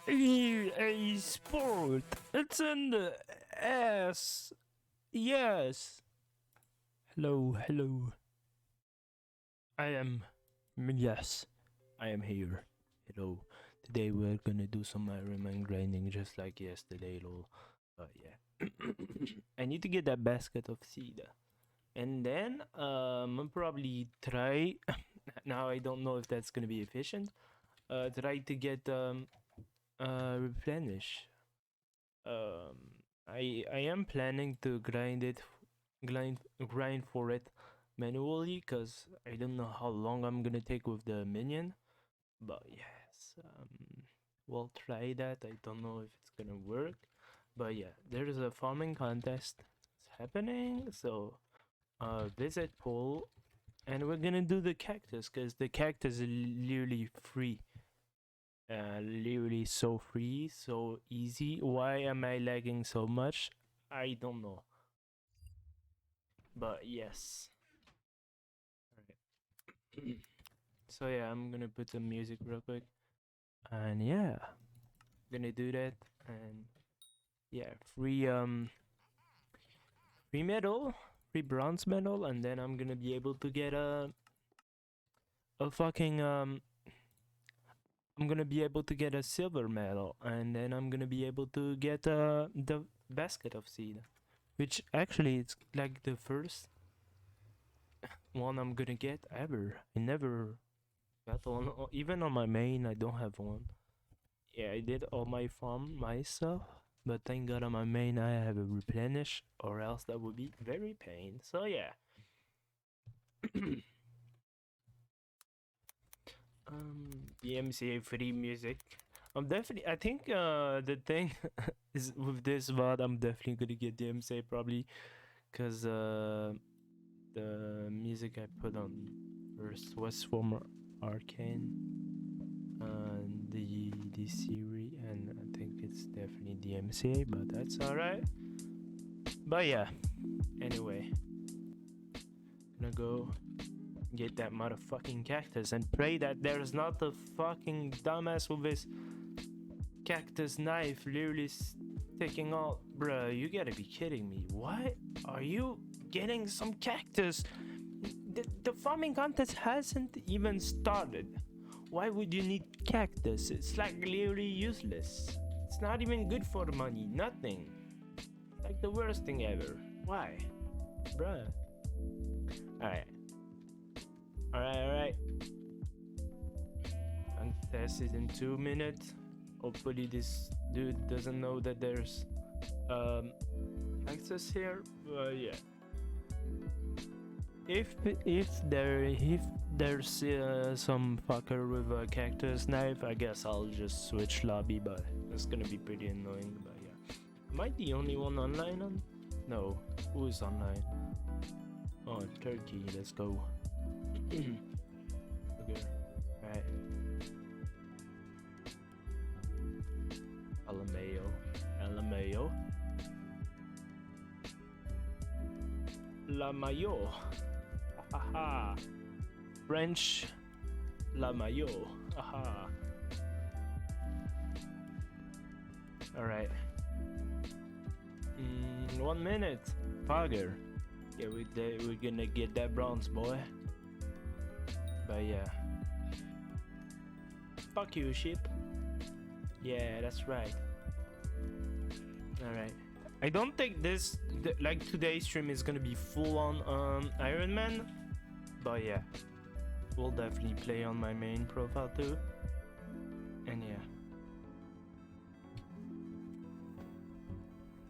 EA Sport. It's in the ass. Yes. Hello, hello. I am. Yes, I am here. Hello. Today we're gonna do some Ironman grinding just like yesterday, lol. But yeah. I need to get that basket of seed. And then I'll probably try now I don't know if that's gonna be efficient. Try to get replenish. I am planning to grind for it manually because I don't know how long I'm gonna take with the minion. But yes, we'll try that. I don't know if it's gonna work, but yeah, there's a farming contest happening. So visit poll, and we're gonna do the cactus because the cactus is literally free. Literally so free, so easy. Why am I lagging so much? I don't know. But yes. Alright. So yeah, I'm gonna put some music real quick. And yeah. Gonna do that. And yeah, free medal, free bronze medal, and then I'm gonna be able to get a fucking I'm gonna be able to get a silver medal, and then I'm gonna be able to get the basket of seed, which actually it's like the first one I'm gonna get ever. I never got one, even on my main. I don't have one. Yeah, I did all my farm myself, but thank God on my main I have a replenish, or else that would be very pain. So yeah. DMCA free music. I'm definitely. I think the thing is with this VOD, I'm definitely gonna get DMCA probably, cause the music I put on first was from Arcane. the series, and I think it's definitely the MCA, but that's alright. But yeah, anyway, gonna go get that motherfucking cactus and pray that there's not a fucking dumbass with his cactus knife literally sticking out. Bruh, you gotta be kidding me. What? Are you getting some cactus? The farming contest hasn't even started. Why would you need cactus? It's like literally useless. It's not even good for the money. Nothing. Like the worst thing ever. Why? Bruh. Alright. Alright. Contest is in 2 minutes. Hopefully this dude doesn't know that there's access here. But yeah. If there's some fucker with a cactus knife, I guess I'll just switch lobby, but that's gonna be pretty annoying. But yeah, am I the only one online on? No, who is online? Oh, Turkey. Let's go. Okay, alright. LMAO. La Mayo. Haha. French. La Mayo. Haha. Alright. 1 minute. Fogger. Yeah, we're gonna get that bronze, boy. But yeah. Fuck you, sheep. Yeah, that's right. Alright. I don't think like today's stream is gonna be full on Ironman. But yeah. We'll definitely play on my main profile too. And yeah.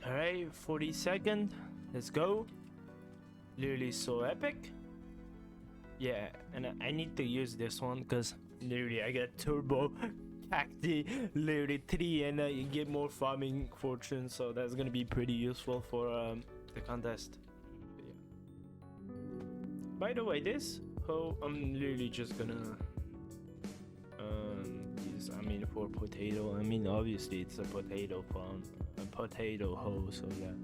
Alright, 40 seconds. Let's go. Literally so epic. Yeah, and I need to use this one because literally I got turbo cacti literally 3 and you get more farming fortune, so that's gonna be pretty useful for the contest. Yeah. By the way, this I'm literally just gonna use, I mean, for potato. I mean, obviously it's a potato farm, a potato hoe, so yeah.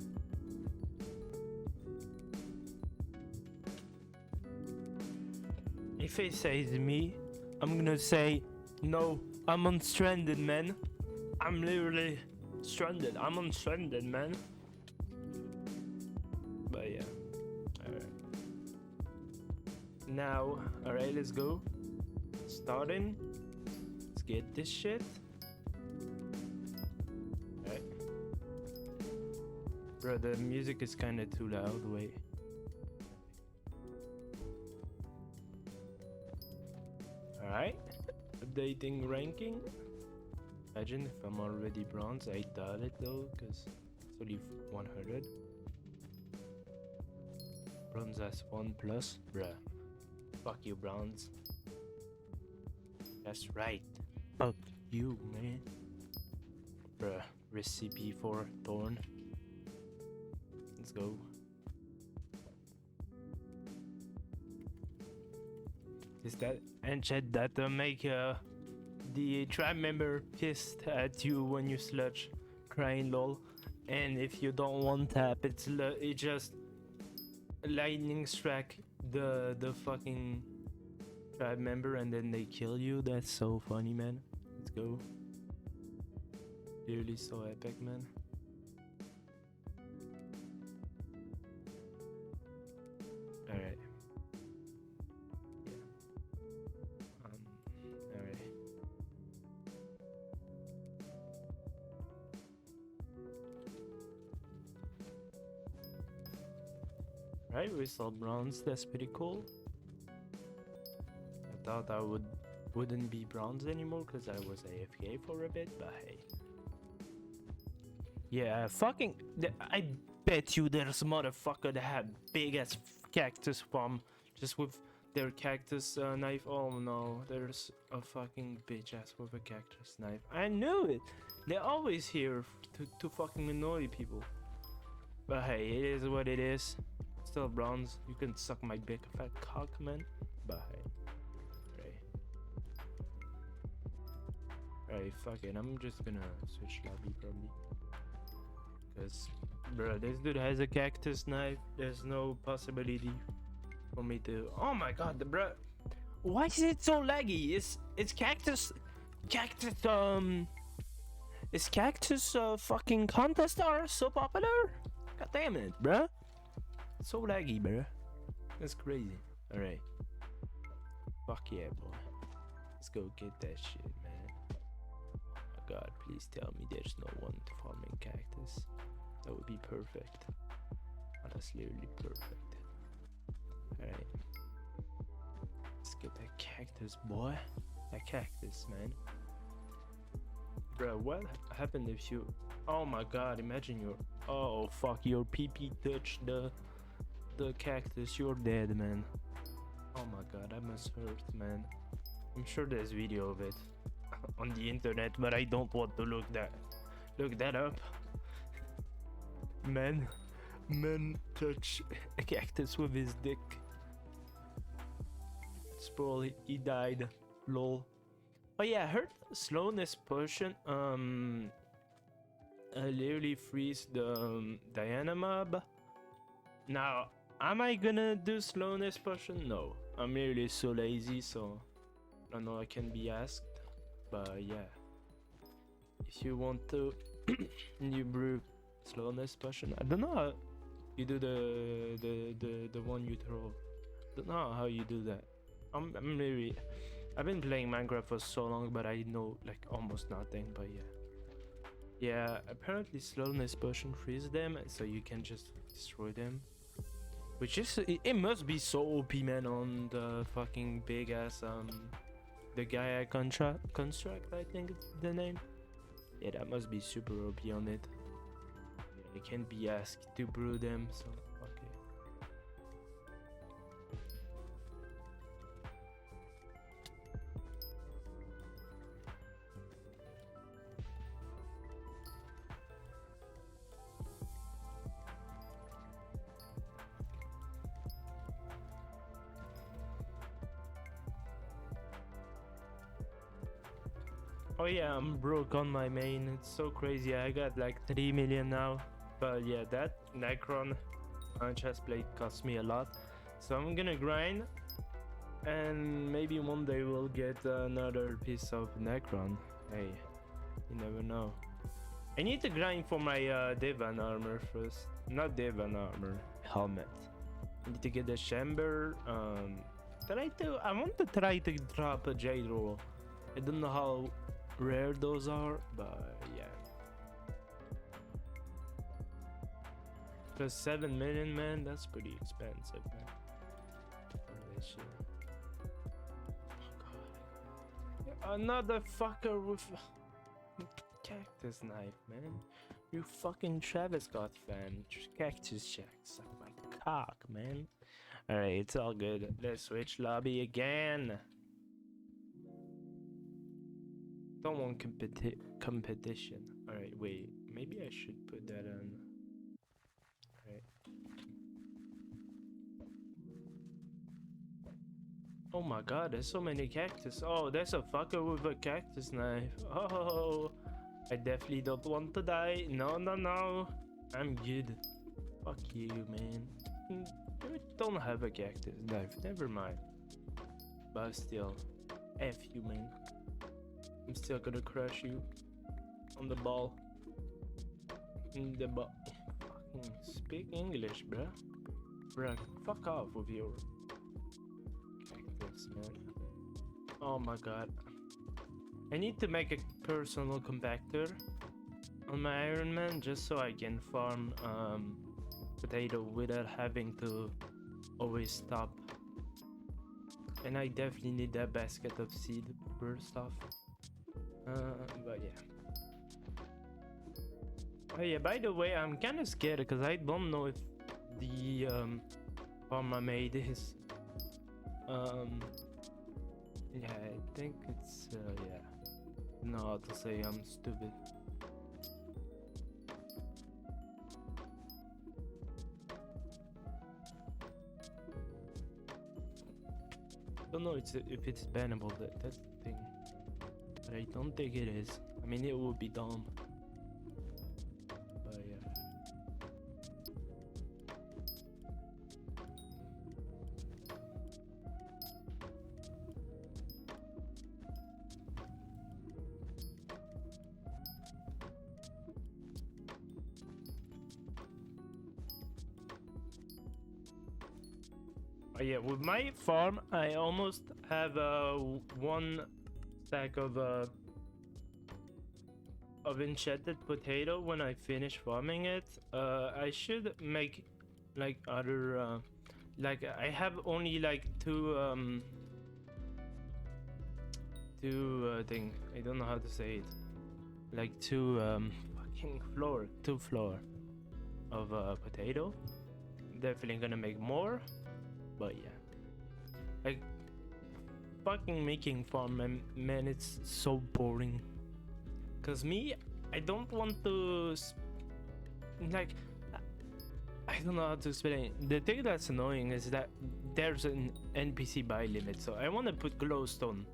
If it says me, I'm gonna say no. I'm unstranded, man. I'm literally stranded. I'm unstranded, man. But yeah. Alright. Now, alright, let's go. Starting. Let's get this shit. Alright. Bro, the music is kinda too loud. Wait. Alright. Updating ranking. Imagine if I'm already bronze. I doubt it though, because it's only 100. Bronze has 1 plus. Bruh. Fuck you, bronze. That's right. Fuck you, man. Bruh. Recipe for Thorn. Let's go. Is that enchant that make the tribe member pissed at you when you sludge, crying lol, and if you don't want tap, it just lightning strike the fucking tribe member and then they kill you. That's so funny, man. Let's go. Really so epic, man. Alright. Right, we saw bronze. That's pretty cool. I thought I wouldn't be bronze anymore because I was AFK for a bit, but hey. Yeah, fucking. I bet you there's a motherfucker that had big ass cactus farm just with their cactus knife. Oh no, there's a fucking bitch ass with a cactus knife. I knew it. They're always here to fucking annoy people. But hey, it is what it is. Still bronze. You can suck my big fat cock, man. But hey. Alright, fuck it. I'm just gonna switch lobby probably. Because, bro, this dude has a cactus knife. There's no possibility for me to. Oh my god, the bro. Why is it so laggy? It's cactus. Cactus, Is cactus fucking contests are so popular? God damn it, bruh. It's so laggy, bruh. That's crazy. Alright. Fuck yeah, boy. Let's go get that shit, man. Oh god, please tell me there's no one farming cactus. That would be perfect. Oh, that's literally perfect. Alright. Let's get that cactus, boy. That cactus, man. Bro, what happened if you... Oh my god, imagine your... Oh fuck, your PP touched the cactus. You're dead, man. Oh my god, that must hurt, man. I'm sure there's video of it on the internet, but I don't want to look that up. Man touch a cactus with his dick. Spoil, he died. Lol. Oh yeah, I heard slowness potion literally freeze the Diana mob. Now, am I gonna do slowness potion? No, I'm really so lazy, so I don't know, I can be asked. But yeah, if you want to you brew slowness potion, I don't know how you do the one you throw. Don't know how you do that. I'm really... I've been playing Minecraft for so long, but I know like almost nothing. But yeah, apparently slowness potion frees them, so you can just destroy them. Which is, it must be so OP, man, on the fucking big ass the Gaia construct, I think it's the name. Yeah, that must be super OP on it. Yeah, you can't be asked to brew them, so okay. Oh yeah, I'm broke on my main. It's so crazy. I got like 3 million now. But yeah, that Necron chest plate cost me a lot. So I'm gonna grind. And maybe one day we'll get another piece of Necron. Hey, you never know. I need to grind for my Devan armor first. Not Devan armor, helmet. I need to get the chamber. I want to try to drop a Jade roll. I don't know how rare those are, but yeah. Because 7 million, man, that's pretty expensive, man. Holy shit. Oh god. Another fucker with cactus knife, man. You fucking Travis Scott fan. Cactus Jack. Suck my cock, man. Alright, it's all good. Let's switch lobby again. Don't want competition. Alright, wait. Maybe I should put that on. Alright. Oh my god, there's so many cactus. Oh, there's a fucker with a cactus knife. Oh, I definitely don't want to die. No, no, no. I'm good. Fuck you, man. You don't have a cactus knife. Never mind. But still, F you, man. I'm still gonna crush you on the ball. In the ball. Fucking speak English, bruh. Bruh, fuck off with your cactus, man. Oh my god. I need to make a personal compactor on my Ironman just so I can farm potato without having to always stop. And I definitely need that basket of seed burst off. But yeah. Oh yeah, by the way, I'm kind of scared because I don't know if the farm I made is yeah, I think it's yeah. No, how to say I'm stupid. Don't know if it's bannable, that's the thing. But I don't think it is. I mean, it would be dumb. But yeah. Yeah, with my farm, I almost have one stack of enchanted potato when I finish farming it. I should make like other like I have only like two thing. I don't know how to say it. Like two two floor of potato. Definitely gonna make more. But yeah, like fucking making farm, man, it's so boring. Cause me, I don't want to like, I don't know how to explain. The thing that's annoying is that there's an NPC buy limit, so I want to put glowstone,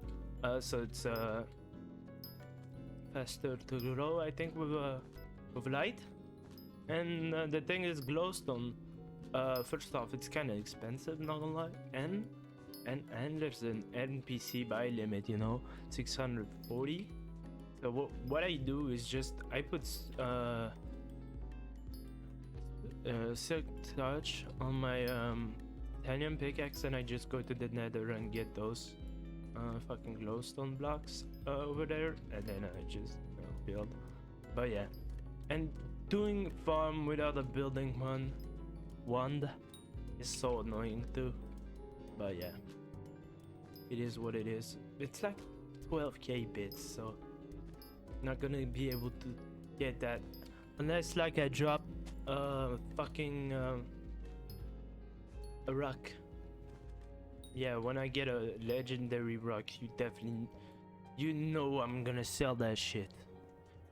so it's faster to grow. I think with light, and the thing is glowstone. First off, it's kind of expensive, not gonna lie, and there's an NPC buy limit, you know, 640. So what I do is just I put silk touch on my titanium pickaxe, and I just go to the nether and get those fucking glowstone blocks over there, and then I just build. But yeah, and doing farm without a building wand is so annoying too. But yeah, it is what it is. It's like 12k bits, so not gonna be able to get that unless like I drop fucking a rock. Yeah, when I get a legendary rock, you know I'm gonna sell that shit.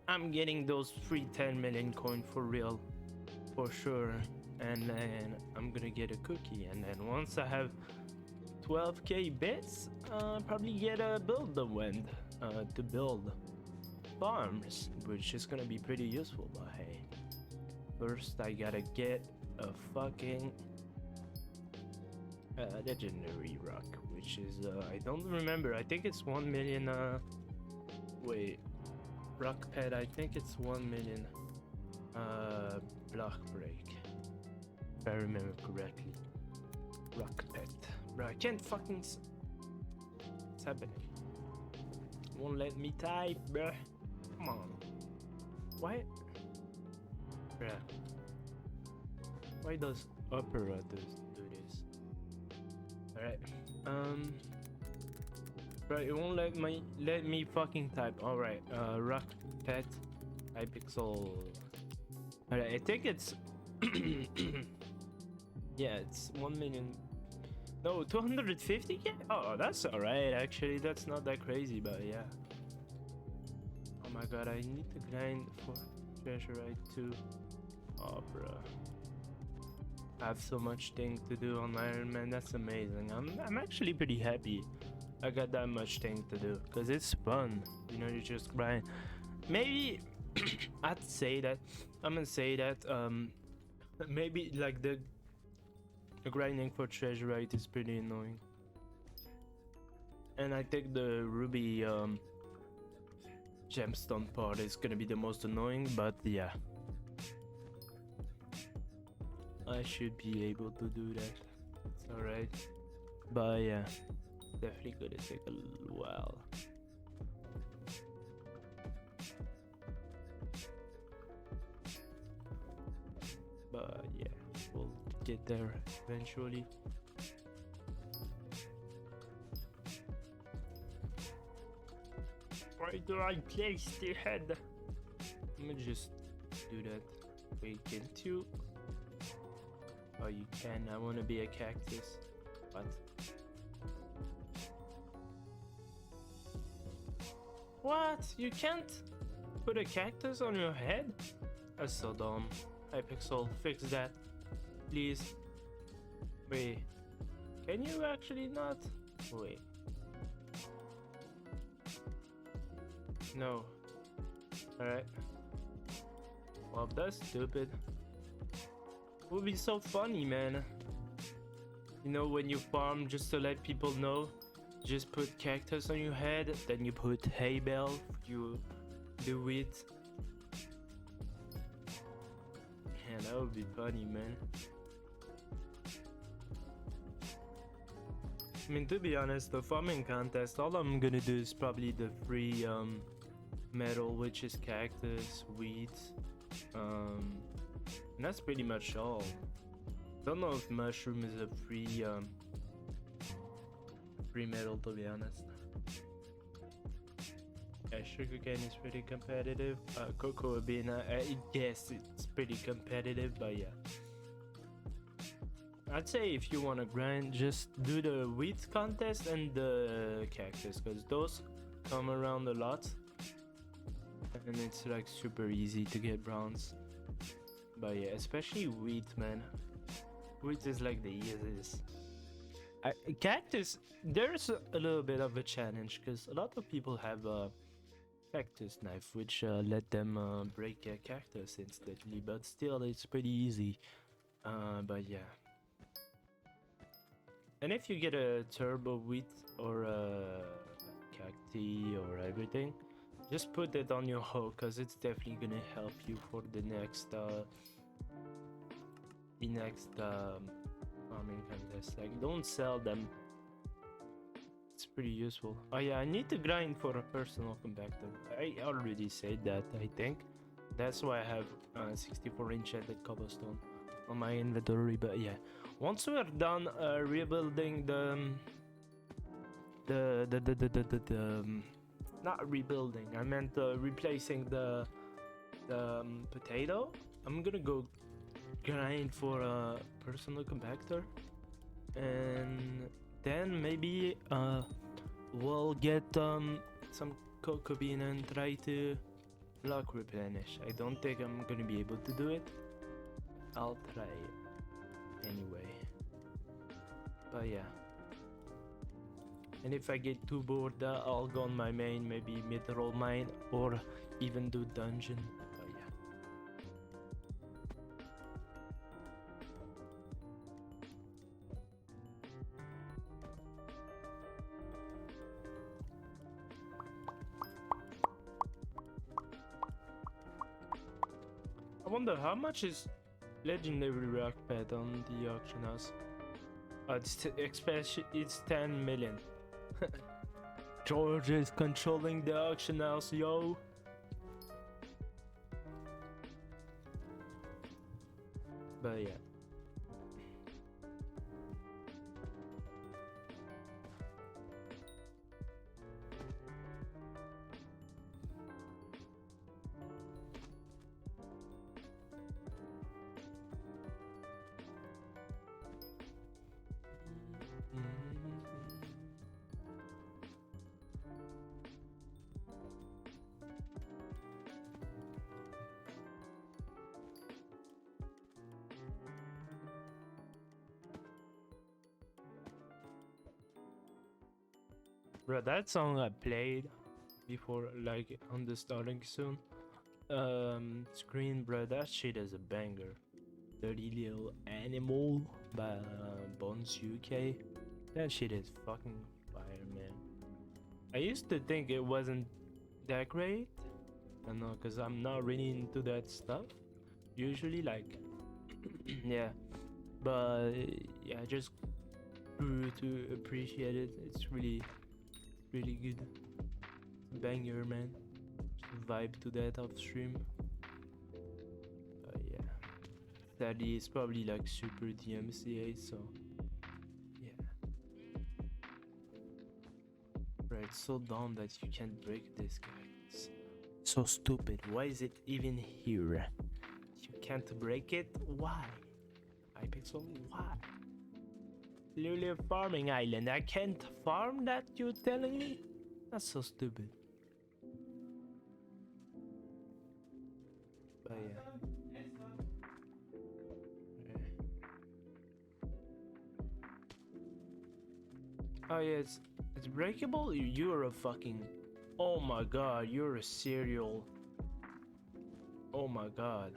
I'm getting those free 10 million coin for real, for sure. And then I'm gonna get a cookie, and then once I have 12k bits, probably get a builder wand to build farms, which is gonna be pretty useful. But hey, first I gotta get a fucking legendary rock, which is I don't remember. I think it's 1 million. Wait, rock pet. I think it's 1 million block break. If I remember correctly. Rock pet. Bro, I can't fucking. What's happening? Won't let me type, bruh. Come on. Why? Bruh. Why does Opera do this? Alright. Right, it won't let me fucking type. Alright, rock pet Hypixel. Alright, I think it's yeah, it's 1 million. No, 250k? Oh, that's alright actually. That's not that crazy, but yeah. Oh my god, I need to grind for treasurite too. Oh, bro. I have so much thing to do on Ironman. That's amazing. I'm actually pretty happy I got that much thing to do, because it's fun. You know, you just grind. Maybe I'd say that I'm gonna say that maybe like the grinding for treasurite is pretty annoying, and I think the ruby gemstone part is gonna be the most annoying, but yeah, I should be able to do that. It's alright, but yeah, definitely gonna take a little while. But yeah, we'll get there eventually. Where do I place the head? Let me just do that. Wait, can't you? Oh, you can. I want to be a cactus. What? What? You can't put a cactus on your head? That's so dumb. Hypixel, fix that, please. Wait, can you actually not? Wait. No. Alright. Well, that's stupid. It would be so funny, man. You know, when you farm, just to let people know, just put cactus on your head, then you put hay bale, you do wheat. Yeah, that would be funny, man. I mean, to be honest, the farming contest, all I'm gonna do is probably the free metal, which is cactus, wheat, and that's pretty much all. Don't know if mushroom is a free metal, to be honest. Yeah, sugarcane is pretty competitive. Cocoa bean, I guess it's pretty competitive, but yeah. I'd say if you want to grind, just do the wheat contest and the cactus, because those come around a lot. And it's like super easy to get bronze. But yeah, especially wheat, man. Wheat is like the easiest. Cactus, there's a little bit of a challenge, because a lot of people have a cactus knife, which let them break a cactus instantly. But still, it's pretty easy. But yeah. And if you get a turbo wheat or a cacti or everything, just put it on your hoe, because it's definitely gonna help you for the next farming contest. Like, don't sell them. It's pretty useful. Oh yeah, I need to grind for a personal compactor. I already said that, I think. That's why I have 64 enchanted cobblestone on my inventory. But yeah, once we're done rebuilding not rebuilding, I meant replacing the potato, I'm gonna go grind for a personal compactor, and then maybe we'll get some cocoa bean and try to block replenish. I don't think I'm gonna be able to do it. I'll try it anyway. But yeah. And if I get too bored, I'll go on my main, maybe mid-roll mine, or even do dungeon. But yeah. I wonder how much is legendary rock pet on the auction house. It's 10 million. George is controlling the auction house, yo. But yeah. Bro, that song I played before, like on the starting soon screen, bro, that shit is a banger. Dirty Little Animal by Bones UK. That shit is fucking fire, man. I used to think it wasn't that great. I know, cause I'm not really into that stuff usually, like yeah. But yeah, I just grew to appreciate it. It's really good. Banger, man. Just vibe to that off stream. Yeah. Sadly, it's probably like super DMCA, so yeah. Right, it's so dumb that you can't break this guy. It's so stupid. Why is it even here? You can't break it? Why? Hypixel, why? Literally farming island. I can't farm that, you're telling me? That's so stupid. But yeah. Oh yeah, it's breakable? You're a fucking... Oh my god, you're a serial. Oh my god.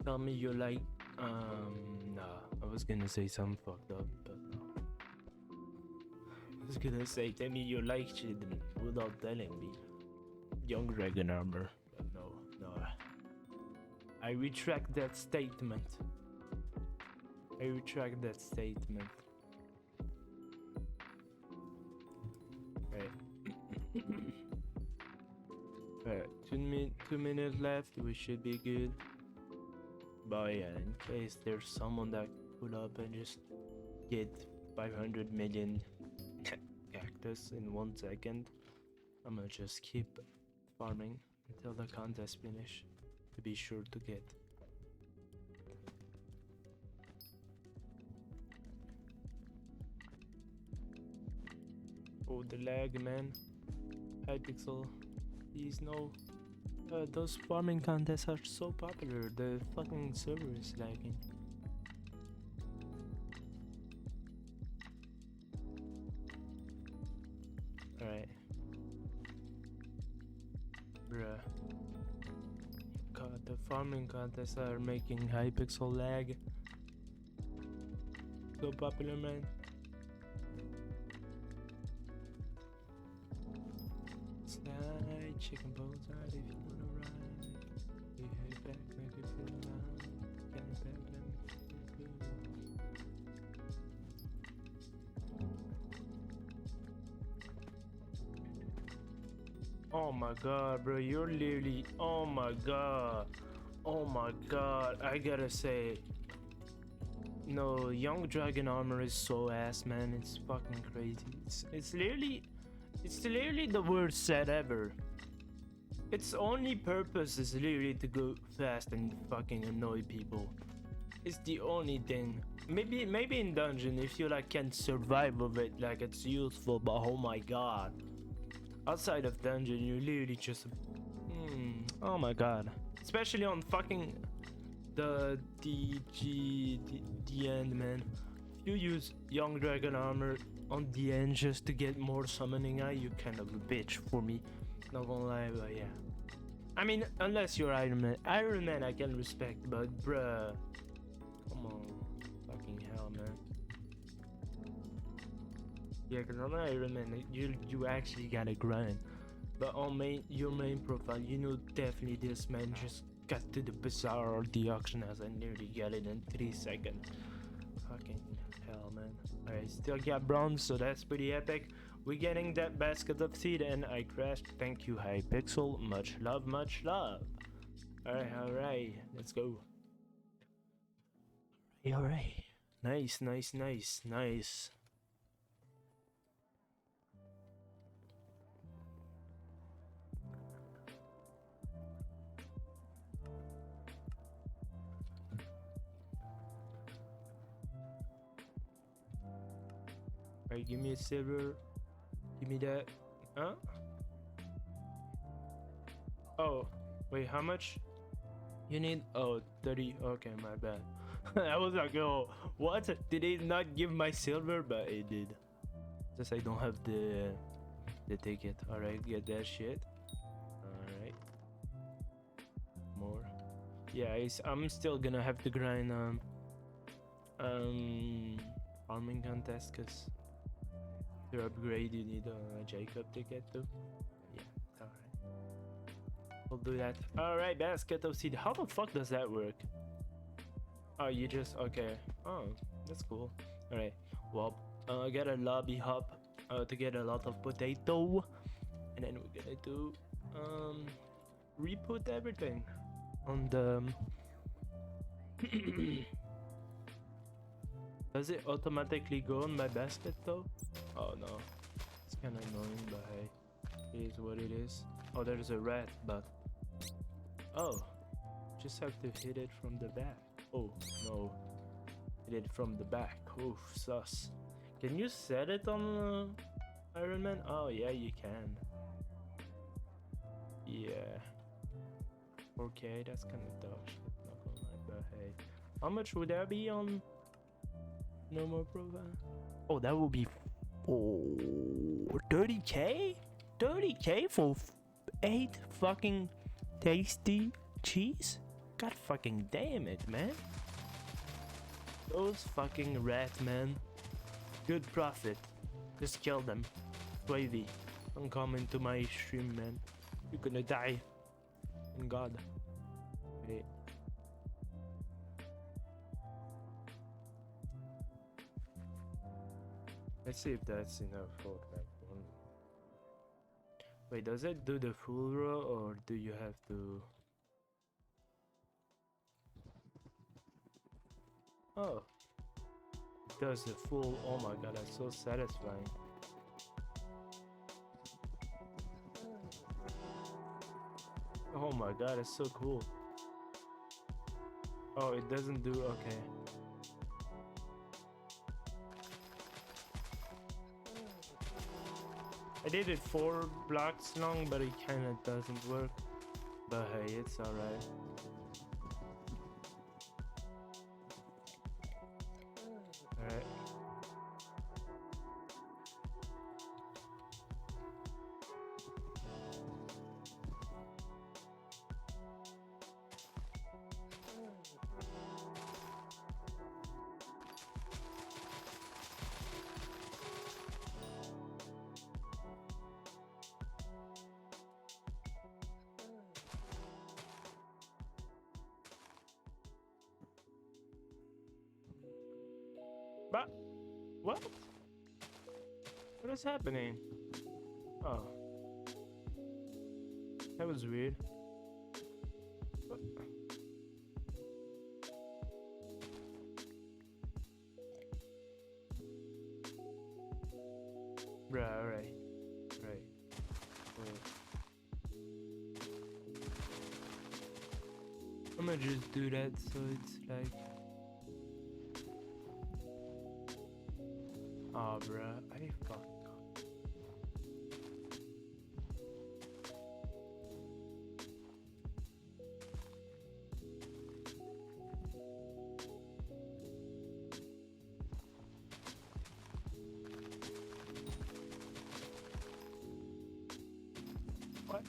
Tell me you like, nah, I was gonna say something fucked up, but no. I was gonna say, tell me you like children without telling me. Young Dragon Armor, but no, no. I retract that statement. I retract that statement. Right. Alright, 2 minutes left, we should be good. But yeah, in case there's someone that pull up and just get 500 million cactus in 1 second, I'm gonna just keep farming until the contest finish to be sure to get. Oh, the lag, man. Hypixel, please no. Those farming contests are so popular, the fucking server is lagging. Alright. Bruh. God, the farming contests are making Hypixel lag. So popular, man. Slide, chicken bones out if you wanna ride. You head back, make it feel alive. Get it back, let me feel good. Oh my god, bro, you're literally. Oh my god. Oh my god, I gotta say. No, Young Dragon Armor is so ass, man. It's fucking crazy. It's literally the worst set ever. Its only purpose is literally to go fast and fucking annoy people. It's the only thing. Maybe in dungeon if you like can survive of it, like it's useful. But oh my god, outside of dungeon you literally just. Oh my god. Especially on fucking the end, man. If you use Young Dragon Armor on the end just to get more summoning eye, you kind of a bitch for me. Not gonna lie, but yeah. I mean, unless you're Iron Man. Iron Man I can respect, but bruh. Come on. Fucking hell, man. Yeah, cause on Iron Man, you actually gotta grind. But on your main profile, you know definitely this man just got to the bazaar or the auction as I nearly got it in 3 seconds. Fucking hell, man. Alright, still got bronze, so that's pretty epic. We're getting that basket of seed and I crashed. Thank you, Hypixel. Much love, much love. Alright, let's go. Alright. Nice, nice, nice, nice. Alright, give me a silver. Give me that. Huh? Oh, wait, how much? You need. Oh, 30. Okay, my bad. I was like, oh, what? Did it not give my silver? But it did. Just I don't have the ticket. Alright, get that shit. Alright. More. Yeah, I'm still gonna have to grind farming contest because to upgrade you need a Jacob ticket too. Yeah, alright. We'll do that. Alright, basket of seed. How the fuck does that work? Oh, you just okay. Oh, that's cool. Alright. Well, get a lobby hop to get a lot of potato. And then we're gonna do re-put everything on the Does it automatically go on my basket though? Oh no. It's kinda annoying, but hey. It is what it is. Oh, there's a rat, but oh, just have to hit it from the back. Oh no. Hit it from the back. Oh, sus. Can you set it on Iron Man? Oh yeah, you can. Yeah. Okay, that's kind of dog shit, not gonna lie, but hey. How much would that be on no more profile? Oh, that would be 30k? 30K for 8 fucking tasty cheese? God fucking damn it, man. Those fucking rats, man. Good profit. Just kill them. Wavy. Don't come into my stream, man. You're gonna die. In God. Wait. Let's see if that's enough for that one. Wait, does it do the full row or do you have to... Oh. It does the full... Oh my god, that's so satisfying. Oh my god, it's so cool. Oh, it doesn't do... Okay. I did it 4 blocks long, but it kinda doesn't work. But hey, it's alright. Alright. But what? What is happening? Oh, that was weird. What? Bruh, alright. Right. Wait. I'm gonna just do that so it's like... Oh, bruh, I fucked up. What?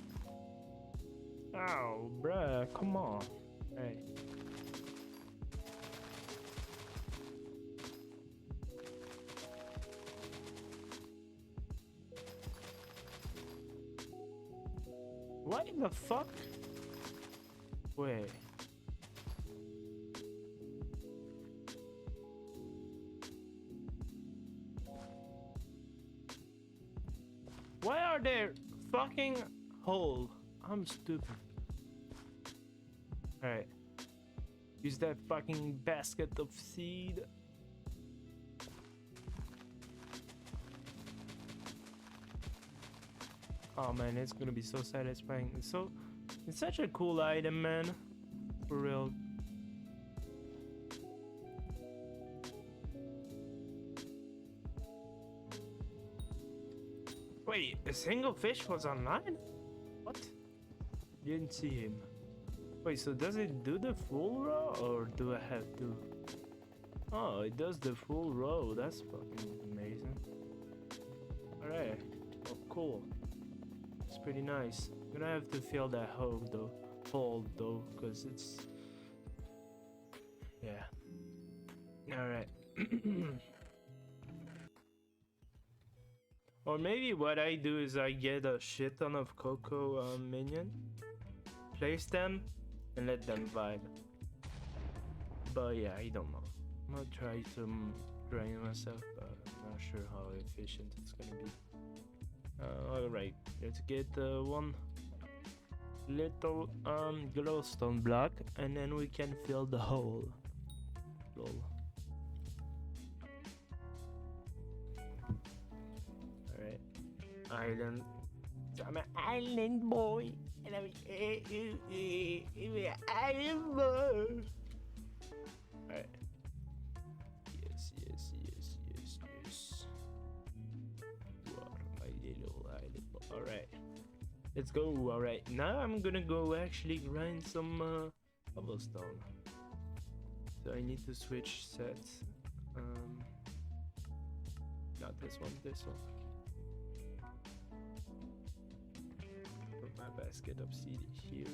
Oh, bruh, come on. Hey. What in the fuck? Wait. Why are there fucking hole? I'm stupid. Alright. Use that fucking basket of seed. Oh man, it's gonna be so satisfying. It's such a cool item, man. For real. Wait, a single fish was online? What? Didn't see him. Wait, so does it do the full row or do I have to? Oh, it does the full row. That's fucking amazing. Alright. Oh, cool. It's pretty nice. I'm gonna have to fill that hole though, because it's... Yeah. Alright. Or maybe what I do is I get a shit ton of cocoa minion, place them, and let them vibe. But yeah, I don't know. I'm gonna try some grind myself, but I'm not sure how efficient it's gonna be. Alright, let's get one little glowstone block and then we can fill the hole. Lol. Alright. Island. So I'm an island boy. And I'm an island boy. Alright. Yes. You are my little island boy. Alright. Let's go. Alright. Now I'm gonna go actually grind some cobblestone. So I need to switch sets. Not this one, this one. my basket of CD here.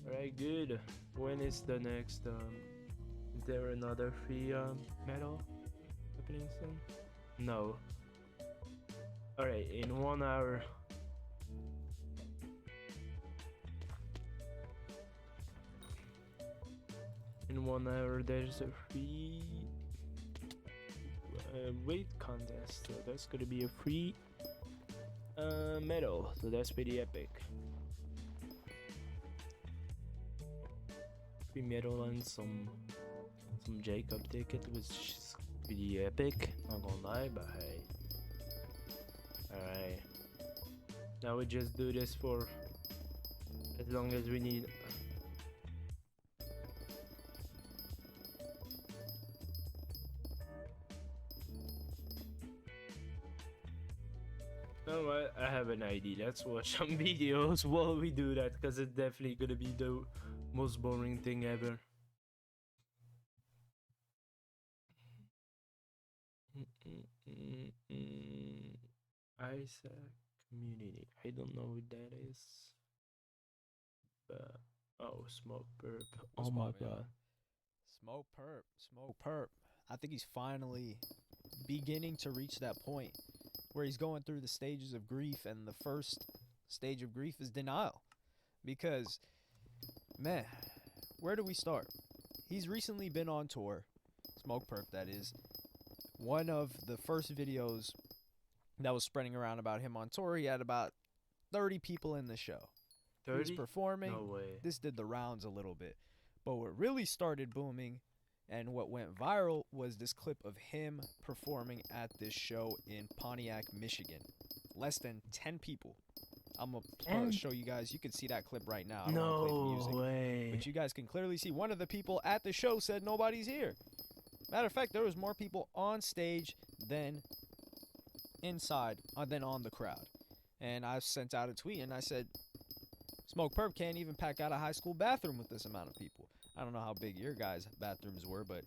Alright, good. When is the next, is there another free, medal happening soon? No. Alright, in 1 hour. In 1 hour, there's a free weight contest, so that's gonna be a free medal, so that's pretty epic. Free medal and some Jacob ticket, which is pretty epic, not gonna lie, but hey. Alright, now we just do this for as long as we need. You know what? I have an idea. Let's watch some videos while we do that, because it's definitely gonna be the most boring thing ever. Isaac community. I don't know what that is. But oh, smoke perp. Oh my god. Smoke perp. I think he's finally beginning to reach that point where he's going through the stages of grief, and the first stage of grief is denial. Because, man, where do we start? He's recently been on tour. Smoke perp, that is. One of the first videos that was spreading around about him on tour, he had about 30 people in the show. 30? He was performing. No way. This did the rounds a little bit. But what really started booming and what went viral was this clip of him performing at this show in Pontiac, Michigan. Less than 10 people. I'm going to show you guys. You can see that clip right now. I don't want to play the music. Way. But you guys can clearly see one of the people at the show said nobody's here. Matter of fact, there was more people on stage than inside, than on the crowd. And I sent out a tweet and I said, Smoke Perp can't even pack out a high school bathroom with this amount of people. I don't know how big your guys' bathrooms were, but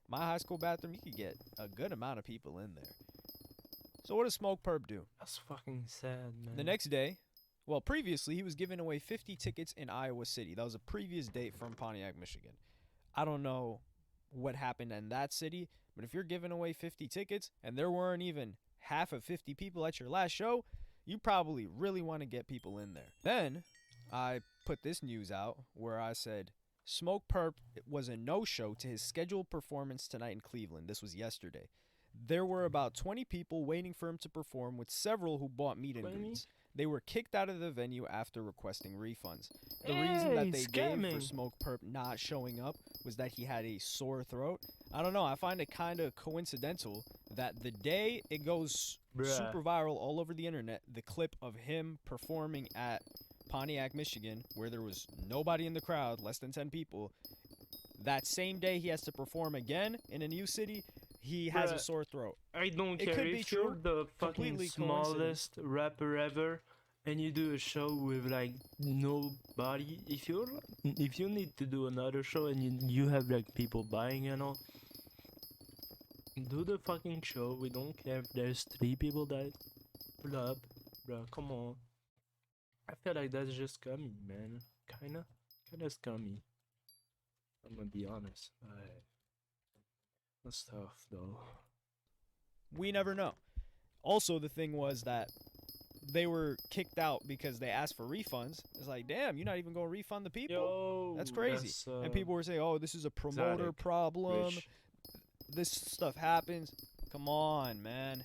my high school bathroom, you could get a good amount of people in there. So what does Smoke Perp do? That's fucking sad, man. The next day, well, previously, he was giving away 50 tickets in Iowa City. That was a previous date from Pontiac, Michigan. I don't know what happened in that city, but if you're giving away 50 tickets and there weren't even half of 50 people at your last show, you probably really want to get people in there. Then I put this news out where I said, Smoke Perp was a no-show to his scheduled performance tonight in Cleveland. This was yesterday. There were about 20 people waiting for him to perform, with several who bought meet and greets. They were kicked out of the venue after requesting refunds. The reason that they gave for Smoke Perp not showing up was that he had a sore throat. I don't know. I find it kind of coincidental that the day it goes super viral all over the internet, the clip of him performing at Pontiac, Michigan, where there was nobody in the crowd, less than 10 people, that same day he has to perform again in a new city, he has a sore throat. I don't care if you're the fucking smallest rapper ever and you do a show with like nobody. If you need to do another show and you have like people buying and all, do the fucking show. We don't care if there's 3 people that pull up. Bruh, come on. I feel like that's just scummy, man. Kinda scummy. I'm gonna be honest. That's tough, though. We never know. Also, the thing was that they were kicked out because they asked for refunds. It's like, damn, you're not even gonna refund the people? Yo, that's crazy. And people were saying, oh, this is a promoter problem. Rich. This stuff happens. Come on, man.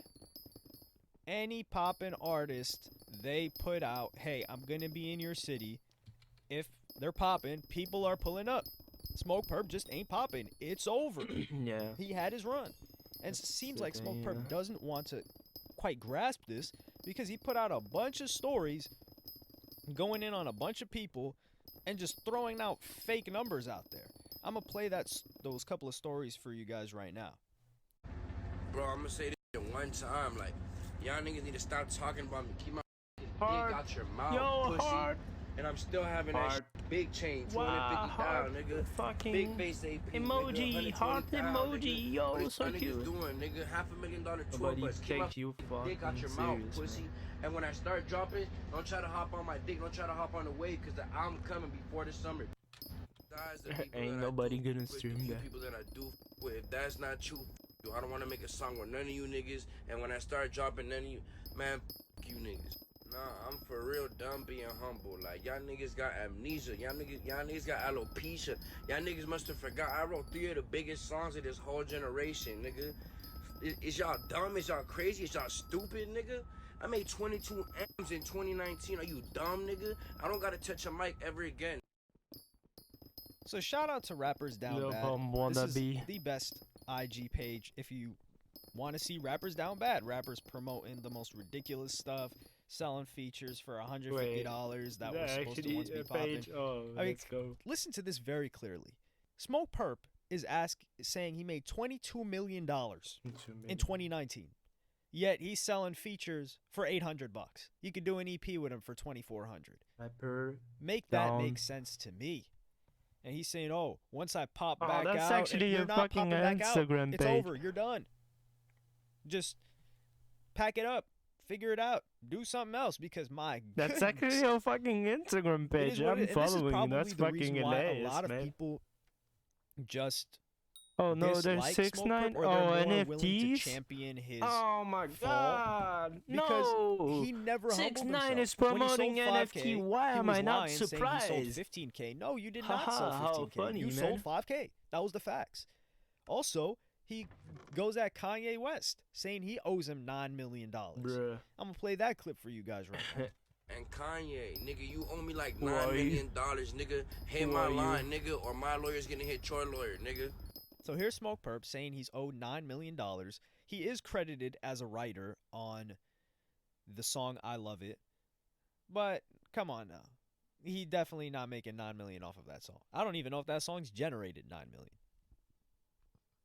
Any poppin' artist, they put out, hey, I'm gonna be in your city. If they're poppin', people are pulling up. Smoke Perp just ain't popping. It's over. Yeah. He had his run. And it seems like Smoke Perp doesn't want to quite grasp this, because he put out a bunch of stories going in on a bunch of people and just throwing out fake numbers out there. I'm going to play those couple of stories for you guys right now. Bro, I'm going to say this one time. Like, y'all niggas need to stop talking about me. Keep my dick out your mouth, Yo, pussy. hard. and I'm still having that Heart. big chain, Wow, 250 down, nigga. fucking Big face AP, emoji, nigga, heart 120 down, emoji, nigga. yo, What is so y'all niggas cute. doing, nigga? $500,000 tour Nobody bus. Keep my takes you dick out fucking your mouth, serious, pussy. man. And when I start dropping, don't try to hop on my dick. Don't try to hop on the wave, because the album coming before the summer. Guys, the people Ain't that nobody I do gonna with, stream the few that. people that I do with. If that's not you, I don't want to make a song with none of you niggas. And when I start dropping none of you, man, you niggas. Nah, I'm for real done being humble. Like, y'all niggas got amnesia. Y'all niggas got alopecia. Y'all niggas must have forgot I wrote 3 of the biggest songs of this whole generation, nigga. Is y'all dumb? Is y'all crazy? Is y'all stupid, nigga? I made 22 M's in 2019. Are you dumb, nigga? I don't gotta touch a mic ever again. So shout out to Rappers Down Lil Bad. Pump This is wannabe. the best IG page if you want to see Rappers Down Bad. Rappers promoting the most ridiculous stuff, selling features for $150 that was supposed to once be popping. Oh, I mean, let's go. Listen to this very clearly. Smoke Perp is saying he made $22 million in 2019. Yet he's selling features for $800. You could do an EP with him for $2,400. Rapper. Make that Down. make sense to me. And he's saying, "Oh, once I pop Oh, back that's out, actually and you're your not fucking popping back Instagram out. It's page. over. You're done. Just pack it up, figure it out, do something else." Because my That's goodness, actually your fucking Instagram it page. is what I'm it- and this is following. probably That's the reason fucking why hilarious, a lot of man. people just Oh no, there's dislike 6ix9ine. Smoke Perp, or Oh, they're more willing to NFTs. champion his Oh my fall god! because No, he never humbled 6ix9ine himself. is When he promoting sold 5K, NFT. Why he am was I not lying, saying surprised? he sold 15K. No, you did not Haha, sell how 15K. funny, You man. sold 5K. That was the facts. Also, he goes at Kanye West, saying he owes him $9 million. Bruh. I'm gonna play that clip for you guys right now. And Kanye, nigga, you owe me like Who $9 are you? million, nigga. Hit Who my are you? line, nigga, or my lawyer's gonna hit your lawyer, nigga. So here's Smoke Perp saying he's owed $9 million. He is credited as a writer on the song I Love It. But come on now. He definitely not making $9 million off of that song. I don't even know if that song's generated $9 million.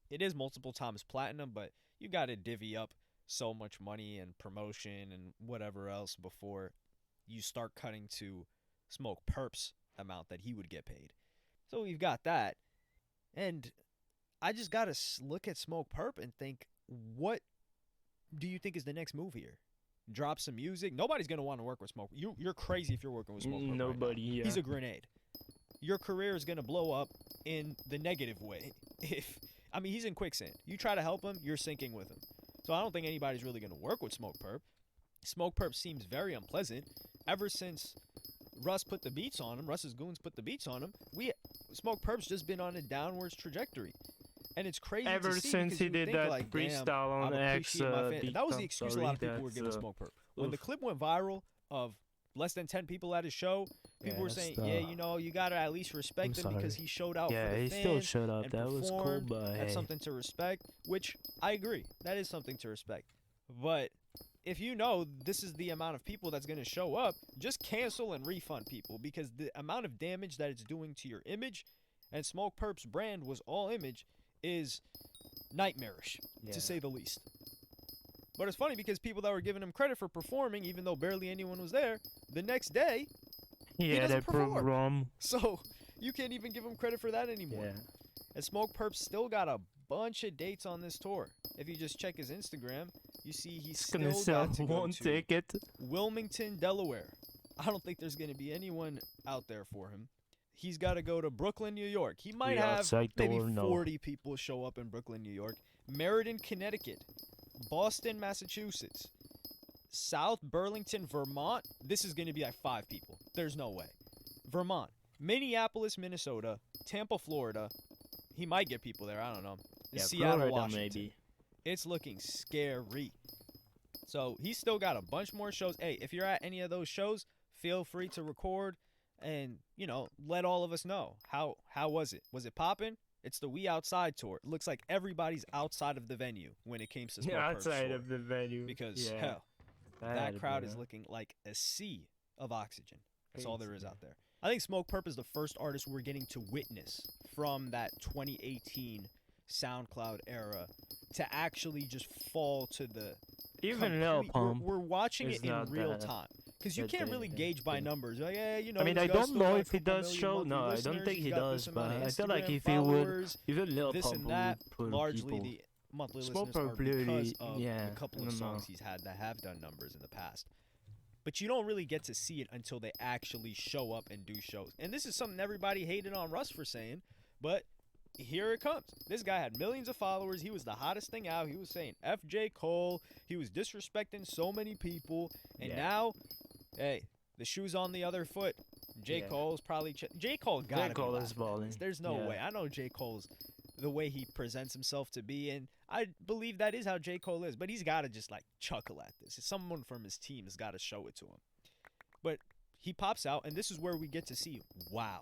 It is multiple times platinum, but you got to divvy up so much money and promotion and whatever else before you start cutting to Smoke Perp's amount that he would get paid. So we've got that. And I just got to look at Smoke Perp and think, what do you think is the next move here? Drop some music? Nobody's going to want to work with Smoke. You're crazy if you're working with Smoke Perp. Nobody. Right now. Yeah. He's a grenade. Your career is going to blow up in the negative way. He's in quicksand. You try to help him, you're sinking with him. So I don't think anybody's really going to work with Smoke Perp. Smoke Perp seems very unpleasant. Ever since Russ put the beats on him, Russ's goons put the beats on him, Smoke Perp's just been on a downwards trajectory. And it's crazy Ever to see since he because you did think, that like, freestyle damn, on I'm X, appreciating my fan. beat That was the I'm excuse a sorry, lot of people were that's, giving Smoke Perp. When the oof. clip went viral of less than 10 people at his show, people were that's saying, the- yeah, you got to at least respect him because sorry. he showed out Yeah, for the he fans. still showed up. and That was cool, performed. but That's hey. something to respect, which I agree. That is something to respect. But if you know this is the amount of people that's going to show up, just cancel and refund people because the amount of damage that it's doing to your image, and Smoke Perp's brand was all image, is nightmarish, to say the least. But it's funny because people that were giving him credit for performing, even though barely anyone was there, the next day, Yeah, doesn't that perform. program. so you can't even give him credit for that anymore. Yeah. And Smoke Perp still got a bunch of dates on this tour. If you just check his Instagram, you see he's He's still gonna sell got to go one to ticket. Wilmington, Delaware. I don't think there's going to be anyone out there for him. He's got to go to Brooklyn, New York. He might We have outside maybe door, no. 40 people show up in Brooklyn, New York. Meriden, Connecticut. Boston, Massachusetts. South Burlington, Vermont. This is going to be like 5 people. There's no way. Vermont. Minneapolis, Minnesota. Tampa, Florida. He might get people there. I don't know. Yeah, Seattle, Florida, Washington. maybe. It's looking scary. So he's still got a bunch more shows. Hey, if you're at any of those shows, feel free to record and, let all of us know. How was it? Was it popping? It's the We Outside tour. It looks like everybody's outside of the venue when it came to Smoke Yeah, Perp's outside tour. of the venue. Because, yeah, hell, that crowd is bro. looking like a sea of oxygen. That's all there is Crazy. out there. I think Smoke Perp is the first artist we're getting to witness from that 2018 SoundCloud era to actually just fall to the Even Lil complete- Pump. we're watching is it in not real that. time Because you can't really gauge by numbers. Like, yeah, you know, I mean, this I guy's don't still know got a if he couple does million show. monthly No, I don't listeners, think he's he got does. this But amount of I feel like Instagram if he would, followers, even Lil this Pump and that, would put largely people. the monthly Smoke listeners are Purp really, because of yeah, the couple I of don't know. songs he's had that have done numbers in the past. But you don't really get to see it until they actually show up and do shows. And this is something everybody hated on Russ for saying, but here it comes. This guy had millions of followers. He was the hottest thing out. He was saying F. J. Cole. He was disrespecting so many people. And now, hey, the shoe's on the other foot. J. Cole's probably... J. Cole got J. Cole is balling. There's no way. I know J. Cole's the way he presents himself to be, and I believe that is how J. Cole is. But he's got to just, like, chuckle at this. Someone from his team has got to show it to him. But he pops out, and this is where we get to see, wow,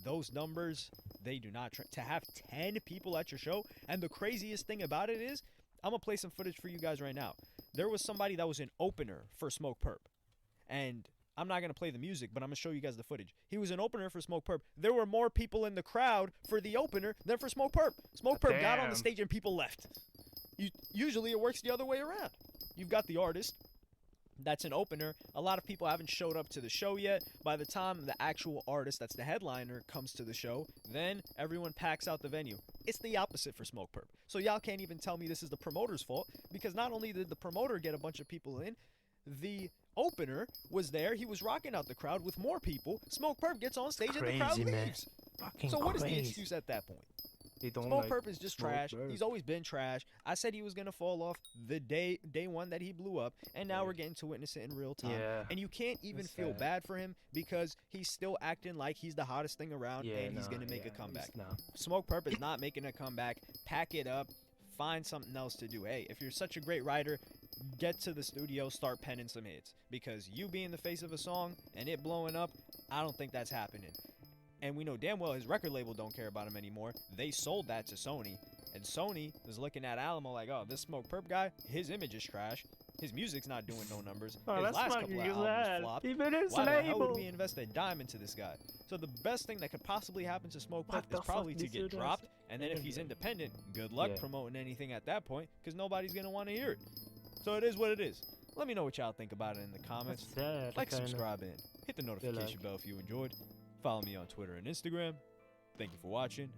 those numbers, they do not... to have 10 people at your show, and the craziest thing about it is, I'm going to play some footage for you guys right now. There was somebody that was an opener for Smoke Purp, and I'm not going to play the music, but I'm going to show you guys the footage. He was an opener for Smoke Purp. There were more people in the crowd for the opener than for Smoke Purp. Smoke Purp got on the stage and people left. Usually it works the other way around. You've got the artist. That's an opener. A lot of people haven't showed up to the show yet. By the time the actual artist, that's the headliner, comes to the show, then everyone packs out the venue. It's the opposite for Smoke Purp. So y'all can't even tell me this is the promoter's fault, because not only did the promoter get a bunch of people in, the opener was there. He was rocking out the crowd with more people. Smoke Purp gets on stage and the crowd leaves. So what is the excuse at that point? Smoke Purp is just trash. He's always been trash. I said he was going to fall off the day one that he blew up, and now we're getting to witness it in real time. And you can't even feel bad for him because he's still acting like he's the hottest thing around, and he's going to make a comeback. Smoke Purp is not making a comeback. Pack it up. Find something else to do. Hey, if you're such a great writer, get to the studio, start penning some hits. Because you being the face of a song and it blowing up, I don't think that's happening. And we know damn well his record label don't care about him anymore. They sold that to Sony. And Sony is looking at Alamo like, oh, this Smoke Purp guy, his image is trash. His music's not doing no numbers. Oh, his last couple of albums flopped. Even his Why label. the hell would we invest a dime into this guy? So the best thing that could possibly happen to Smoke Purp is probably to get dropped. And then if he's independent, good luck promoting anything at that point, because nobody's going to want to hear it. So it is what it is. Let me know what y'all think about it in the comments. Like, subscribe, and hit the notification bell if you enjoyed. Follow me on Twitter and Instagram. Thank you for watching.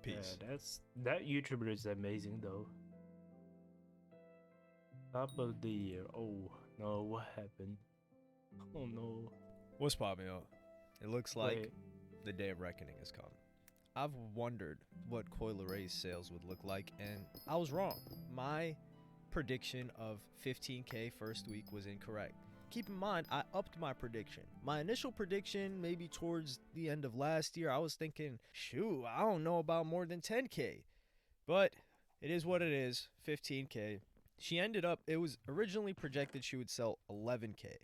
Peace. Yeah, that YouTuber is amazing though. Top of the year. Oh no, what happened? Oh no. What's popping up? It looks like the day of reckoning has come. I've wondered what Coil Ray's sales would look like, and I was wrong. My prediction of 15K first week was incorrect. Keep in mind, I upped my prediction. My initial prediction, maybe towards the end of last year, I was thinking, shoot, I don't know about more than 10K. But it is what it is, 15K. She ended up, it was originally projected she would sell 11K.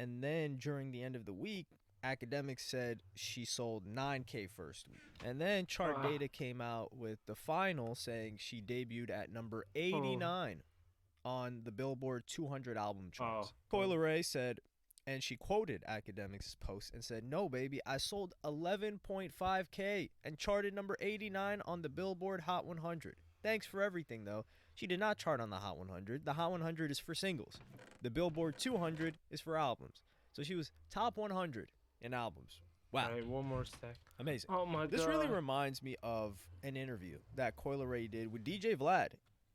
And then during the end of the week, academics said she sold 9K first week. And then chart data came out with the final saying she debuted at number 89. On the Billboard 200 album charts. Coil Ray said, and she quoted Academics' post and said, "No, baby, I sold 11.5K and charted number 89 on the Billboard Hot 100. Thanks for everything, though." She did not chart on the Hot 100. The Hot 100 is for singles. The Billboard 200 is for albums. So she was top 100 in albums. Wow. All right, one more stack. Amazing. Oh my god. This really reminds me of an interview that Coil Ray did with DJ Vlad.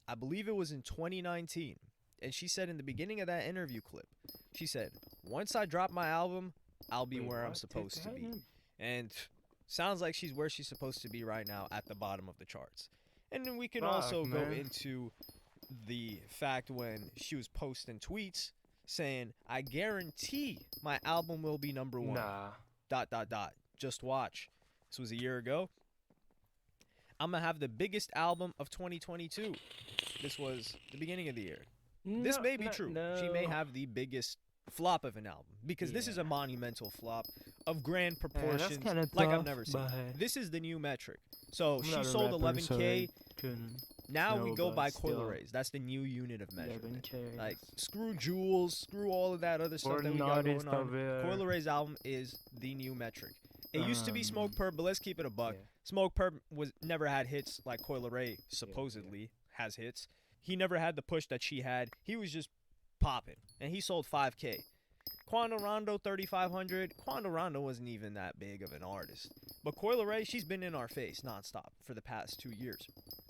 I believe it was in 2019. And she said in the beginning of that interview clip, she said, once I drop my album, I'll be where I'm supposed to be. And sounds like she's where she's supposed to be right now, at the bottom of the charts. And then we can also go into the fact when she was posting tweets saying, I guarantee my album will be number one. Just watch. This was a year ago. I'm going to have the biggest album of 2022. This was the beginning of the year. This may be true. She may have the biggest flop of an album, because this is a monumental flop of grand proportions like I've never seen. This is the new metric. So she sold 11K. Now we go by Coil Ray's. That's the new unit of measurement. Like, screw Jules, screw all of that other stuff that we got going on. Coil Ray's album is the new metric. It used to be Smoke Purp, but let's keep it a buck. Smoke Purp never had hits like Coil Ray supposedly has hits. He never had the push that she had. He was just popping, and he sold 5K. Quando Rondo 3,500. Quando Rondo wasn't even that big of an artist, but Coi Leray, she's been in our face nonstop for the past 2 years.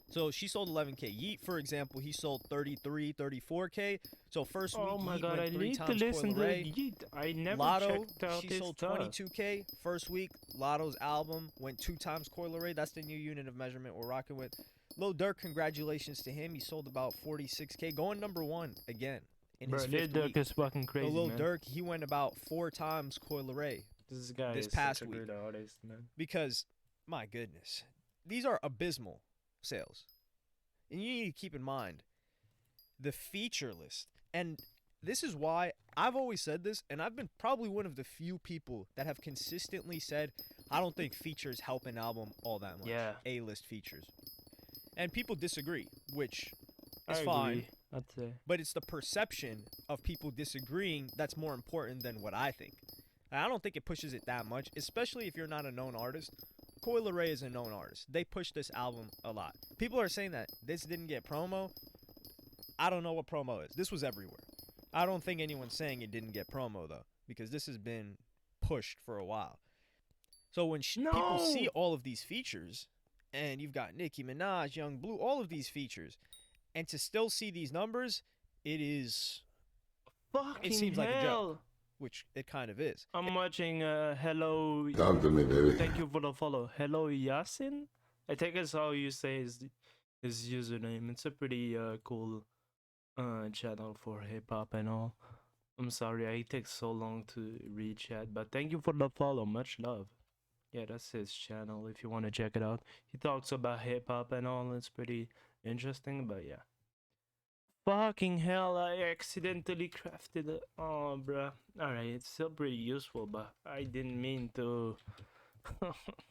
So she sold 11K. Yeet, for example, he sold 33, 34K. So first week, Oh my Yeet god, I went 3 need to times listen Coi to Leray. Yeet. I never Lotto, checked out she his sold stuff. 22K first week. Lotto's album went 2 times Coi Leray. That's the new unit of measurement we're rocking with. Lil Durk, congratulations to him. He sold about 46K, going #1 again in Bro, his Lil 5th Durk week. is fucking crazy, Lil man. Durk, he went about 4 times Coi Leray This guy this is past such a week. great artist, man. Because, my goodness, these are abysmal sales. And you need to keep in mind the feature list. And this is why I've always said this, and I've been probably one of the few people that have consistently said, I don't think features help an album all that much. Yeah. A-list features. And people disagree, which is I fine. agree, I'd say. But it's the perception of people disagreeing that's more important than what I think. And I don't think it pushes it that much, especially if you're not a known artist. Coi Leray is a known artist. They push this album a lot. People are saying that this didn't get promo. I don't know what promo is. This was everywhere. I don't think anyone's saying it didn't get promo, though, because this has been pushed for a while. So when people see all of these features, and you've got Nicki Minaj, Young Blue, all of these features, and to still see these numbers, it Fucking seems like a hell. joke. Which it kind of is. I'm watching hello. Talk to me, baby. Thank you for the follow. Hello Yasin? I think that's how you say his username. It's a pretty cool channel for hip hop and all. I'm sorry it takes so long to read chat, but thank you for the follow. Much love. Yeah, that's his channel if you want to check it out. He talks about hip hop and all. It's pretty interesting, but yeah. Fucking hell, I accidentally crafted it. Oh, bruh. Alright, it's still pretty useful, but I didn't mean to.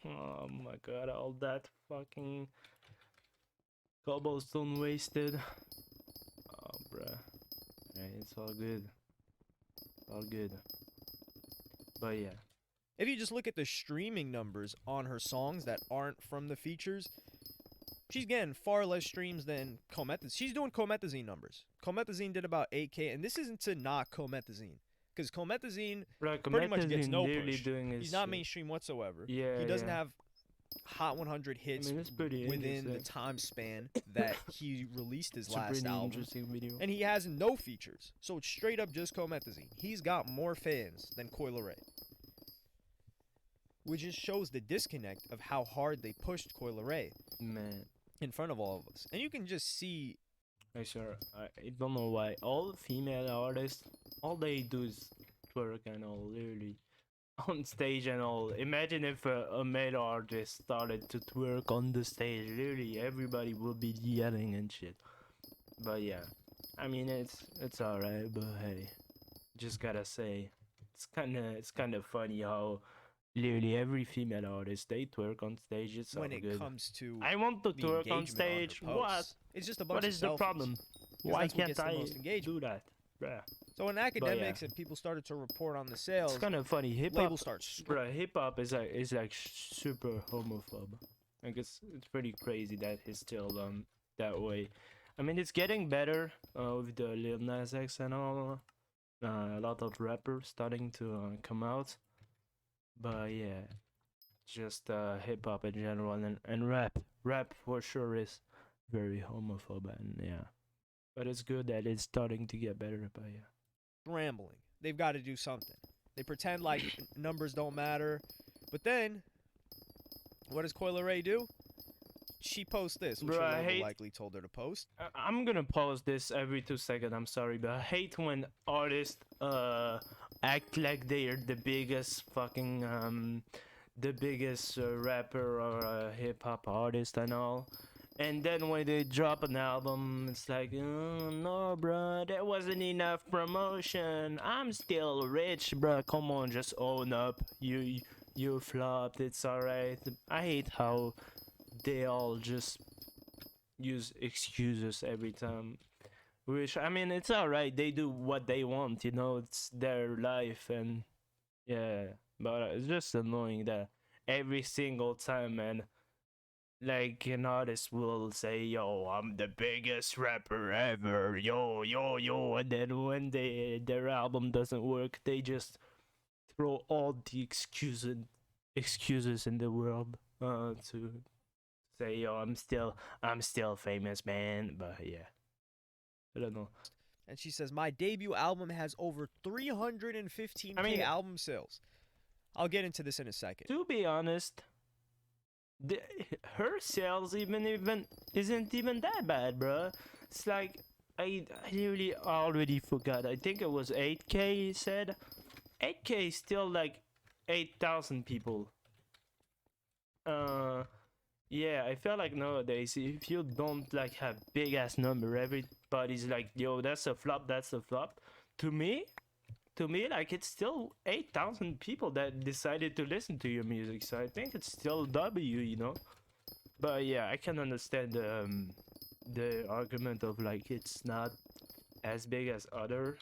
Oh my god, all that fucking cobblestone wasted. Oh, bruh. Alright, it's all good. All good. But yeah. If you just look at the streaming numbers on her songs that aren't from the features, she's getting far less streams than Comethazine. She's doing Comethazine numbers. Comethazine did about 8K, and this isn't to knock Comethazine, because Comethazine Bruh, pretty much gets Comethazine no literally push. doing his He's not shit. mainstream whatsoever. Yeah, He doesn't yeah. have Hot 100 hits it's pretty within the interesting. time span that he released his It's a last pretty album. interesting video. And he has no features, so it's straight up just Comethazine. He's got more fans than Coi Leray, which just shows the disconnect of how hard they pushed Coi Leray Man. in front of all of us. And you can just see. I sure I don't know why all female artists, all they do is twerk and all, literally on stage and all. Imagine if a male artist started to twerk on the stage, literally everybody would be yelling and shit. But yeah, I mean it's alright, but hey, just gotta say it's kind of funny how literally every female artist they twerk on stage. It's all When it good. comes to I want to the twerk on engagement stage. her What? posts, it's just a bunch What of is the selfies, problem? 'cause Why that's what can't gets the I most engagement. do that? Bruh. So in academics, and people started to report on the sales, It's kind of funny. Hip label hop, starts. bruh. Hip hop is like super homophobe. Like it's pretty crazy that he's still that way. I mean, it's getting better with the Lil Nas X and all. A lot of rappers starting to come out. But yeah, just hip hop in general and rap for sure is very homophobe, and yeah. But it's good that it's starting to get better. But yeah. Rambling. They've got to do something. They pretend like numbers don't matter, but then what does Coi Leray do? She posts this, which Bro, her I label hate- likely told her to post. I'm gonna pause this every 2 seconds. I'm sorry, but I hate when artists act like they're the biggest fucking rapper or hip hop artist and all. And then when they drop an album, it's like, oh, no, bro, that wasn't enough promotion. I'm still rich, bro. Come on, just own up. You flopped. It's alright. I hate how they all just use excuses every time. Which, I mean, it's alright. They do what they want, you know. It's their life, and yeah. But it's just annoying that every single time, man, like an artist will say, "Yo, I'm the biggest rapper ever, yo, yo, yo," and then when their album doesn't work, they just throw all the excuses in the world to say, "Yo, I'm still famous, man." But yeah, I don't know. And she says, my debut album has over 315K I mean, album sales. I'll get into this in a second. to be honest, the, her sales even isn't even that bad, bro. It's like I really already forgot. I think it was 8K. He said 8K is still like 8,000 people. Yeah, I feel like nowadays if you don't like have big ass number, everybody's like, yo, that's a flop, that's a flop. To me, like it's still 8,000 people that decided to listen to your music, so I think it's still W, you know. But yeah, I can understand the argument of like it's not as big as other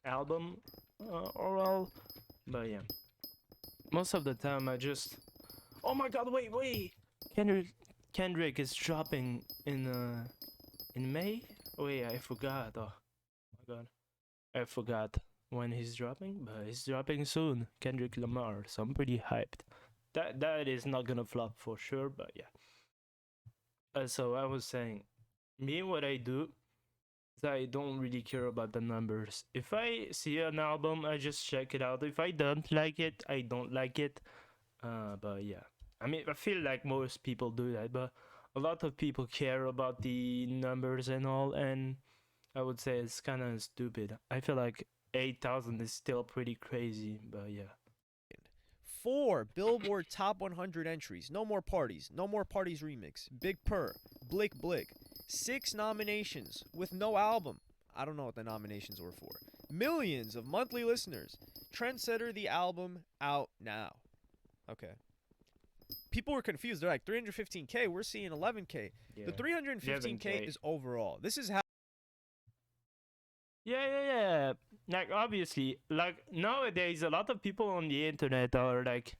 album overall. But yeah, most of the time I just, oh my god, wait, Kendrick is dropping in May. Wait, I forgot. Oh my god, I forgot when he's dropping, but he's dropping soon. Kendrick Lamar, so I'm pretty hyped. That is not gonna flop for sure, but yeah. So I was saying, me what I do is I don't really care about the numbers. If I see an album, I just check it out. If I don't like it, I don't like it. But yeah, I mean, I feel like most people do that, but a lot of people care about the numbers and all, and I would say it's kind of stupid. I feel like 8,000 is still pretty crazy, but yeah. 4 Billboard Top 100 entries. No More Parties. No More Parties remix. Big Purr. Blick Blick. 6 nominations with no album. I don't know what the nominations were for. Millions of monthly listeners. Trendsetter, the album out now. Okay. People were confused. They're like, 315K, we're seeing 11K. Yeah. The 315K is overall. This is how. Yeah. Like obviously, like nowadays, a lot of people on the internet are like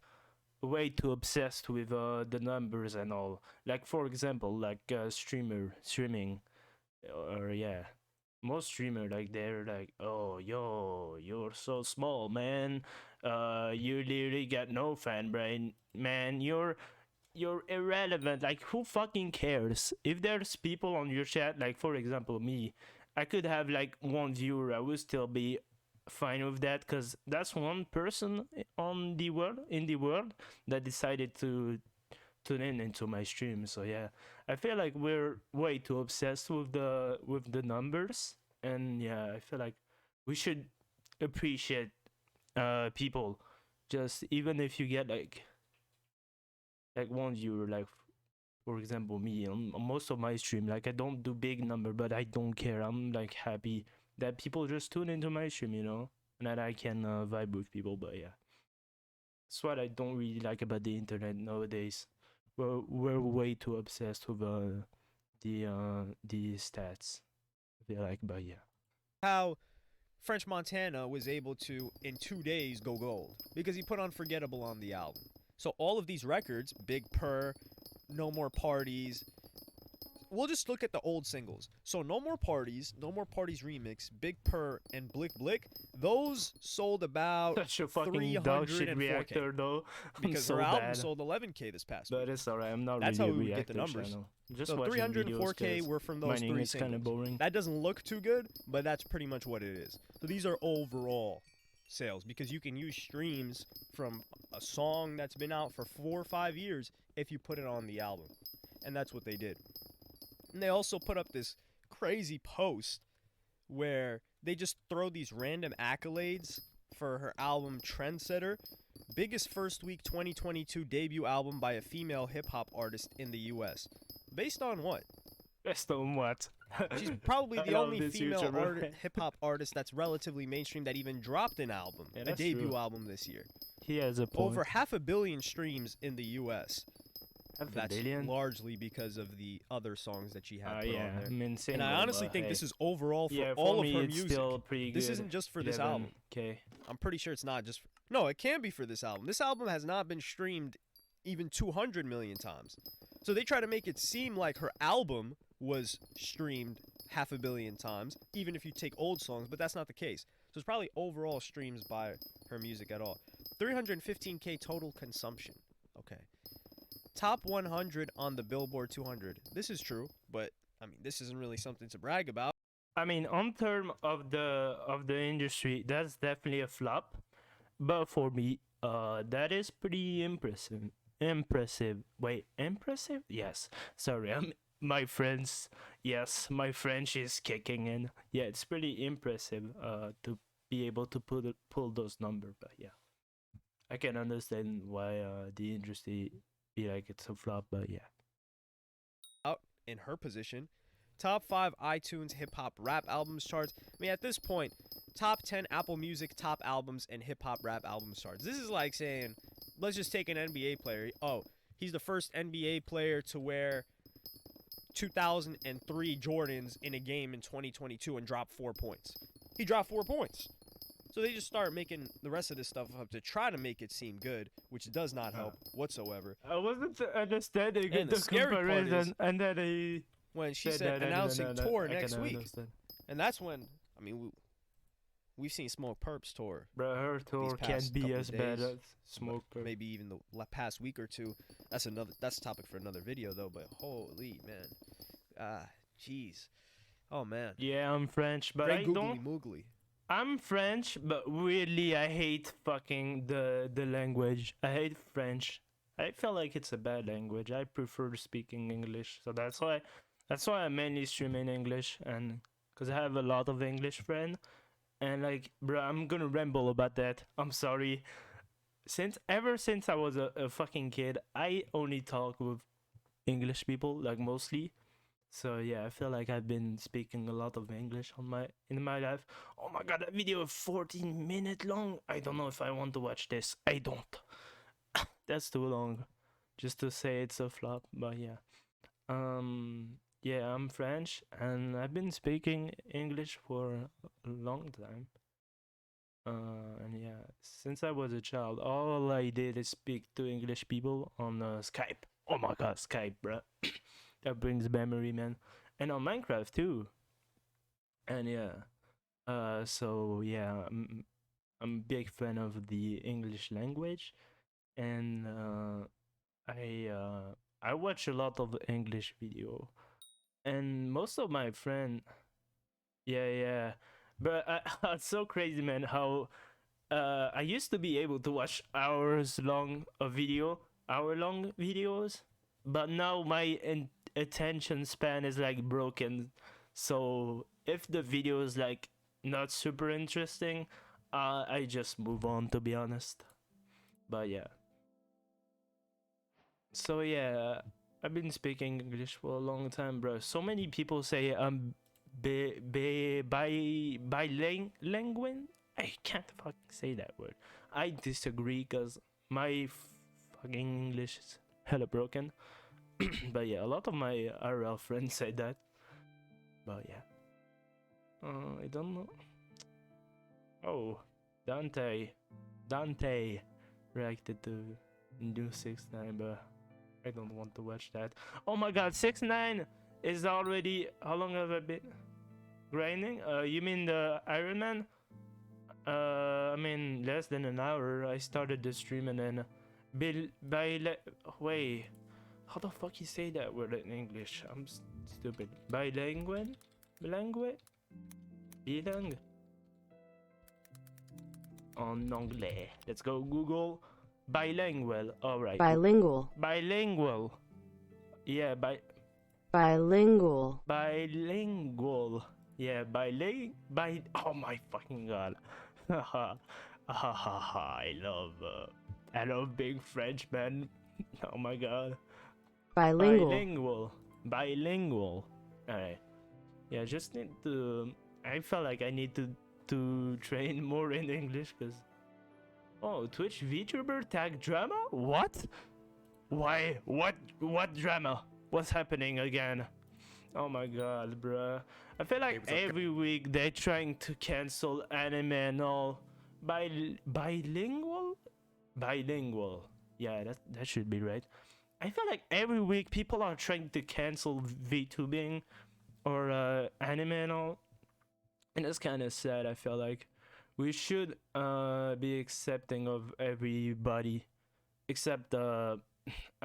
way too obsessed with the numbers and all. Like for example, like streaming, or yeah, most streamer like they're like, oh yo, you're so small, man. You literally got no fan brain, man. You're irrelevant. Like who fucking cares? If there's people on your chat, like for example me, I could have like one viewer, I would still be fine with that because that's one person in the world that decided to tune in into my stream. So yeah, I feel like we're way too obsessed with the numbers, and yeah, I feel like we should appreciate people, just even if you get like one viewer, like for example me on most of my stream, like I don't do big number, but I don't care. I'm like happy that people just tune into my stream, you know, and that I can vibe with people. But yeah, that's what I don't really like about the internet nowadays. We're way too obsessed with the stats, I feel like. But yeah, How French Montana was able to, in 2 days, go gold because he put Unforgettable on the album. So all of these records, Big Purr, No More Parties, we'll just look at the old singles. So No More Parties remix, Big Purr, and Blick Blick, those sold about such a fucking dog shit 304K. reactor though. Because so her album bad. sold 11K this past But week. it's alright. I'm not That's really how we a would get the reactor numbers. channel. Just So watching 304K videos, were from those mining 3 is kind of singles. boring. That doesn't look too good, but that's pretty much what it is. So these are overall sales because you can use streams from a song that's been out for 4 or 5 years if you put it on the album. And that's what they did. And they also put up this crazy post where they just throw these random accolades for her album Trendsetter. Biggest first week 2022 debut album by a female hip hop artist in the US. Based on what? Based on what? She's probably I the love only this female YouTuber. hip hop artist that's relatively mainstream that even dropped an album, Yeah, a that's debut true. album this year. He has a point. Over 500 million streams in the US. Half a That's billion? largely because of the other songs that she had put Yeah, on there. I mean, And I honestly think this is overall for yeah, all for of me her it's music. still pretty good. This isn't just for this album. Okay. I'm pretty sure it's not just. No, it can be for this album. This album has not been streamed even 200 million times. So they try to make it seem like her album was streamed 500 million times, even if you take old songs, but that's not the case. So it's probably overall streams by her music at all. 315K total consumption. Okay. Top 100 on the Billboard 200. This is true, but I mean, this isn't really something to brag about. I mean, on term of the industry, that's definitely a flop. But for me, that is pretty impressive. Impressive. Wait, impressive? Yes. Sorry, my friends. Yes, my French is kicking in. Yeah, it's pretty impressive. To be able to pull those numbers. But yeah, I can understand why the industry be like it's a flop. But yeah. Out in her position. Top 5 iTunes hip hop rap albums charts. I mean, at this point, top 10 Apple Music top albums and hip hop rap albums charts. This is like saying, let's just take an NBA player. Oh, he's the first NBA player to wear 2003 Jordans in a game in 2022 and drop 4 points. He dropped 4 points. So they just start making the rest of this stuff up to try to make it seem good, which does not help whatsoever. I wasn't understanding And the scary part comparison, is- and then he When she said announcing tour next week. Understand. And that's when, I mean, we've seen Smoke Perp's tour. Bro, her tour past can't be couple as bad days, as Smoke Perp. Maybe even the past week or two. That's a topic for another video though. But holy man, jeez, oh man. Yeah, I'm French, but Very I googly don't. moogly. I'm French, but weirdly, I hate fucking the language. I hate French. I feel like it's a bad language. I prefer speaking English, so that's why I mainly stream in English, and because I have a lot of English friends, and like, bro, I'm gonna ramble about that. I'm sorry. Ever since I was a fucking kid, I only talk with English people, like mostly. So yeah, I feel like I've been speaking a lot of English in my life. Oh my god, that video is 14 minutes long. I don't know if I want to watch this. I don't. That's too long, just to say it's a flop. But yeah, yeah, I'm French, and I've been speaking English for a long time. And yeah, since I was a child, all I did is speak to English people on Skype. Oh my god, Skype, bruh. That brings memory, man. And on Minecraft too. And yeah, so yeah, I'm a big fan of the English language, and I watch a lot of English video, and most of my friend, yeah, but it's so crazy, man. How I used to be able to watch hour-long videos, but now my attention span is like broken. So if the video is like not super interesting, I just move on, to be honest. But yeah. So yeah, I've been speaking English for a long time, bro. So many people say I'm bilingual. I can't fucking say that word. I disagree because my fucking English is hella broken. But yeah, a lot of my RL friends say that. But yeah. I don't know. Oh, Dante reacted to new 6ix9ine, but I don't want to watch that. Oh my god, 6ix9ine is already. How long have I been grinding? You mean the Ironman? I mean less than an hour. I started the stream and then wait. How the fuck you say that word in English? I'm stupid. Bilingual? Bilingue? Bilingue? En anglais. Let's go Google. Bilingual. Alright. Bilingual. Bilingual. Yeah, Bilingual. bilingual. Yeah, oh my fucking god. I love being French, man. Oh my god. Bilingual. Bilingual. Alright. Yeah, just need to. I felt like I need to train more in English, because. Oh, Twitch VTuber tag drama? What? Why? What drama? What's happening again? Oh my god, bruh. I feel like every week they're trying to cancel anime and all. Bilingual? Bilingual. Yeah, that should be right. I feel like every week people are trying to cancel VTubing or anime and all, and it's kind of sad. I feel like we should be accepting of everybody, except I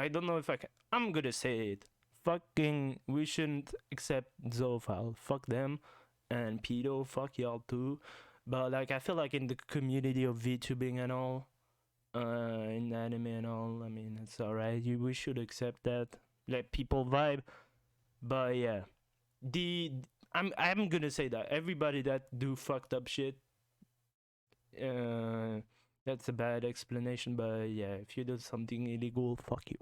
don't know if I'm gonna say it. Fucking, we shouldn't accept zoophile. Fuck them, and pedo. Fuck y'all too. But like, I feel like in the community of VTubing and all, in anime and all, I mean, it's alright. We should accept that. Let people vibe. But yeah, I'm gonna say that everybody that do fucked up shit, that's a bad explanation. But yeah, if you do something illegal, fuck you.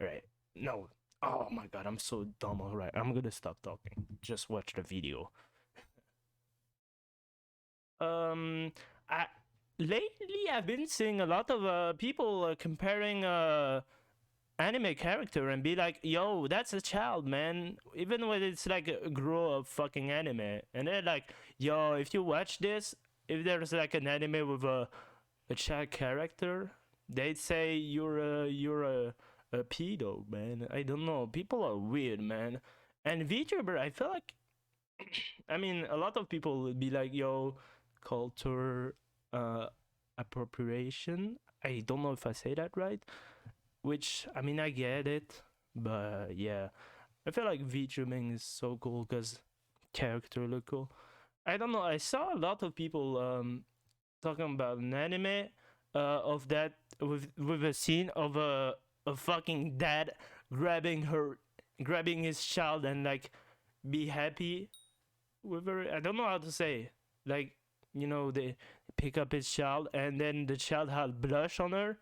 Alright. No. Oh my god, I'm so dumb. Alright, I'm gonna stop talking. Just watch the video. I lately I've been seeing a lot of people comparing anime character and be like, yo, that's a child, man. Even when it's like a grow up fucking anime, and they're like, yo, if you watch this, if there's like an anime with a child character, they'd say you're a pedo, man. I don't know. People are weird, man. And VTuber, I feel like, I mean, a lot of people would be like, yo, culture appropriation. I don't know if I say that right. Which, I mean, I get it. But yeah, I feel like VTubing is so cool because character look cool. I don't know. I saw a lot of people talking about an anime of that with a scene of a fucking dad grabbing his child and like be happy with her. I don't know how to say. Like, you know, they pick up his child and then the child had blush on her,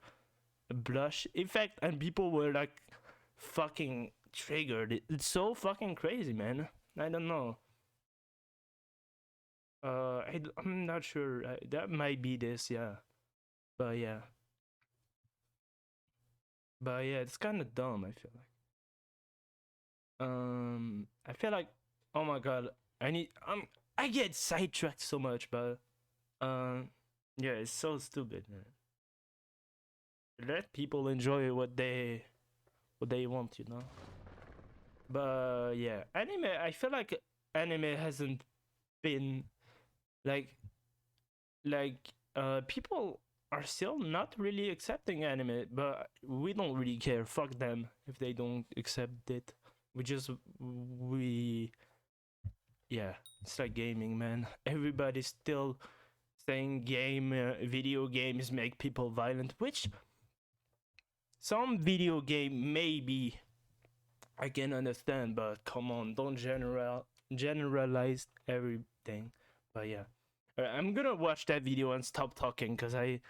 a blush effect, and people were like fucking triggered. It's so fucking crazy, man. I don't know. I'm not sure. That might be this, yeah. But yeah. But yeah, it's kind of dumb. I feel like, oh my god, I get sidetracked so much, but yeah, it's so stupid, man. Let people enjoy what they want, you know. But yeah, anime. I feel like anime hasn't been like people are still not really accepting anime, but we don't really care. Fuck them if they don't accept it. Yeah, it's like gaming, man. Everybody's still saying video games make people violent, which some video game maybe I can understand, but come on, don't generalize everything. But yeah, I'm gonna watch that video and stop talking because I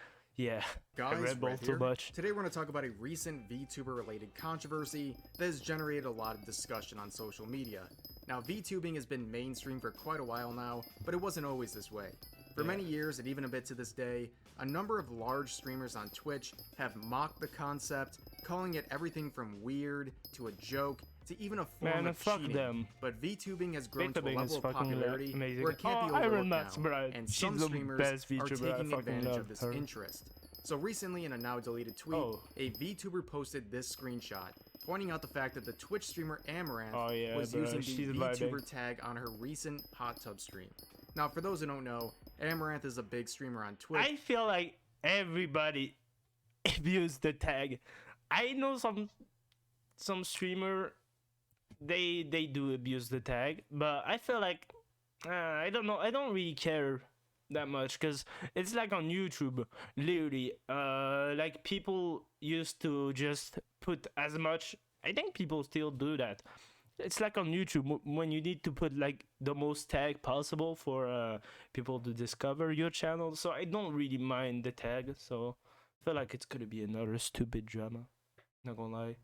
Guys, rebel Red too here. much. Today we're going to talk about a recent VTuber related controversy that has generated a lot of discussion on social media. Now, VTubing has been mainstream for quite a while now, but it wasn't always this way. For many years, and even a bit to this day, a number of large streamers on Twitch have mocked the concept, calling it everything from weird to a joke to even a form of fuck cheating. them. But VTubing has grown to a VTubing is level of fucking popularity amazing. where it can't be Iron overlooked Man's now, bride. and She's some the streamers best are VTuber. I taking fucking advantage love of this her. interest. So recently, in a now deleted tweet, a VTuber posted this screenshot, pointing out the fact that the Twitch streamer Amaranth was using the VTuber tag on her recent hot tub stream. Now, for those who don't know, Amaranth is a big streamer on Twitch. I feel like everybody abused the tag. I know some streamer they do abuse the tag, but I feel like I don't know. I don't really care that much because it's like on YouTube, literally. Like people used to just put as much. I think people still do that. It's like on YouTube when you need to put like the most tag possible for people to discover your channel. So I don't really mind the tag. So I feel like it's gonna be another stupid drama. Not gonna lie.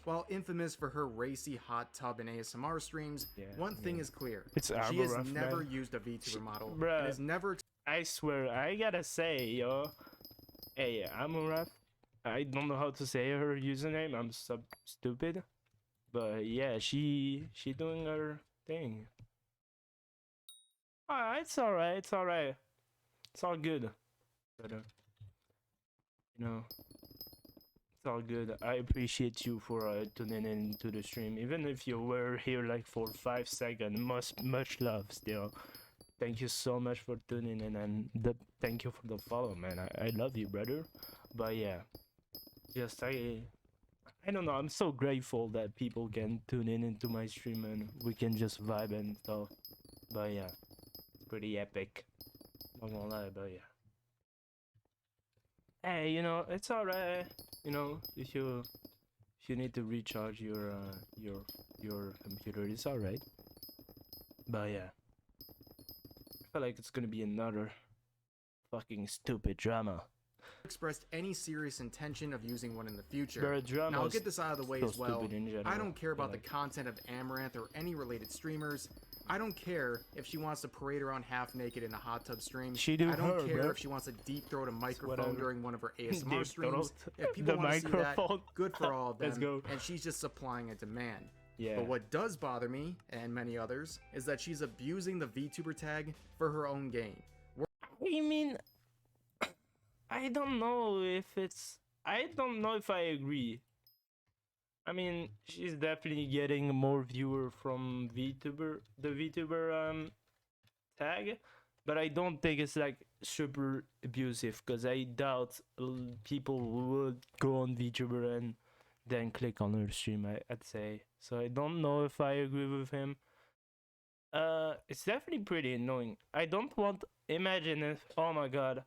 While infamous for her racy hot tub and ASMR streams, one thing is clear. She has never used a VTuber model. Bruh, and has never. I swear, I gotta say, yo. Hey, I'm a rap. I don't know how to say her username. I'm stupid. But yeah, she doing her thing. It's alright. It's alright. It's all good. But you know, It's all good. I appreciate you for tuning in to the stream, even if you were here like for 5 seconds. Much love still. Thank you so much for tuning in, and thank you for the follow, man. I love you, brother. But yeah, just I don't know. I'm so grateful that people can tune in into my stream and we can just vibe and talk. But yeah, pretty epic. Not gonna lie, but yeah. Hey, it's alright. If you need to recharge your computer, it's alright. But yeah, I feel like it's gonna be another fucking stupid drama. Expressed any serious intention of using one in the future. There are dramas. Now I'll get this out of the way so as well. stupid in general, I don't care but, about the content of Amaranth or any related streamers. I don't care if she wants to parade around half naked in a hot tub stream. She do I don't her, care bro. if she wants to deep throat a microphone whatever. during one of her Deep ASMR streams. throat If people the want to see that, microphone. good for all of them. Let's go. And she's just supplying a demand. Yeah. But what does bother me, and many others, is that she's abusing the VTuber tag for her own gain. I mean, I don't know if I agree. I mean, she's definitely getting more viewer from the VTuber tag, but I don't think it's like super abusive, because I doubt people would go on VTuber and then click on her stream, I'd say. So I don't know if I agree with him. It's definitely pretty annoying. I don't want, imagine if, oh my god,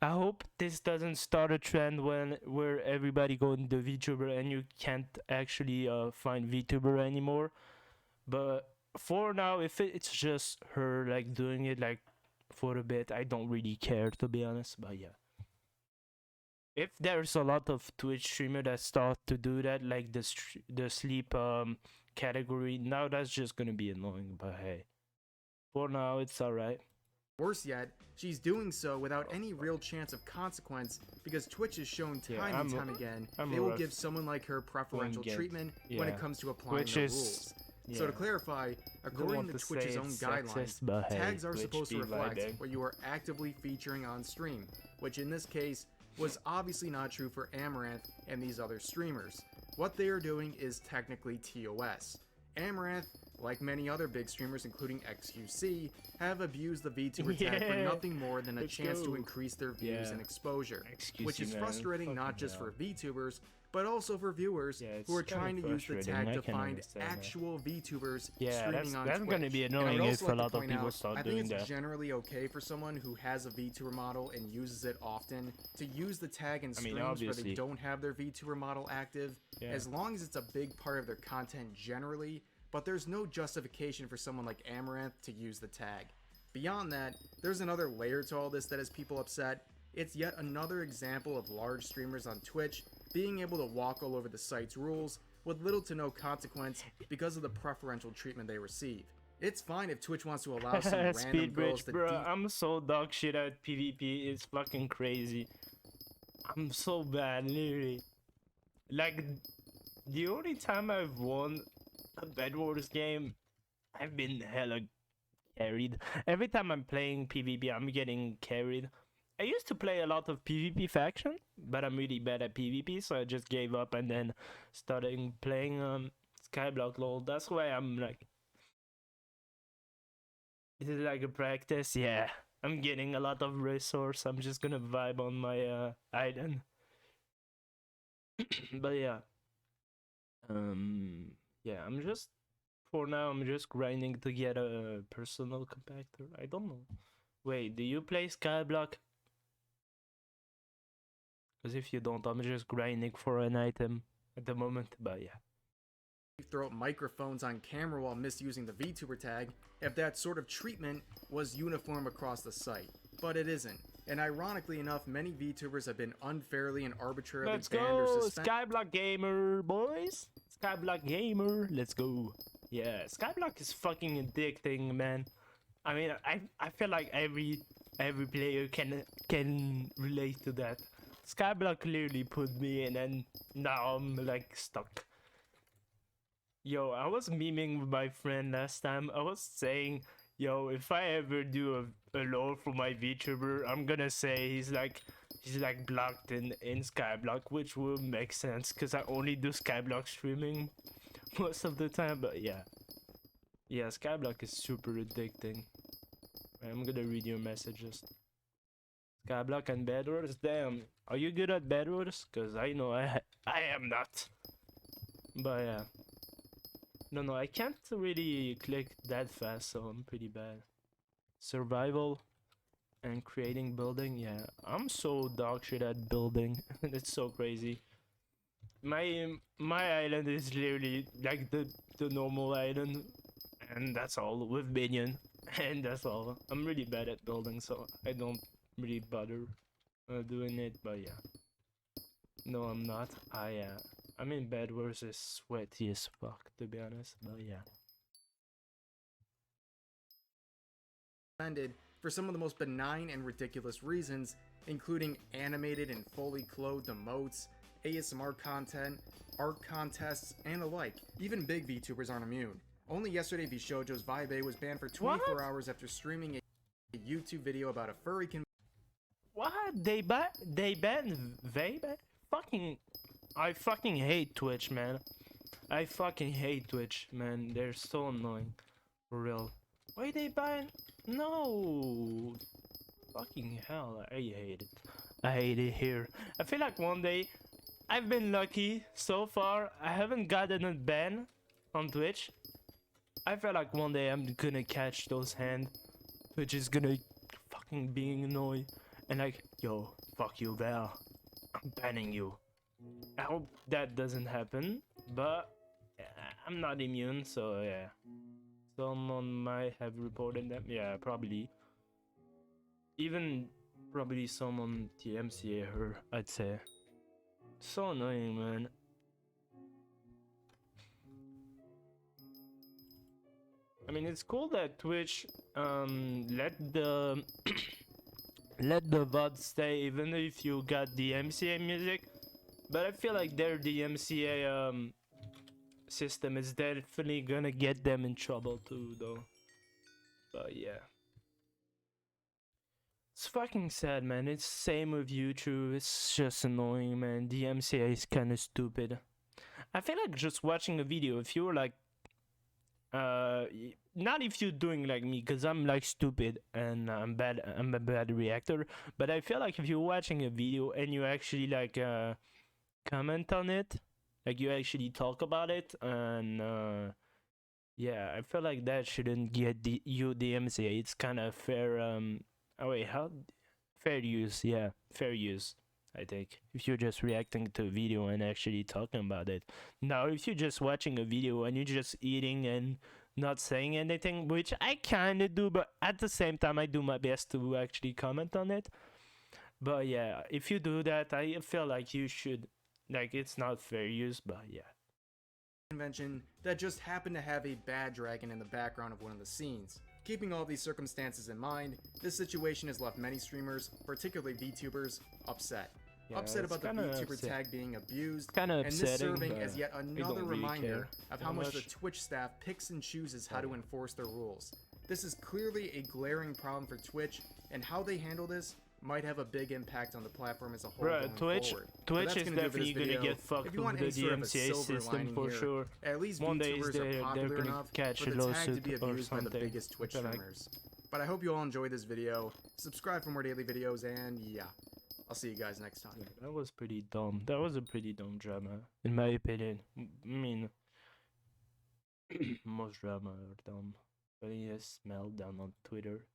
I hope this doesn't start a trend where everybody go into VTuber and you can't actually find VTuber anymore. But for now, if it's just her like doing it like for a bit, I don't really care, to be honest. But yeah, if there's a lot of Twitch streamer that start to do that, like the sleep category, now that's just gonna be annoying. But hey, for now it's alright. Worse yet, she's doing so without any real chance of consequence, because Twitch has shown time and time again they will give someone like her preferential treatment when it comes to applying the rules. So to clarify, according to Twitch's own guidelines, tags are supposed to reflect what you are actively featuring on stream, which in this case was obviously not true for Amaranth and these other streamers. What they are doing is technically TOS. Amaranth, like many other big streamers including XQC, have abused the VTuber tag for nothing more than a chance to increase their views and exposure, which is frustrating not just for VTubers, but also for viewers who are trying to use the tag to find actual VTubers streaming on Twitch. That's gonna be annoying if a lot of people start doing that. I think it's generally okay for someone who has a VTuber model and uses it often to use the tag in streams where they don't have their VTuber model active, as long as it's a big part of their content generally, but there's no justification for someone like Amaranth to use the tag. Beyond that, there's another layer to all this that has people upset. It's yet another example of large streamers on Twitch being able to walk all over the site's rules with little to no consequence because of the preferential treatment they receive. It's fine if Twitch wants to allow some random girls to bro, I'm so dog shit at PvP, it's fucking crazy. I'm so bad, literally. Like, the only time I've won a Bed Wars game, I've been hella carried. Every time I'm playing PvP, I'm getting carried. I used to play a lot of PvP faction, but I'm really bad at PvP, so I just gave up and then started playing Skyblock LOL. That's why I'm like, is it like a practice? Yeah, I'm getting a lot of resource. I'm just gonna vibe on my island. But yeah, yeah, for now I'm just grinding to get a personal compactor. I don't know. Wait, do you play Skyblock? Because if you don't, I'm just grinding for an item at the moment, but yeah. Throw up microphones on camera while misusing the VTuber tag if that sort of treatment was uniform across the site. But it isn't. And ironically enough, many VTubers have been unfairly and arbitrarily banned or suspended. Skyblock Gamer, boys! Skyblock Gamer, let's go. Yeah, Skyblock is fucking addicting, man. I mean, I feel like every player can relate to that. Skyblock clearly put me in, and now I'm like stuck. Yo, I was memeing with my friend last time. I was saying, yo, if I ever do a lore for my VTuber, I'm gonna say he's like blocked in Skyblock, which would make sense because I only do Skyblock streaming most of the time. But yeah, Skyblock is super addicting. I'm gonna read your messages. Skyblock and Bed Wars. Damn, are you good at Bed Wars? Cause I know I am not. But yeah, no, I can't really click that fast, so I'm pretty bad. Survival and creating building. Yeah, I'm so dog shit at building. It's so crazy. My island is literally like the normal island, and that's all with minion, and that's all. I'm really bad at building, so I don't really bother doing it. But yeah, no, I'm not. I'm in bed versus sweaty as fuck, to be honest. But yeah. For some of the most benign and ridiculous reasons, including animated and fully clothed emotes, ASMR content, art contests, and the like. Even big VTubers aren't immune. Only yesterday, Vishojo's Vibe was banned for 24 hours after streaming a YouTube video about a furry What? They banned Vape? I fucking hate Twitch, man. I fucking hate Twitch, man. They're so annoying. For real. Why they ban? No. Fucking hell, I hate it. I hate it here. I feel like one day, I've been lucky so far. I haven't gotten a ban on Twitch. I feel like one day I'm gonna catch those hands. Twitch is gonna fucking being annoyed. And like, yo, fuck you, Val. I'm banning you. I hope that doesn't happen, but I'm not immune, so yeah. Someone might have reported them. Yeah, probably. Even probably someone TMCA her, I'd say. So annoying, man. I mean, it's cool that Twitch let the let the VOD stay even if you got DMCA music, but I feel like their DMCA system is definitely gonna get them in trouble too, though. But yeah, it's fucking sad, man. It's same with YouTube. It's just annoying, man. DMCA is kind of stupid. I feel like just watching a video, if you're like not if you're doing like me, because I'm like stupid and I'm a bad reactor, but I feel like if you're watching a video and you actually like comment on it, like you actually talk about it, and yeah, I feel like that shouldn't get you DMCA. It's kind of fair oh wait, how fair use? Yeah, fair use, I think, if you're just reacting to a video and actually talking about it. Now, if you're just watching a video and you're just eating and not saying anything, which I kind of do, but at the same time, I do my best to actually comment on it. But yeah, if you do that, I feel like you should, like, it's not fair use, but yeah. Convention that just happened to have a bad dragon in the background of one of the scenes. Keeping all these circumstances in mind, this situation has left many streamers, particularly VTubers, upset. Yeah, upset about the VTuber tag being abused, and this serving as yet another reminder of how much the Twitch staff picks and chooses how to enforce their rules. This is clearly a glaring problem for Twitch, and how they handle this might have a big impact on the platform as a whole going forward. Twitch is definitely gonna get fucked with the DMCA system for sure. At least one day VTubers are popular enough for the tag to be abused by the biggest Twitch streamers. But I hope you all enjoyed this video. Subscribe for more daily videos, and yeah, I'll see you guys next time. Yeah, that was pretty dumb. That was a pretty dumb drama, in my opinion. I mean, most drama are dumb. Funniest meltdown on Twitter.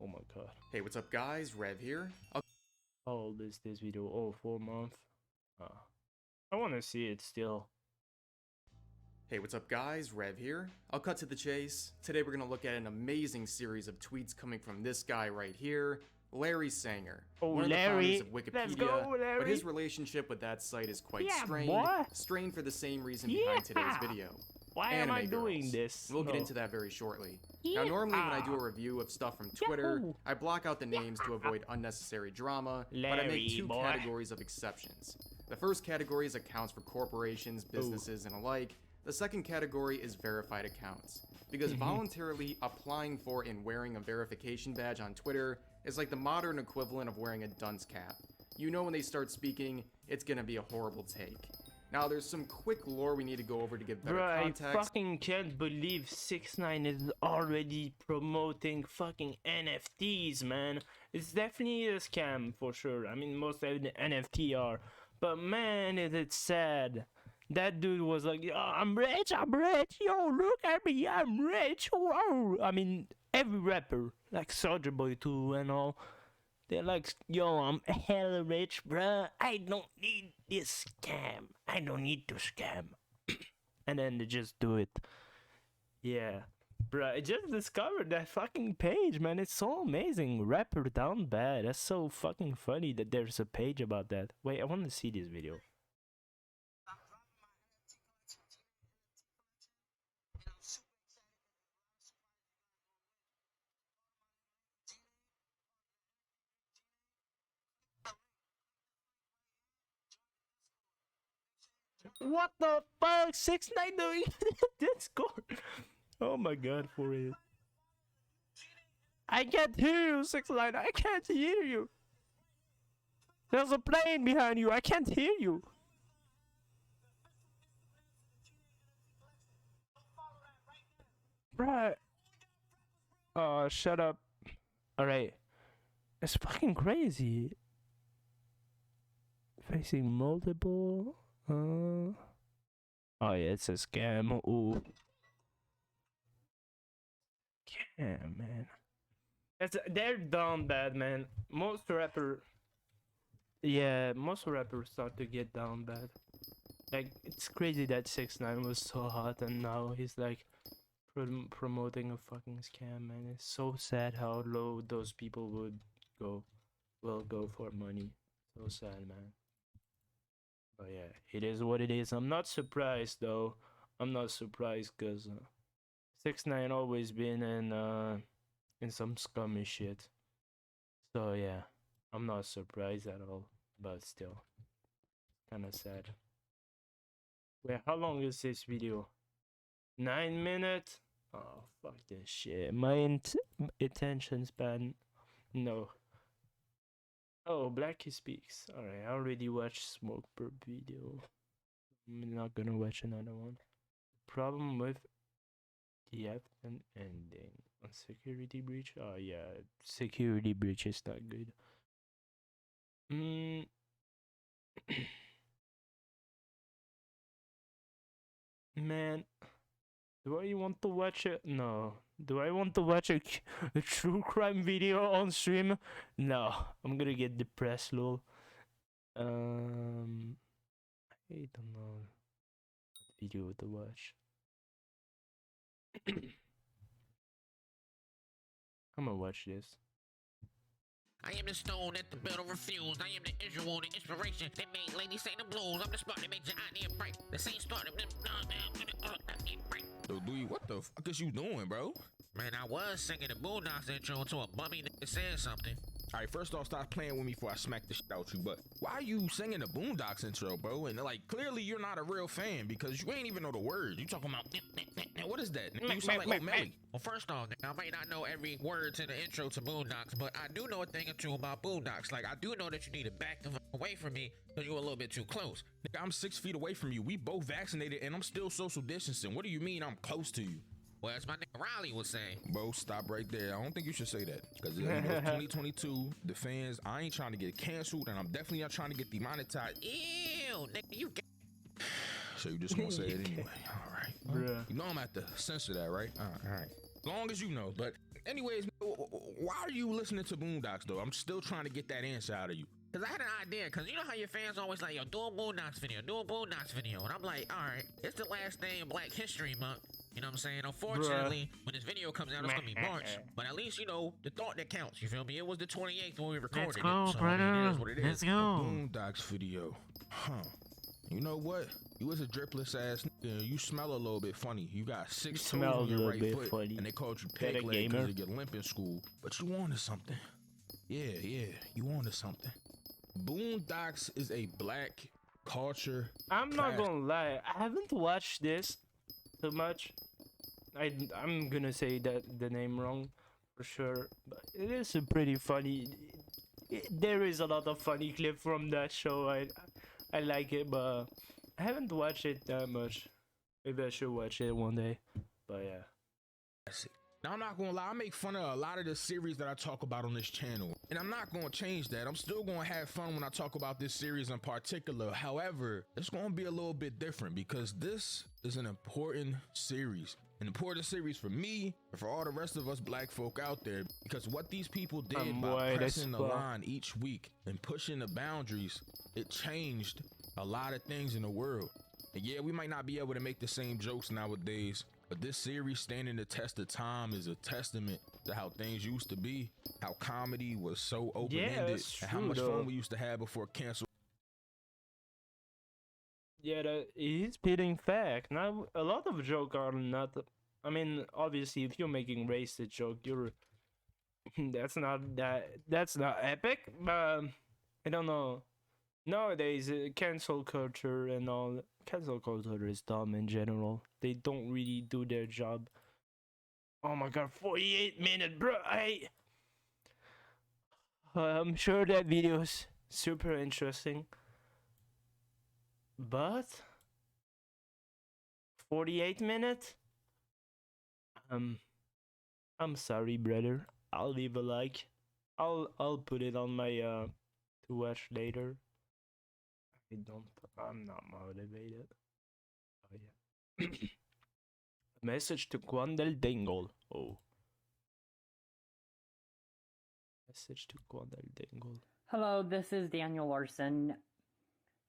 Oh my god. Hey, what's up guys? Rev here. How old is this video? Oh, 4 months. I want to see it still. Hey, what's up guys? Rev here. I'll cut to the chase. Today we're going to look at an amazing series of tweets coming from this guy right here, Larry Sanger. Oh, one of Larry. the founders of Wikipedia, Let's go, Larry. But his relationship with that site is quite strained. Boy. Strained for the same reason behind today's video. Why Anime am I girls. doing this? We'll get into that very shortly. Now, normally when I do a review of stuff from Twitter, I block out the names to avoid unnecessary drama, but I make two categories of exceptions. The first category is accounts for corporations, businesses, and alike. The second category is verified accounts, because voluntarily applying for and wearing a verification badge on Twitter is like the modern equivalent of wearing a dunce cap. you know when they start speaking, it's gonna be a horrible take. Now, there's some quick lore we need to go over to give better Bro, context. I fucking can't believe 6ix9ine is already promoting fucking NFTs, man. It's definitely a scam for sure. I mean, most of the NFT are, but man, is it sad. That dude was like, "Yo, I'm rich, yo, look at me, I'm rich, whoa." I mean, every rapper, like Soulja Boy too and all, they're like, "Yo, I'm hella rich, bruh. I don't need this scam. I don't need to scam." And then they just do it. Yeah. Bruh, I just discovered that fucking page, man. It's so amazing. Rapper Down Bad. That's so fucking funny that there's a page about that. Wait, I want to see this video. What the fuck? 6ix9ine doing Discord. Oh my god, for real. I can't hear you, 6ix9ine. I can't hear you. There's a plane behind you. I can't hear you. Bruh. Oh, shut up. Alright. It's fucking crazy. Facing multiple. Oh yeah, it's a scam. Ooh. Yeah, man. They're down bad, man. Most rappers start to get down bad. Like, it's crazy that 6ix9ine was so hot and now he's like promoting a fucking scam, man. It's so sad how low those people will go for money. So sad, man. But yeah, it is what it is. I'm not surprised though. I'm not surprised because 6ix9ine always been in some scummy shit. So yeah, I'm not surprised at all. But still, kind of sad. Wait, how long is this video? 9 minutes? Oh fuck this shit. My attention span, no. Oh, Blackie Speaks. Alright, I already watched Smoke per video. I'm not gonna watch another one. Problem with the an ending. On security breach? Oh yeah, security breach is not good. Man, do I want to watch it? No. Do I want to watch a true crime video on stream? No. I'm gonna get depressed, lol. I don't know what video to watch. I'm gonna watch this. I am the stone that the battle refused. I am the Israel, the inspiration that made ladies say the blues. I'm the spark that made your idea bright. The same start of them. Yo, Dewey, what the fuck is you doing, bro? Man, I was singing the Boondocks intro until a bummy nigga said something. Alright, first off, stop playing with me before I smack the shit out you, but why are you singing the Boondocks intro, bro? And like, clearly you're not a real fan because you ain't even know the words. You talking about, what is that? You sound like O'Malley. Well, first off, I might not know every word to the intro to Boondocks, but I do know a thing or two about Boondocks. Like, I do know that you need to back the fuck away from me because you're a little bit too close. Nigga, I'm 6 feet away from you. We both vaccinated and I'm still social distancing. What do you mean I'm close to you? Well, as my nigga Riley would say. Bro, stop right there. I don't think you should say that. Because you know, 2022, the fans, I ain't trying to get canceled and I'm definitely not trying to get demonetized. Ew, nigga, you get. So you just gonna say it anyway. All right. Bruh. You know I'm at to censor that, right? All right. Long as you know. But anyways, why are you listening to Boondocks, though? I'm still trying to get that answer out of you. Because I had an idea, because you know how your fans always like, yo, do a Boondocks video, do a Boondocks video. And I'm like, all right, it's the last day of Black History Month. You know what I'm saying? Unfortunately, when this video comes out, it's going to be March. But at least, you know, the thought that counts. You feel me? It was the 28th when we recorded it. So, I mean, it is what it is. Let's go. Boondocks video. Huh. You know what? You was a dripless ass nigga. You smell a little bit funny. You got 6 toes on your right foot. Funny. And they called you peg leg because you get limp in school. But you wanted something. Yeah, you wanted something. Boondocks is a black culture. I'm not gonna lie, I haven't watched this too much. I'm gonna say that the name wrong for sure, but it is a pretty funny. there is a lot of funny clip from that show. I like it, but I haven't watched it that much. Maybe I should watch it one day. But yeah. Now, I'm not gonna lie, I make fun of a lot of the series that I talk about on this channel, and I'm not gonna change that. I'm still gonna have fun when I talk about this series in particular. However, it's gonna be a little bit different because this is an important series. An important series for me and for all the rest of us black folk out there, because what these people did by pressing the line each week and pushing the boundaries, it changed a lot of things in the world. And yeah, we might not be able to make the same jokes nowadays, but this series standing the test of time is a testament to how things used to be, how comedy was so open-ended, and how much fun we used to have before cancel. Yeah, that is spitting fact. Now, a lot of jokes are not. I mean, obviously, if you're making racist joke, you're that's not epic. But I don't know. Nowadays, cancel culture and all. Cancel culture is dumb in general. They don't really do their job. Oh my god, 48 minutes, bro. I'm sure that video's super interesting. But 48 minutes? I'm sorry, brother. I'll leave a like. I'll put it on my to watch later. I'm not motivated. Oh yeah. Message to Quandel Dingle. Oh. Message to Quandel Dingle. Hello, this is Daniel Larson.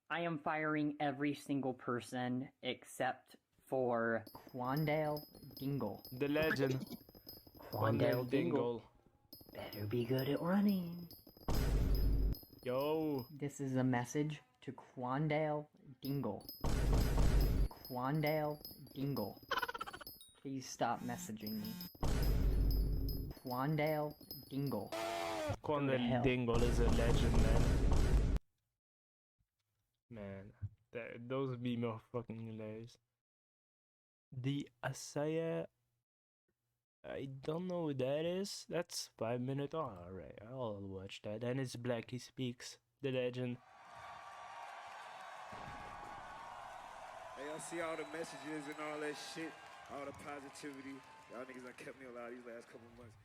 I am firing every single person except for Quandale Dingle. The legend. Quandale Dingle. Better be good at running. Yo. This is a message to Quandale Dingle. Quandale Dingle. Please stop messaging me. Quandale Dingle. Quandale Dingle is a legend, man. Man, those be more fucking hilarious. The Asaya, I don't know who that is. That's 5 minutes. Oh, alright, I'll watch that. And it's Blackie Speaks, the legend. Hey, y'all see all the messages and all that shit, all the positivity. Y'all niggas done kept me alive these last couple months.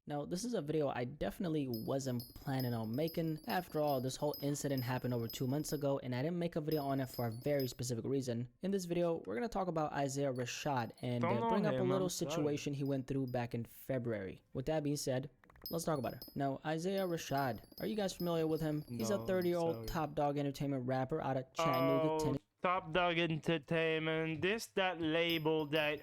Now, this is a video I definitely wasn't planning on making. After all, this whole incident happened over 2 months ago, and I didn't make a video on it for a very specific reason. In this video, we're gonna talk about Isaiah Rashad and bring up a little situation he went through back in February. With that being said, let's talk about it. Now, Isaiah Rashad, are you guys familiar with him? He's a 30-year-old Top Dog Entertainment rapper out of Chattanooga, Tennessee. Top Dog Entertainment, that label that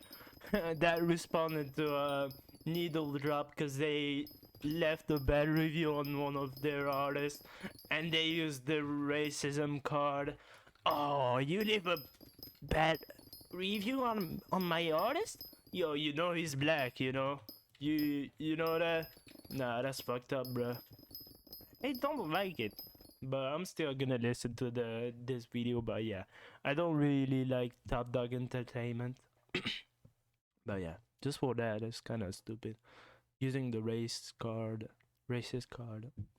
that responded to a needle drop because they left a bad review on one of their artists and they used the racism card. Oh, you leave a bad review on my artist? Yo, you know he's black, you know? You know that? Nah, that's fucked up, bro. I don't like it, but I'm still gonna listen to this video. But yeah, I don't really like Top Dog Entertainment. But yeah, just for that, it's kind of stupid. Using the racist card,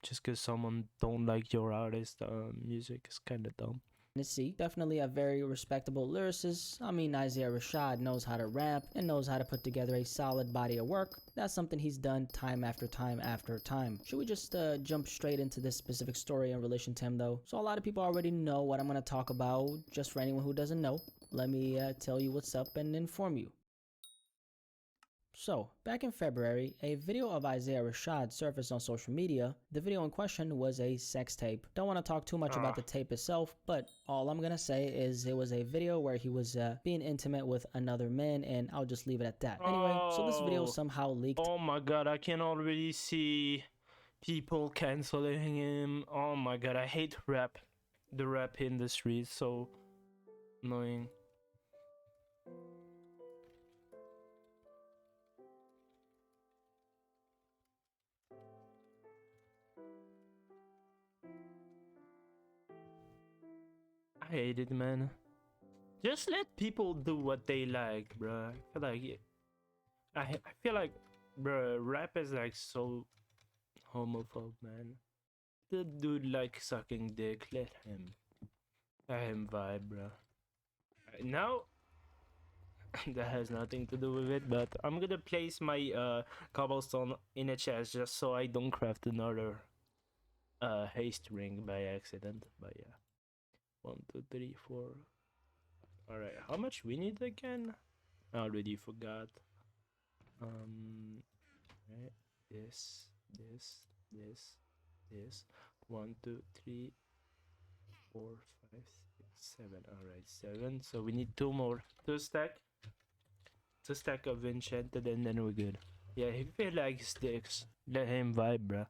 just because someone don't like your artist music is kind of dumb. Tennessee, definitely a very respectable lyricist. I mean, Isaiah Rashad knows how to rap and knows how to put together a solid body of work. That's something he's done time after time after time. Should we just jump straight into this specific story in relation to him though? So a lot of people already know what I'm going to talk about. Just for anyone who doesn't know, let me tell you what's up and inform you. So, back in February, a video of Isaiah Rashad surfaced on social media. The video in question was a sex tape. Don't want to talk too much about the tape itself, but all I'm gonna say is it was a video where he was being intimate with another man, and I'll just leave it at that. Anyway, so this video somehow leaked. Oh my god, I can already see people canceling him. Oh my god, I hate rap. The rap industry is so annoying. I hate it, man. Just let people do what they like, bro. I feel like, bro, rap is like so homophobe, man. The dude like sucking dick. Let him. Let him vibe, bro. Now, that has nothing to do with it, but I'm gonna place my cobblestone in a chest just so I don't craft another haste ring by accident. But yeah. 1, 2, 3, 4. Alright, how much we need again? I already forgot. Right. This. 1, 2, 3, 4, 5, 6, 7. Alright, 7. So we need 2 more. 2 stack of enchanted and then we're good. Yeah, if he likes sticks, let him vibe, bruh.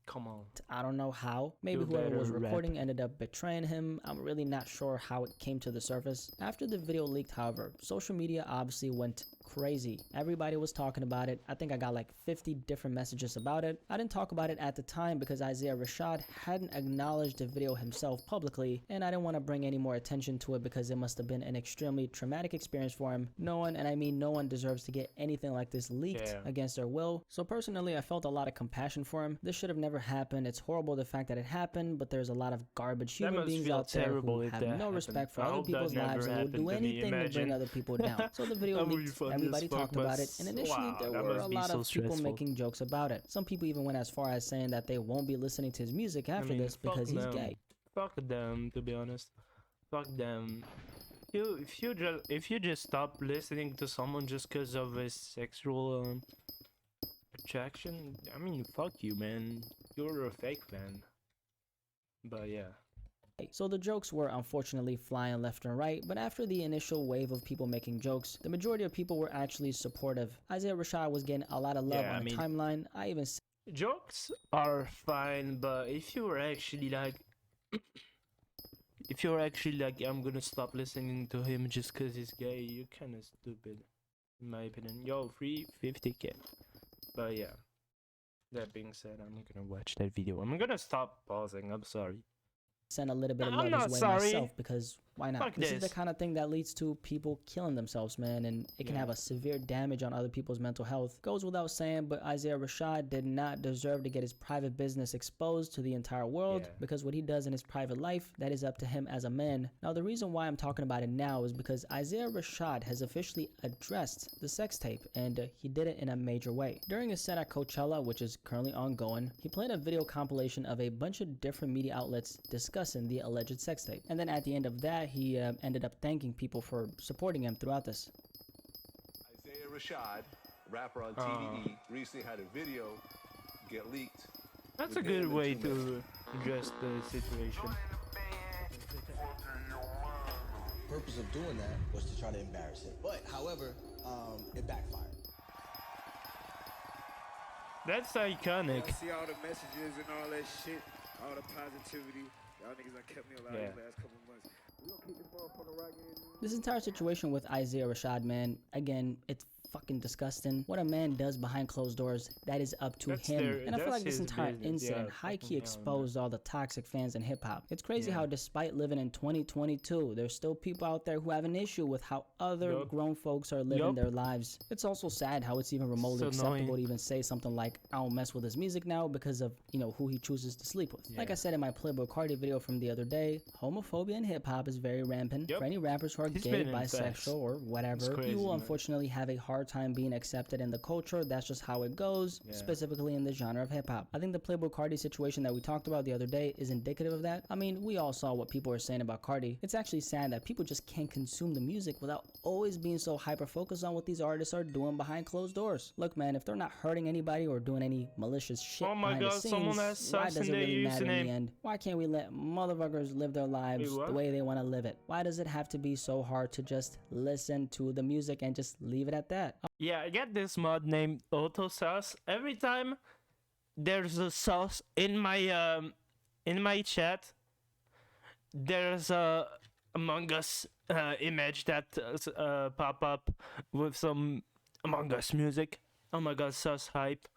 Come on. I don't know how. Maybe whoever was recording ended up betraying him. I'm really not sure how it came to the surface. After the video leaked, however, social media obviously went crazy. Everybody was talking about it. I think I got like 50 different messages about it. I didn't talk about it at the time because Isaiah Rashad hadn't acknowledged the video himself publicly, and I didn't want to bring any more attention to it because it must have been an extremely traumatic experience for him. No one, and I mean no one, deserves to get anything like this leaked against their will. So personally, I felt a lot of compassion for him. This should have never happened. It's horrible the fact that it happened, but there's a lot of garbage human beings out there who have no respect for other people's lives and will do anything to bring other people down. So the video leaked, everybody talked about it, and initially there were a lot of people making jokes about it. Some people even went as far as saying that they won't be listening to his music after this because he's gay. Fuck them, to be honest. Fuck them. If you just stop listening to someone just because of his sexual attraction, I mean, fuck you, man. You're a fake fan. But yeah. So the jokes were unfortunately flying left and right, but after the initial wave of people making jokes, the majority of people were actually supportive. Isaiah Rashad was getting a lot of love on the timeline. I even jokes are fine, but if you're actually like I'm gonna stop listening to him just cause he's gay, you're kinda stupid, in my opinion. Yo, free 50k. But yeah. That being said, I'm gonna watch that video. I'm gonna stop pausing, I'm sorry. Send a little bit of love his way myself, because why not? This is the kind of thing that leads to people killing themselves, man, and it can have a severe damage on other people's mental health. Goes without saying, but Isaiah Rashad did not deserve to get his private business exposed to the entire world, because what he does in his private life, that is up to him as a man. Now, the reason why I'm talking about it now is because Isaiah Rashad has officially addressed the sex tape, and he did it in a major way. During his set at Coachella, which is currently ongoing, he played a video compilation of a bunch of different media outlets discussing the alleged sex tape. And then at the end of that, he ended up thanking people for supporting him throughout this. Isaiah Rashad, rapper on TDE, recently had a video get leaked. That's a good way to address the situation. The purpose of doing that was to try to embarrass him. But, however, it backfired. That's iconic. See all the messages and all that shit, all the positivity. Y'all niggas that kept me alive these last couple months. We gonna keep the up on the rocket. This entire situation with Isaiah Rashad, man, again, it's fucking disgusting. What a man does behind closed doors, that is up to him. And I feel like this entire incident high-key exposed all the toxic fans in hip-hop. It's crazy how despite living in 2022, there's still people out there who have an issue with how other grown folks are living their lives. It's also sad how it's even remotely acceptable to even say something like, I don't mess with his music now because of, you know, who he chooses to sleep with. Like I said in my Playboy Cardi video from the other day, homophobia in hip-hop is very rampant. For any rappers who are gay, bisexual, or whatever, you will unfortunately have a hard time being accepted in the culture. That's just how it goes, specifically in the genre of hip-hop. I think the Playboy Cardi situation that we talked about the other day is indicative of that. I mean, we all saw what people were saying about Cardi. It's actually sad that people just can't consume the music without always being so hyper-focused on what these artists are doing behind closed doors. Look, man, if they're not hurting anybody or doing any malicious shit behind the scenes, why does it really matter in the end? Why can't we let motherfuckers live their lives the way they want to live it? Why does it have to be so hard to just listen to the music and just leave it at that? Yeah, I get this mod named Auto Sauce. Every time there's a sauce in my chat, there's a Among Us image that pop up with some Among Us music. Oh my god, sauce hype.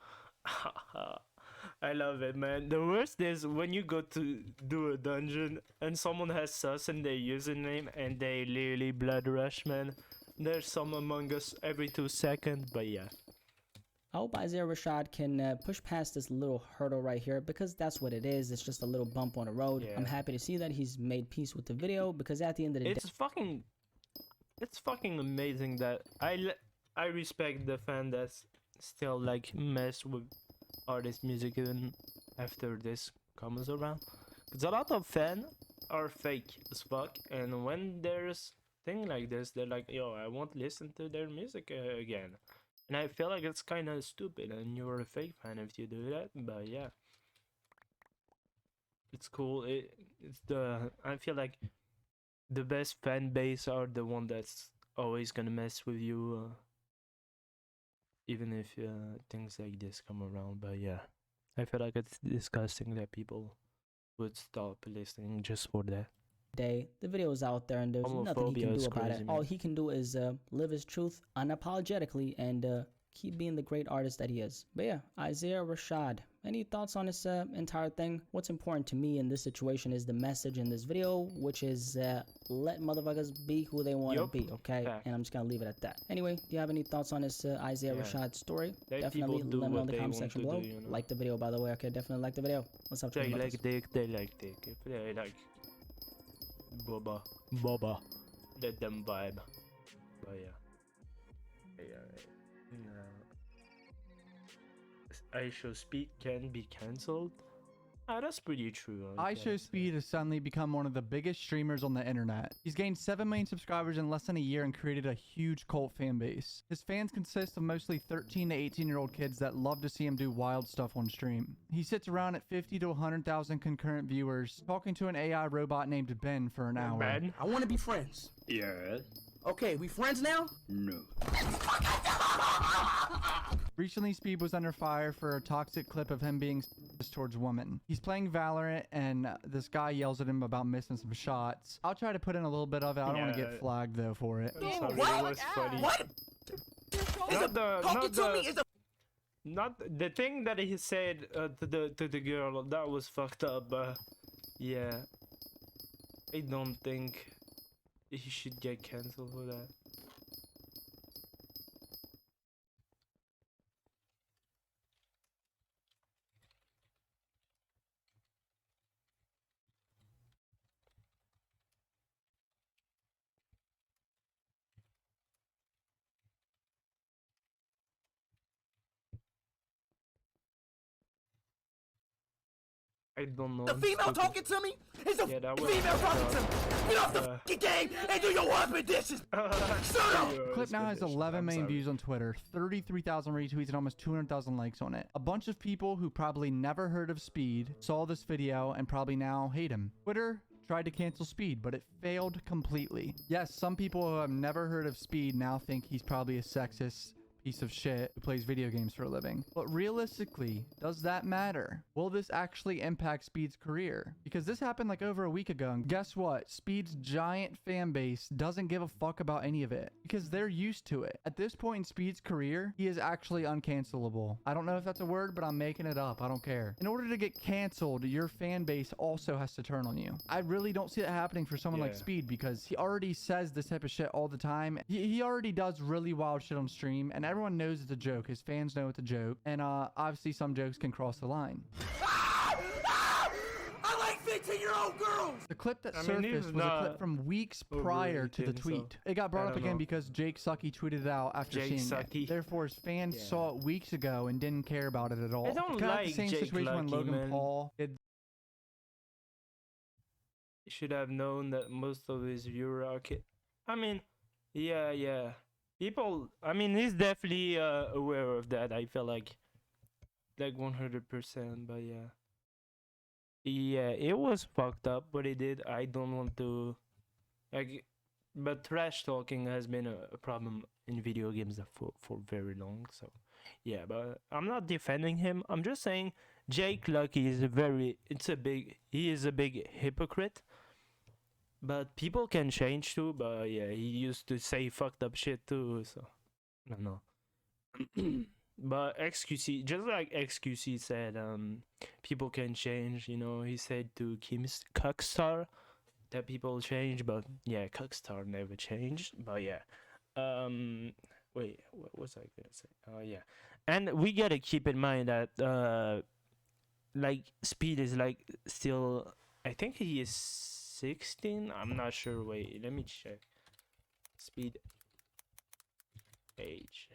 I love it, man. The worst is when you go to do a dungeon and someone has sus in their username and they literally blood rush, man. There's some Among Us every 2 seconds, but yeah. I hope Isaiah Rashad can push past this little hurdle right here, because that's what it is. It's just a little bump on the road. Yeah. I'm happy to see that he's made peace with the video, because at the end of the day, it's fucking amazing that I respect the fan that's still like mess with artist music even after this comes around, because a lot of fans are fake as fuck, and when there's thing like this, they're like, yo, I won't listen to their music again. And I feel like it's kind of stupid, and you're a fake fan if you do that. But yeah, it's cool. I feel like the best fan base are the one that's always gonna mess with you, even if things like this come around. But yeah, I feel like it's disgusting that people would stop listening just for that. the video is out there and there's nothing he can do about it. All he can do is live his truth unapologetically and keep being the great artist that he is. But yeah, Isaiah Rashad, any thoughts on this entire thing? What's important to me in this situation is the message in this video, which is let motherfuckers be who they want to be, okay? And I'm just gonna leave it at that. Anyway, do you have any thoughts on this Isaiah Rashad story? Definitely let me know in the comment section below. Like the video, by the way. Okay, definitely like the video. Let's have They like dick, they like dick. If they like Boba, let them vibe. But yeah. iShowSpeed can be cancelled. That's pretty true. iShowSpeed has suddenly become one of the biggest streamers on the internet. He's gained 7 million subscribers in less than a year and created a huge cult fan base. His fans consist of mostly 13 to 18-year-old kids that love to see him do wild stuff on stream. He sits around at 50 to 100,000 concurrent viewers, talking to an AI robot named Ben for an hour. Ben? I want to be friends. Yeah. Okay, we friends now? No. Recently, Speed was under fire for a toxic clip of him being towards women. He's playing Valorant and this guy yells at him about missing some shots. I'll try to put in a little bit of it. I don't want to get flagged though for it. Sorry, it was funny. What? Not the thing that he said to the girl. That was fucked up. Yeah, I don't think he should get cancelled for that. I don't know. The female talking to me is the female talking to me. Get off the fucking game and do your husband dishes. Shut up. The clip now has 11 million views on Twitter, 33,000 retweets, and almost 200,000 likes on it. A bunch of people who probably never heard of Speed saw this video and probably now hate him. Twitter tried to cancel Speed, but it failed completely. Yes, some people who have never heard of Speed now think he's probably a sexist piece of shit who plays video games for a living. But realistically, does that matter? Will this actually impact Speed's career? Because this happened like over a week ago, and guess what? Speed's giant fan base doesn't give a fuck about any of it because they're used to it. At this point in Speed's career, he is actually uncancelable. I don't know if that's a word, but I'm making it up. I don't care. In order to get canceled, your fan base also has to turn on you. I really don't see that happening for someone like Speed because he already says this type of shit all the time. He already does really wild shit on stream, and everyone knows it's a joke. His fans know it's a joke, and obviously some jokes can cross the line. I like 15-year-old girls. The clip that surfaced was a clip from weeks prior to the tweet. It got brought up again because Jake Sucky tweeted it out after seeing it. Therefore, his fans saw it weeks ago and didn't care about it at all. I don't kind of like the same Jake situation when Lucky, Logan man. Paul did. You should have known that most of his viewers are kids. I mean, yeah. People, I mean, he's definitely aware of that. I feel like 100%. But yeah, it was fucked up what he did. I don't want to, like, but trash talking has been a problem in video games for very long. So yeah, but I'm not defending him. I'm just saying Jake Lucky is he is a big hypocrite. But people can change too, but yeah, he used to say fucked up shit too, so I don't know. But XQC, just like XQC said, people can change, you know. He said to Kim's Cuckstar that people change, but yeah, Cuckstar never changed. But yeah, wait, was I gonna say? Oh yeah, and we gotta keep in mind that like Speed is like still. I think he is 16. I'm not sure. Wait, let me check. Speed age.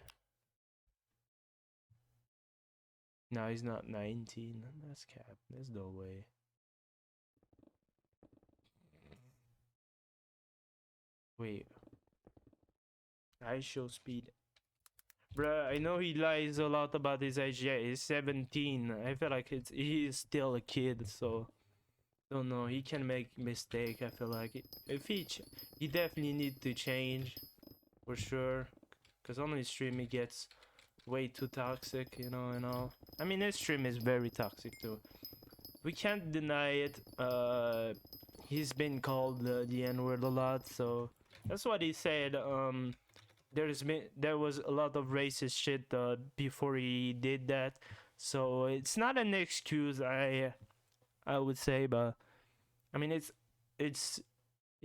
No, he's not 19. That's cap. There's no way. Wait. I show Speed. Bruh, I know he lies a lot about his age. Yeah, he's 17. I feel like he is still a kid, so don't know. He can make mistake. I feel like if he definitely need to change for sure. Cause on his stream he gets way too toxic, you know, and all. I mean, his stream is very toxic too. We can't deny it. He's been called the N-word a lot, so that's what he said. There was a lot of racist shit before he did that, so it's not an excuse. I would say, but I mean it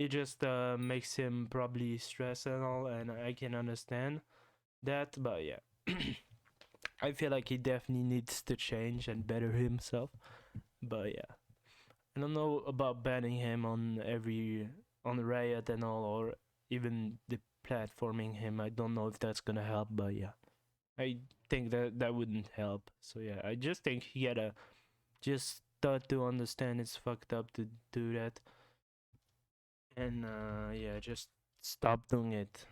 just makes him probably stress and all, and I can understand that, but yeah. I feel like he definitely needs to change and better himself, but yeah, I don't know about banning him on Riot and all, or even the platforming him. I don't know if that's gonna help, but yeah, I think that wouldn't help. So yeah, I just think he gotta just start to understand it's fucked up to do that, and yeah, just stop doing it.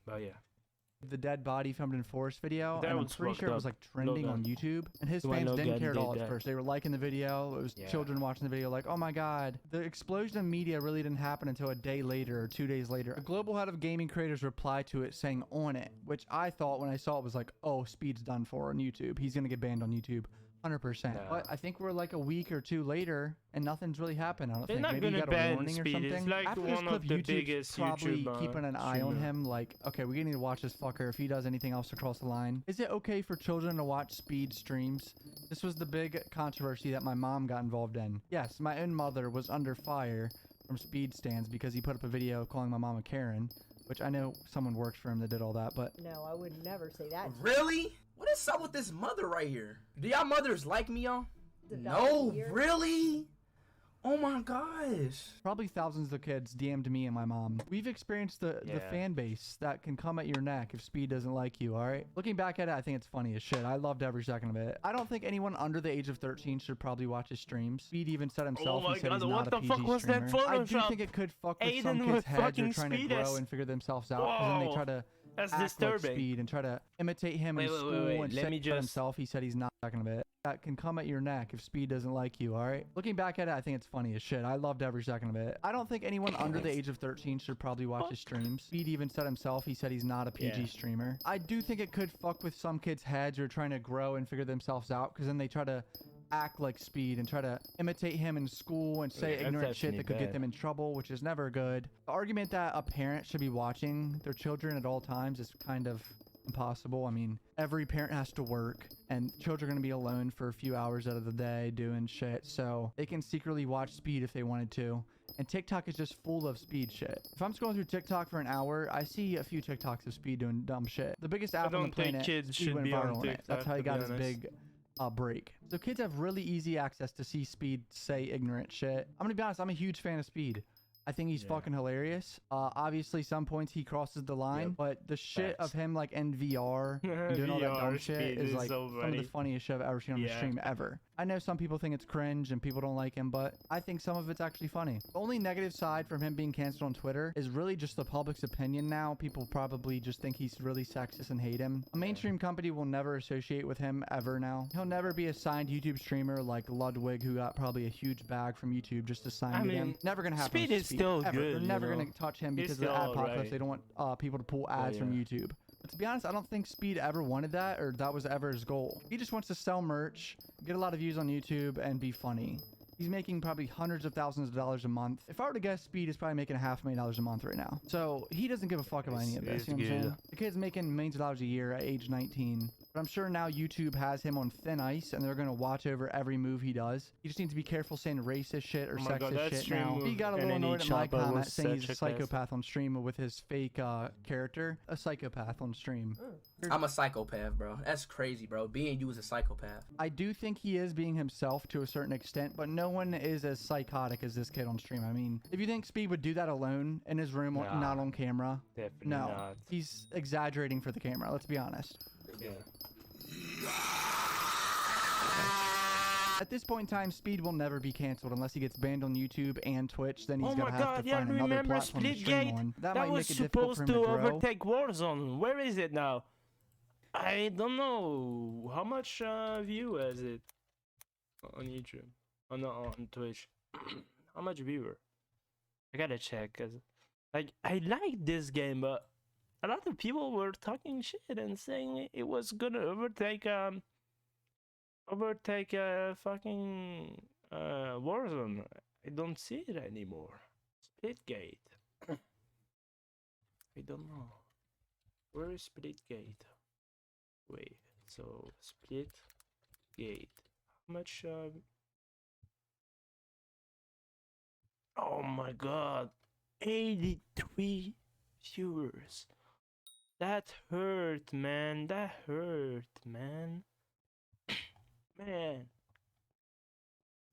But yeah, the dead body filmed in forest video, that and I'm was pretty sure it was like trending on YouTube, and his fans didn't care at all at first. They were liking the video. It was children watching the video like, oh my god. The explosion of media really didn't happen until a day later or 2 days later. A global head of gaming creators replied to it saying on it, which I thought when I saw it was like, oh, Speed's done for on YouTube. He's gonna get banned on YouTube 100%. But I think we're like a week or two later and nothing's really happened. I don't think. Maybe he got a warning or something. It's like after one this clip, of the YouTube's biggest probably YouTube, keeping an eye on him. Like, okay, we need to watch this fucker if he does anything else to cross the line. Is it okay for children to watch Speed streams? This was the big controversy that my mom got involved in. Yes, my own mother was under fire from Speed stands because he put up a video calling my mom a Karen, which I know someone works for him that did all that, but no, I would never say that. Really? What is up with this mother right here? Do y'all mothers like me, y'all? No, really? Oh my gosh. Probably thousands of kids DM'd me and my mom. We've experienced the fan base that can come at your neck if Speed doesn't like you, alright? Looking back at it, I think it's funny as shit. I loved every second of it. I don't think anyone under the age of 13 should probably watch his streams. Speed even said himself, he said he's not a PG streamer. I do think it could fuck with some kids' heads who are trying to grow and figure themselves out, because then they try to act like Speed and try to imitate him in school and say himself. He said he's not a second of it. That can come at your neck if Speed doesn't like you, alright? Looking back at it, I think it's funny as shit. I loved every second of it. I don't think anyone under the age of 13 should probably watch his streams. Speed even said himself, he said he's not a PG streamer. I do think it could fuck with some kids' heads who are trying to grow and figure themselves out, because then they try to act like Speed and try to imitate him in school and say ignorant shit that could get them in trouble, which is never good. The argument that a parent should be watching their children at all times is kind of impossible. I mean, every parent has to work, and children are going to be alone for a few hours out of the day doing shit, so they can secretly watch Speed if they wanted to. And TikTok is just full of Speed shit. If I'm scrolling through TikTok for an hour, I see a few TikToks of Speed doing dumb shit. The biggest app on the planet, Speed went viral on it. That's how he got his big break. So kids have really easy access to see Speed say ignorant shit. I'm gonna be honest, I'm a huge fan of Speed. I think he's fucking hilarious. Obviously, some points he crosses the line, but the shit of him like in VR and doing all that dumb shit is like some of the funniest shit I've ever seen on the stream ever. I know some people think it's cringe and people don't like him, but I think some of it's actually funny. The only negative side from him being canceled on Twitter is really just the public's opinion now. People probably just think he's really sexist and hate him. A mainstream company will never associate with him ever now. He'll never be a signed YouTube streamer like Ludwig, who got probably a huge bag from YouTube just to sign him. Never gonna happen. Speed is still ever. good. They're never gonna touch him because of the ad apocalypse. They don't want people to pull ads from YouTube. But to be honest, I don't think Speed ever wanted that, or that was ever his goal. He just wants to sell merch, get a lot of views on YouTube, and be funny. He's making probably hundreds of thousands of dollars a month. If I were to guess, Speed is probably making $500,000 a month right now. So he doesn't give a fuck about any of this. You know what I'm saying? The kid's making millions of dollars a year at age 19. But I'm sure now YouTube has him on thin ice, and they're gonna watch over every move he does. He just needs to be careful saying racist shit or sexist shit now. He got a little annoyed at my comment saying he's a psychopath on stream with his fake character. A psychopath on stream. I'm a psychopath, bro. That's crazy, bro. Being you is a psychopath. I do think he is being himself to a certain extent, but no one is as psychotic as this kid on stream. I mean, if you think Speed would do that alone in his room, not on camera, definitely no. not. He's exaggerating for the camera, let's be honest. Yeah. At this point in time, Speed will never be canceled unless he gets banned on YouTube and Twitch. Then he's gonna have to find another platform to stream on. That might was make it difficult for him supposed to to grow. overtake Warzone. Where is it now? I don't know. How much view is it on YouTube? Oh, no, on Twitch. How much viewer? I gotta check, cause like I like this game, but a lot of people were talking shit and saying it was gonna overtake fucking Warzone. I don't see it anymore. Splitgate. I don't know. Where is Splitgate? Wait, so Splitgate. How much oh my god. 83 viewers. That hurt, man. That hurt, man. Man.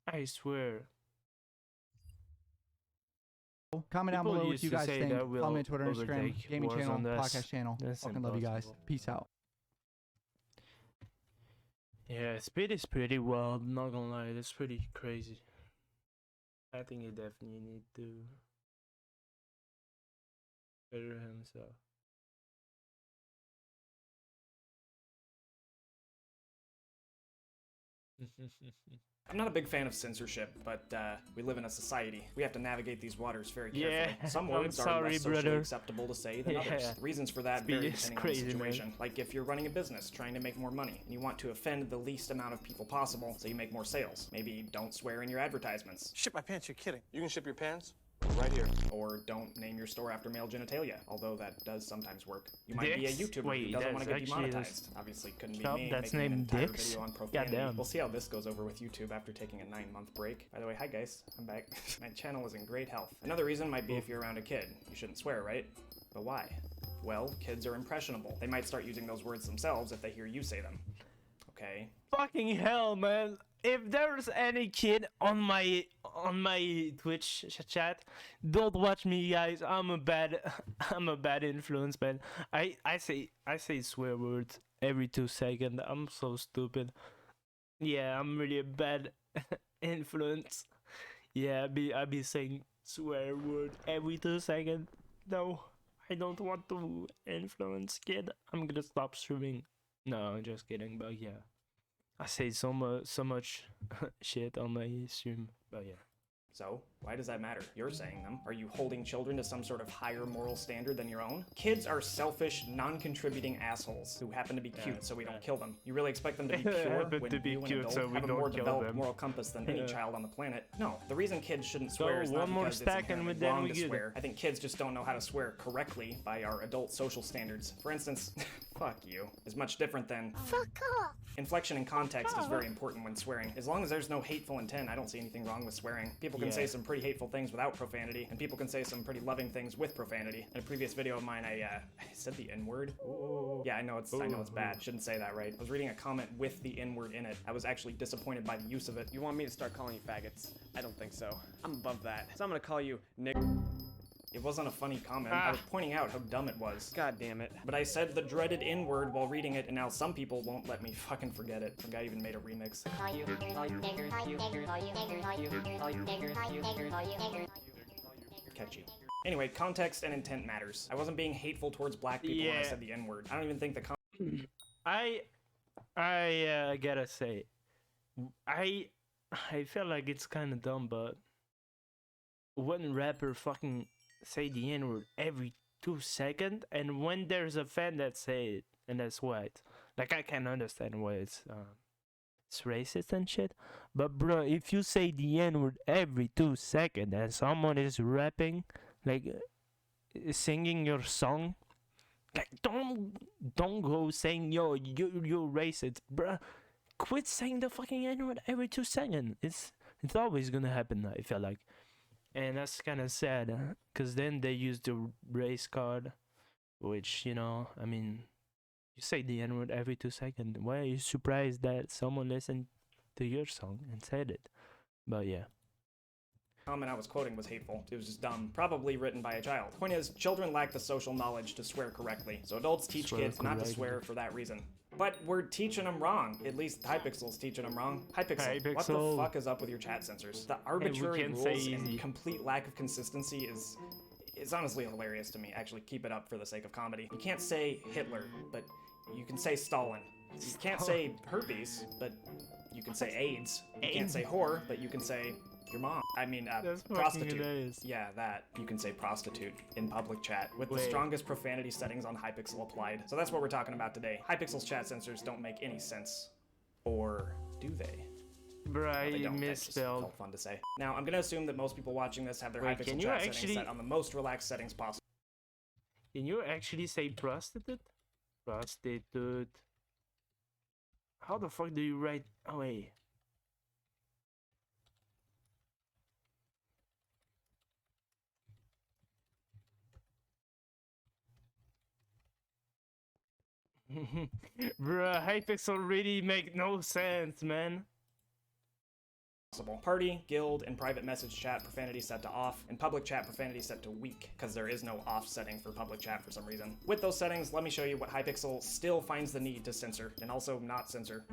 I swear. Comment down People below what used you to guys say think. that we'll Follow me on Twitter, Instagram, overtake gaming channel, Warzone. podcast channel. That's Fucking love you guys. impossible. Peace out. Yeah, Speed is pretty wild, not gonna lie, that's pretty crazy. I think he definitely need to better himself. I'm not a big fan of censorship, but we live in a society. We have to navigate these waters very carefully. Yeah, Some I'm words are sorry, less socially brother. acceptable to say than Yeah. others. The reasons for that Speed vary is depending crazy, on the man. situation. Like if you're running a business trying to make more money and you want to offend the least amount of people possible so you make more sales. Maybe don't swear in your advertisements. Ship my pants, you're kidding. You can ship your pants? Right here. Or don't name your store after male genitalia, although that does sometimes work. You might be a Dicks? YouTuber Wait, who doesn't want to get that's actually demonetized. Obviously couldn't be shop me that's making an named entire Dicks? video on profanity. Goddamn. We'll see how this goes over with YouTube after taking a 9-month break. By the way, hi guys, I'm back. My channel is in great health. Another reason might be if you're around a kid. You shouldn't swear, right? But why? Well, kids are impressionable. They might start using those words themselves if they hear you say them. Okay? Fucking hell, man. If there's any kid on my Twitch chat, don't watch me, guys. I'm a bad influence, man. I say swear words every 2 seconds. I'm so stupid. Yeah, I'm really a bad influence. Yeah, I be saying swear word every 2 seconds. No, I don't want to influence kid. I'm gonna stop streaming. No, I'm just kidding, but yeah. I say so much shit on my stream, but yeah. So, why does that matter? You're saying them. Are you holding children to some sort of higher moral standard than your own? Kids are selfish, non-contributing assholes who happen to be cute, so we don't kill them. You really expect them to be pure when you, an adult, have a more developed moral compass than any child on the planet? No. The reason kids shouldn't swear is not one more because it's stack and inherently then wrong we to get it. swear. I think kids just don't know how to swear correctly by our adult social standards. For instance, fuck you is much different than fuck off. Inflection and context is very important when swearing. As long as there's no hateful intent, I don't see anything wrong with swearing. People can say some pretty hateful things without profanity, and people can say some pretty loving things with profanity. In a previous video of mine, I said the N-word. Yeah, I know it's bad. Shouldn't say that, right? I was reading a comment with the N-word in it. I was actually disappointed by the use of it. You want me to start calling you faggots? I don't think so. I'm above that. So I'm gonna call you Nick. It wasn't a funny comment. I was pointing out how dumb it was. God damn it. But I said the dreaded N-word while reading it, and now some people won't let me fucking forget it. Some guy even made a remix. Catchy. Anyway, context and intent matters. I wasn't being hateful towards black people when I said the N-word. I don't even think the I gotta say, I feel like it's kind of dumb, but when rapper fucking say the N-word every 2 seconds, and when there's a fan that say it, and that's white, like I can understand why it's racist and shit, but bro, if you say the N-word every 2 seconds and someone is rapping, like singing your song, Like, don't go saying, yo, you're racist, bruh. Quit saying the fucking N-word every 2 seconds. It's always gonna happen, I feel like. And that's kind of sad, because then they use the race card, which, you know, I mean, you say the N-word every 2 seconds. Why are you surprised that someone listened to your song and said it? But yeah. Comment I was quoting was hateful. It was just dumb. Probably written by a child. Point is, children lack the social knowledge to swear correctly, so adults teach kids not to swear for that reason. But we're teaching them wrong. At least Hypixel's teaching them wrong. Hypixel, what the fuck is up with your chat censors? The arbitrary rules and complete lack of consistency is honestly hilarious to me. Actually, keep it up for the sake of comedy. You can't say Hitler, but you can say Stalin. You can't say herpes, but you can say AIDS. You can't say whore, but you can say your mom. I mean, prostitute. Yeah, that. You can say prostitute in public chat with the strongest profanity settings on Hypixel applied. So that's what we're talking about today. Hypixel's chat censors don't make any sense. Or do they? Bruh, you misspelled. Just felt fun to say. Now, I'm gonna assume that most people watching this have their Hypixel chat settings set on the most relaxed settings possible. Can you actually say prostitute? Prostitute. How the fuck do you write? Oh, wait. Bruh, Hypixel really make no sense, man. Party, guild, and private message chat profanity set to off, and public chat profanity set to weak, because there is no off setting for public chat for some reason. With those settings, let me show you what Hypixel still finds the need to censor, and also not censor.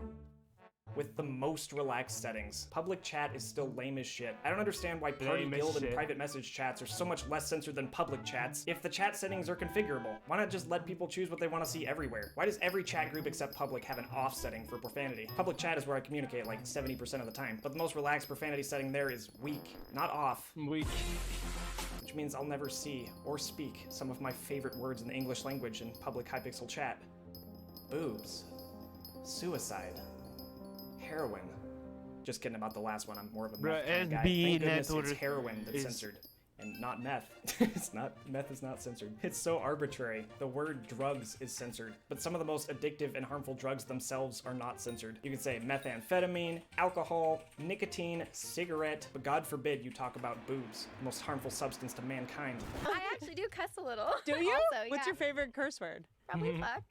With the most relaxed settings, public chat is still lame as shit. I don't understand why party, guild, and private message chats are so much less censored than public chats if the chat settings are configurable. Why not just let people choose what they want to see everywhere? Why does every chat group except public have an off setting for profanity? Public chat is where I communicate like 70% of the time, but the most relaxed profanity setting there is weak, not off. Weak. Which means I'll never see or speak some of my favorite words in the English language in public Hypixel chat. Boobs. Suicide. Heroin. Just kidding about the last one. I'm more of a meth kind of guy. Thank goodness it's heroin that's censored, and not meth. It's not. Meth is not censored. It's so arbitrary. The word drugs is censored, but some of the most addictive and harmful drugs themselves are not censored. You can say methamphetamine, alcohol, nicotine, cigarette, but God forbid you talk about boobs, the most harmful substance to mankind. I actually do cuss a little. Do you? Also, What's your favorite curse word? Probably fuck.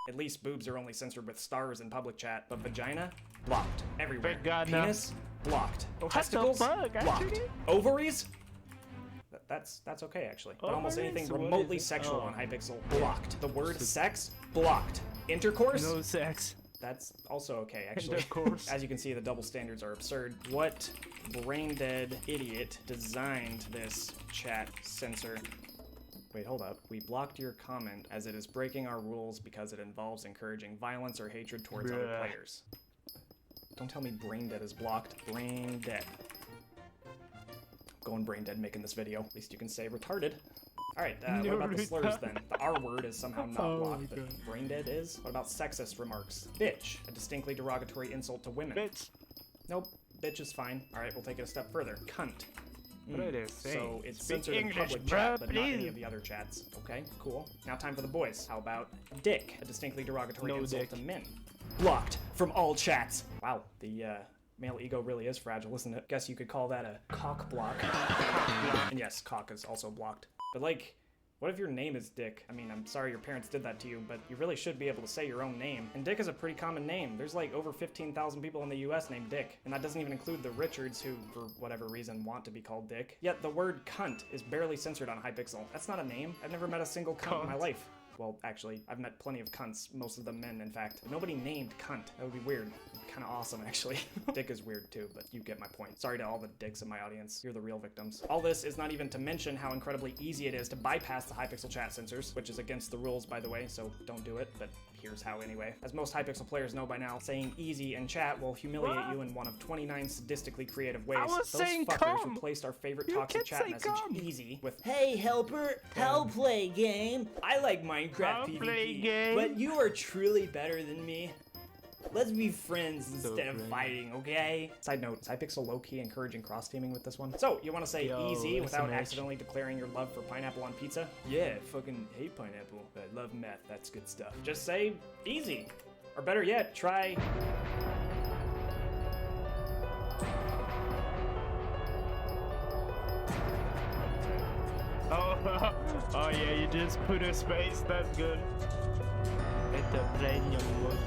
At least boobs are only censored with stars in public chat, but vagina, blocked. Everywhere. Thank God, penis, blocked. What Testicles, the fuck, blocked. Ovaries, that's okay actually. But almost anything remotely sexual on Hypixel, blocked. The word sex, blocked. Intercourse, no sex. That's also okay actually. Intercourse. As you can see, the double standards are absurd. What brain dead idiot designed this chat censor? Wait, hold up. We blocked your comment as it is breaking our rules because it involves encouraging violence or hatred towards other players. Don't tell me brain dead is blocked. Brain dead. Going brain dead making this video. At least you can say retarded. Alright, what about the slurs then? The R word is somehow not blocked, but brain dead is? What about sexist remarks? Bitch, a distinctly derogatory insult to women. Bitch. Nope, bitch is fine. Alright, we'll take it a step further. Cunt. So it's Speak censored English, in public chat, but not any of the other chats. Okay, cool. Now time for the boys. How about dick, a distinctly derogatory insult to men? Blocked from all chats. Wow, the male ego really is fragile, isn't it? Guess you could call that a cock block. And yes, cock is also blocked. But like, what if your name is Dick? I mean, I'm sorry your parents did that to you, but you really should be able to say your own name. And Dick is a pretty common name. There's like over 15,000 people in the US named Dick. And that doesn't even include the Richards who, for whatever reason, want to be called Dick. Yet the word cunt is barely censored on Hypixel. That's not a name. I've never met a single cunt in my life. Well, actually, I've met plenty of cunts, most of them men, in fact. But nobody named cunt. That would be weird. Kind of awesome, actually. Dick is weird too, but you get my point. Sorry to all the dicks in my audience. You're the real victims. All this is not even to mention how incredibly easy it is to bypass the Hypixel chat censors, which is against the rules, by the way, so don't do it, but here's how anyway. As most Hypixel players know by now, saying easy in chat will humiliate you in one of 29 sadistically creative ways. Those fuckers replaced our favorite toxic chat message, easy, with "Hey helper, I'll play game. I like Minecraft PvP, but you are truly better than me." Let's be friends instead of fighting, okay? Side note, Cypixel low-key encouraging cross-teaming with this one. So, you want to say easy without accidentally declaring your love for pineapple on pizza? Yeah, fucking hate pineapple. I love meth, that's good stuff. Just say easy. Or better yet, try... Oh yeah, you just put a space, that's good. Hit the brain, young one.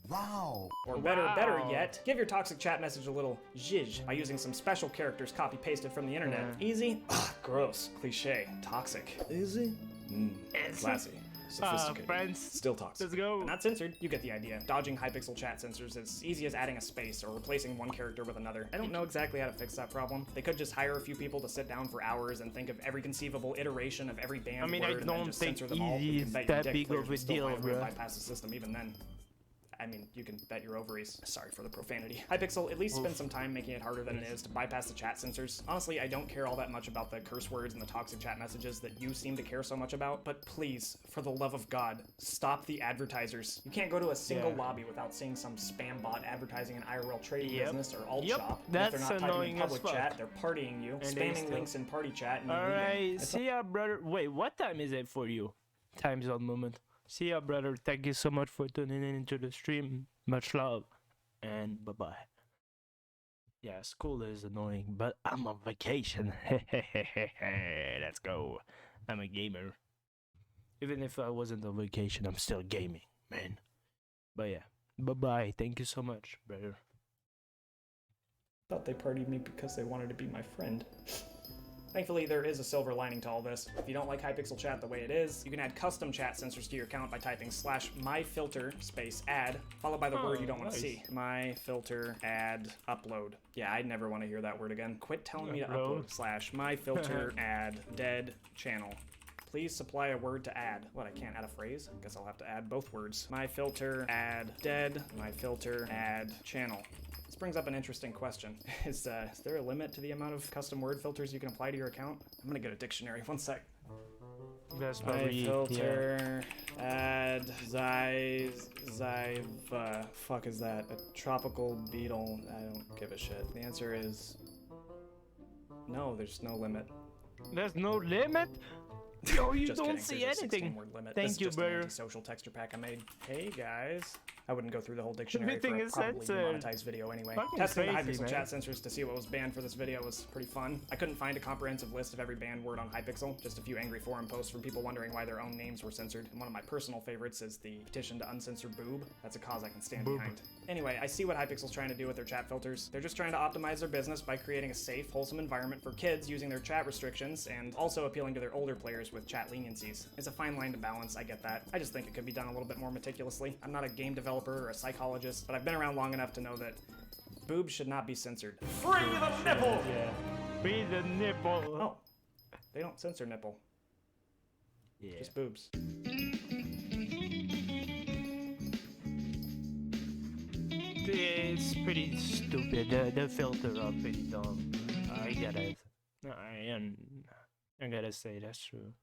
Wow. Or better yet, give your toxic chat message a little zhizh by using some special characters copy-pasted from the internet. Easy? Ugh, gross. Cliche. Toxic. Easy? Classy. Sophisticated. Friends. Still toxic. Let's go. But not censored. You get the idea. Dodging Hypixel chat censors is as easy as adding a space or replacing one character with another. I don't know exactly how to fix that problem. They could just hire a few people to sit down for hours and think of every conceivable iteration of every banned word and then just censor them all. Easy is that big of a deal, bro. Bypass the system even then. I mean, you can bet your ovaries. Sorry for the profanity. Hypixel, at least spend some time making it harder than it is to bypass the chat censors. Honestly, I don't care all that much about the curse words and the toxic chat messages that you seem to care so much about, but please, for the love of God, stop the advertisers. You can't go to a single lobby without seeing some spam bot advertising an IRL trading business or alt shop. That's if they're not typing in public as fuck. chat, they're partying you, And spamming links in party chat, and Alright, see ya, brother. Wait, what time is it for you? Time zone moment. See ya, brother. Thank you so much for tuning in into the stream. Much love. And bye-bye. Yeah, school is annoying, but I'm on vacation. Let's go. I'm a gamer. Even if I wasn't on vacation, I'm still gaming, man. But yeah, bye-bye. Thank you so much, brother. Thought they partied me because they wanted to be my friend. Thankfully, there is a silver lining to all this. If you don't like Hypixel chat the way it is, you can add custom chat censors to your account by typing /myfilter space add, followed by the word you don't want to see. myfilter add upload. Yeah, I'd never want to hear that word again. Quit telling me to upload. /myfilter add dead channel. Please supply a word to add. What, I can't add a phrase? I guess I'll have to add both words. myfilter add dead, myfilter add channel. This brings up an interesting question. Is there a limit to the amount of custom word filters you can apply to your account? I'm gonna get a dictionary, one sec. That's probably, filter, add, fuck is that? A tropical beetle, I don't give a shit. The answer is no, there's no limit. There's no limit? Yo, you Just don't kidding. see There's a anything. 16-word limit. Thank This is you, just an brother. anti-social texture pack I made. Hey guys. I wouldn't go through the whole dictionary Everything for a is probably censored. demonetized video anyway. Fucking Testing the crazy, Hypixel man. chat censors to see what was banned for this video was pretty fun. I couldn't find a comprehensive list of every banned word on Hypixel, just a few angry forum posts from people wondering why their own names were censored. And one of my personal favorites is the petition to uncensor boob. That's a cause I can stand behind. Anyway, I see what Hypixel's trying to do with their chat filters. They're just trying to optimize their business by creating a safe, wholesome environment for kids using their chat restrictions and also appealing to their older players with chat leniencies. It's a fine line to balance, I get that. I just think it could be done a little bit more meticulously. I'm not a game developer or a psychologist, but I've been around long enough to know that boobs should not be censored. Free the nipple! Yeah. Free the nipple. Oh, they don't censor nipple. Yeah. Just boobs. It's pretty stupid. The filters are pretty dumb. I gotta say that's true.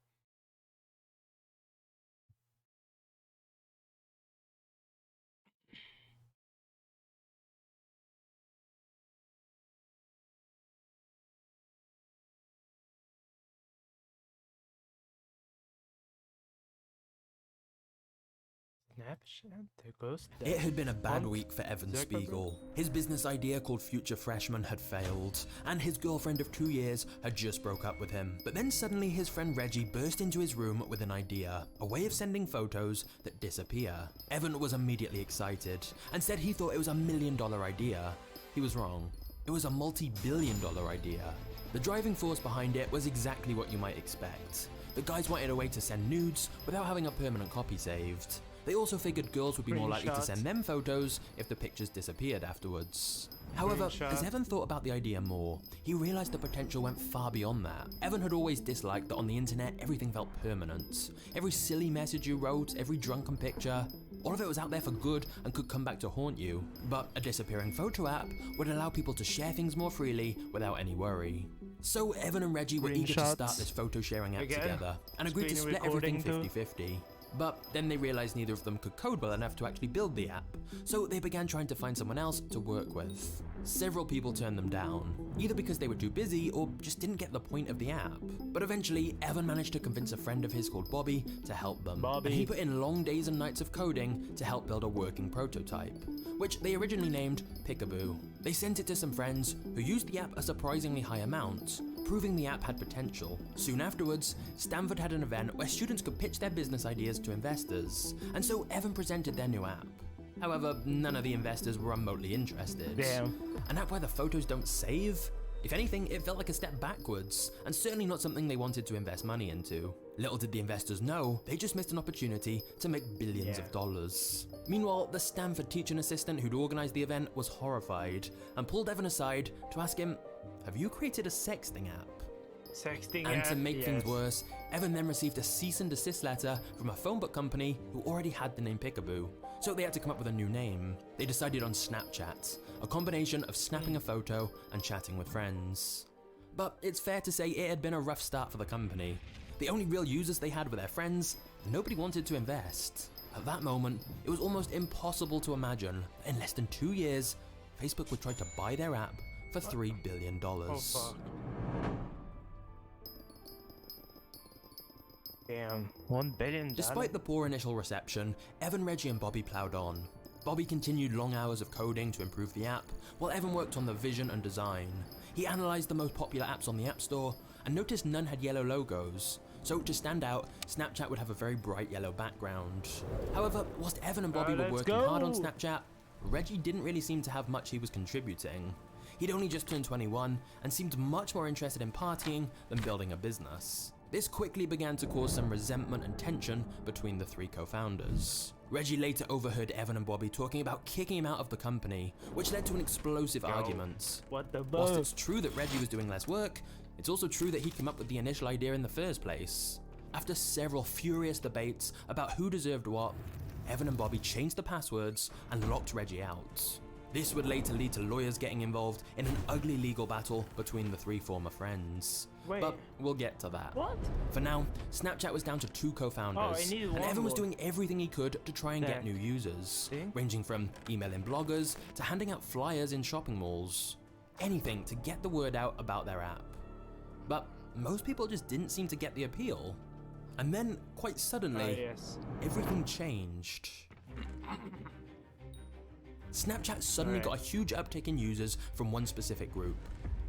It had been a bad week for Evan Spiegel. His business idea called Future Freshman had failed, and his girlfriend of 2 years had just broke up with him. But then suddenly his friend Reggie burst into his room with an idea, a way of sending photos that disappear. Evan was immediately excited, and said he thought it was $1 million idea. He was wrong. It was a multi-billion-dollar idea. The driving force behind it was exactly what you might expect. The guys wanted a way to send nudes without having a permanent copy saved. They also figured girls would be more likely to send them photos if the pictures disappeared afterwards. However, as Evan thought about the idea more, he realized the potential went far beyond that. Evan had always disliked that on the internet everything felt permanent. Every silly message you wrote, every drunken picture, all of it was out there for good and could come back to haunt you. But a disappearing photo app would allow people to share things more freely without any worry. So Evan and Reggie were eager to start this photo sharing app together and agreed to split everything 50-50. But then they realized neither of them could code well enough to actually build the app, so they began trying to find someone else to work with. Several people turned them down, either because they were too busy or just didn't get the point of the app. But eventually, Evan managed to convince a friend of his called Bobby to help them. And he put in long days and nights of coding to help build a working prototype, which they originally named Peekaboo. They sent it to some friends who used the app a surprisingly high amount, proving the app had potential. Soon afterwards, Stanford had an event where students could pitch their business ideas to investors, and so Evan presented their new app. However, none of the investors were remotely interested. Damn. An app where the photos don't save? If anything, it felt like a step backwards, and certainly not something they wanted to invest money into. Little did the investors know, they just missed an opportunity to make billions of dollars. Meanwhile, the Stanford teaching assistant who'd organized the event was horrified, and pulled Evan aside to ask him, "Have you created a sexting app?" And to make things worse, Evan then received a cease and desist letter from a phone book company who already had the name Peekaboo, so they had to come up with a new name. They decided on Snapchat, a combination of snapping a photo and chatting with friends. But it's fair to say it had been a rough start for the company. The only real users they had were their friends, and nobody wanted to invest. At that moment, it was almost impossible to imagine that in less than 2 years, Facebook would try to buy their app for $3 billion. Oh, fuck. Damn, $1 billion. Despite the poor initial reception, Evan, Reggie, and Bobby plowed on. Bobby continued long hours of coding to improve the app, while Evan worked on the vision and design. He analyzed the most popular apps on the App Store and noticed none had yellow logos, so to stand out, Snapchat would have a very bright yellow background. However, whilst Evan and Bobby were working hard on Snapchat, Reggie didn't really seem to have much he was contributing. He'd only just turned 21 and seemed much more interested in partying than building a business. This quickly began to cause some resentment and tension between the three co-founders. Reggie later overheard Evan and Bobby talking about kicking him out of the company, which led to an explosive argument. What the Whilst it's true that Reggie was doing less work, it's also true that he came up with the initial idea in the first place. After several furious debates about who deserved what, Evan and Bobby changed the passwords and locked Reggie out. This would later lead to lawyers getting involved in an ugly legal battle between the three former friends. Wait. But we'll get to that. What? For now, Snapchat was down to 2 co-founders, and Evan was doing everything he could to try and get new users, ranging from emailing bloggers to handing out flyers in shopping malls. Anything to get the word out about their app. But most people just didn't seem to get the appeal. And then, quite suddenly, everything changed. Snapchat suddenly got a huge uptick in users from one specific group,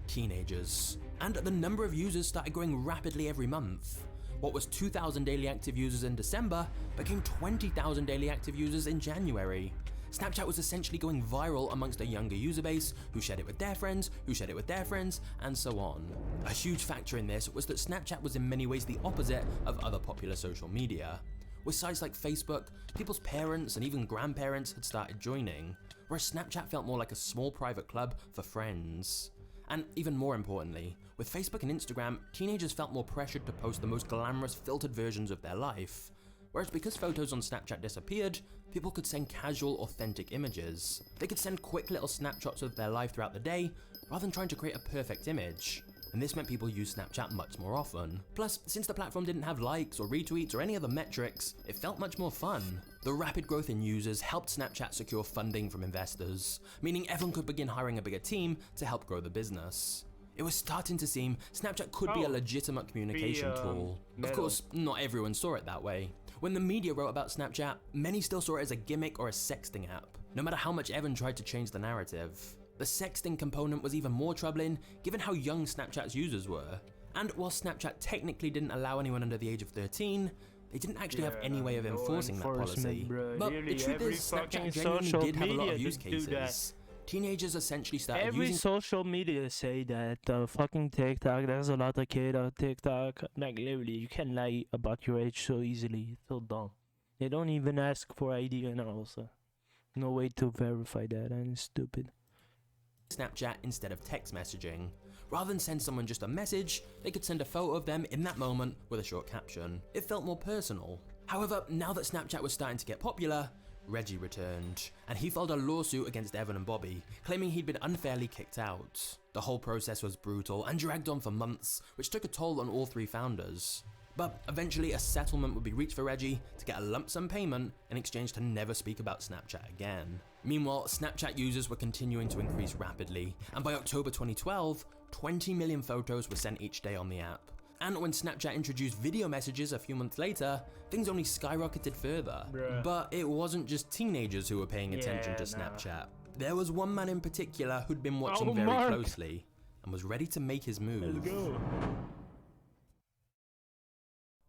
teenagers. And the number of users started growing rapidly every month. What was 2,000 daily active users in December became 20,000 daily active users in January. Snapchat was essentially going viral amongst a younger user base who shared it with their friends, who shared it with their friends, and so on. A huge factor in this was that Snapchat was in many ways the opposite of other popular social media. With sites like Facebook, people's parents and even grandparents had started joining, whereas Snapchat felt more like a small private club for friends. And even more importantly, with Facebook and Instagram, teenagers felt more pressured to post the most glamorous filtered versions of their life. Whereas because photos on Snapchat disappeared, people could send casual, authentic images. They could send quick little snapshots of their life throughout the day, rather than trying to create a perfect image. And this meant people used Snapchat much more often. Plus, since the platform didn't have likes or retweets or any other metrics, it felt much more fun. The rapid growth in users helped Snapchat secure funding from investors, meaning everyone could begin hiring a bigger team to help grow the business. It was starting to seem Snapchat could be a legitimate communication tool. Of course, not everyone saw it that way. When the media wrote about Snapchat, many still saw it as a gimmick or a sexting app, no matter how much Evan tried to change the narrative. The sexting component was even more troubling given how young Snapchat's users were. And while Snapchat technically didn't allow anyone under the age of 13, they didn't actually have any way of enforcing that policy. But the truth is, Snapchat genuinely did have a lot of use cases. Teenagers essentially started using social media say that fucking TikTok, there's a lot of kids on TikTok. Like literally, you can lie about your age so easily. It's so dumb. They don't even ask for ID and also. No way to verify that, and it's stupid. Snapchat instead of text messaging. Rather than send someone just a message, they could send a photo of them in that moment with a short caption. It felt more personal. However, now that Snapchat was starting to get popular, Reggie returned, and he filed a lawsuit against Evan and Bobby, claiming he'd been unfairly kicked out. The whole process was brutal and dragged on for months, which took a toll on all three founders. But eventually a settlement would be reached for Reggie to get a lump sum payment in exchange to never speak about Snapchat again. Meanwhile, Snapchat users were continuing to increase rapidly, and by October 2012, 20 million photos were sent each day on the app. And when Snapchat introduced video messages a few months later, things only skyrocketed further. Bruh. But it wasn't just teenagers who were paying attention to Snapchat. There was one man in particular who'd been watching very Mark. closely and was ready to make his move. Let's go.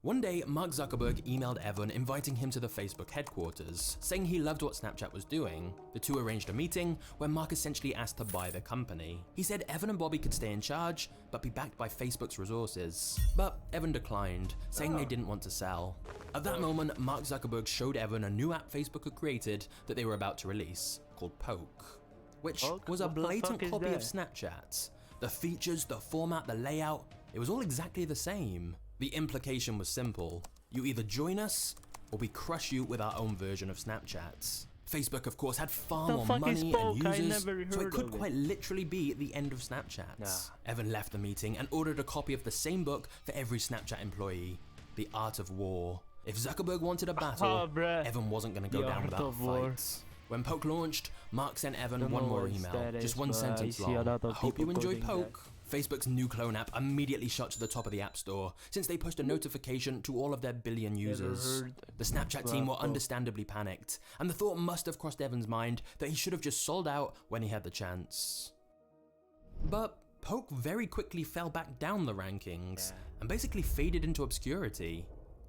One day, Mark Zuckerberg emailed Evan inviting him to the Facebook headquarters, saying he loved what Snapchat was doing. The two arranged a meeting where Mark essentially asked to buy the company. He said Evan and Bobby could stay in charge, but be backed by Facebook's resources. But Evan declined, saying they didn't want to sell. At that moment, Mark Zuckerberg showed Evan a new app Facebook had created that they were about to release, called Poke, which was a blatant copy of Snapchat. The features, the format, the layout, it was all exactly the same. The implication was simple: you either join us, or we crush you with our own version of Snapchat. Facebook, of course, had far more money and users, so it could quite literally be the end of Snapchat. Evan left the meeting and ordered a copy of the same book for every Snapchat employee, The Art of War. If Zuckerberg wanted a battle, Evan wasn't going to go down without a fight. When Poke launched, Mark sent Evan one more email, just one sentence long. I hope you enjoy Poke. Facebook's new clone app immediately shot to the top of the App Store, since they pushed a notification to all of their billion users. The Snapchat team were understandably panicked, and the thought must have crossed Evan's mind that he should have just sold out when he had the chance. But Poke very quickly fell back down the rankings, and basically faded into obscurity.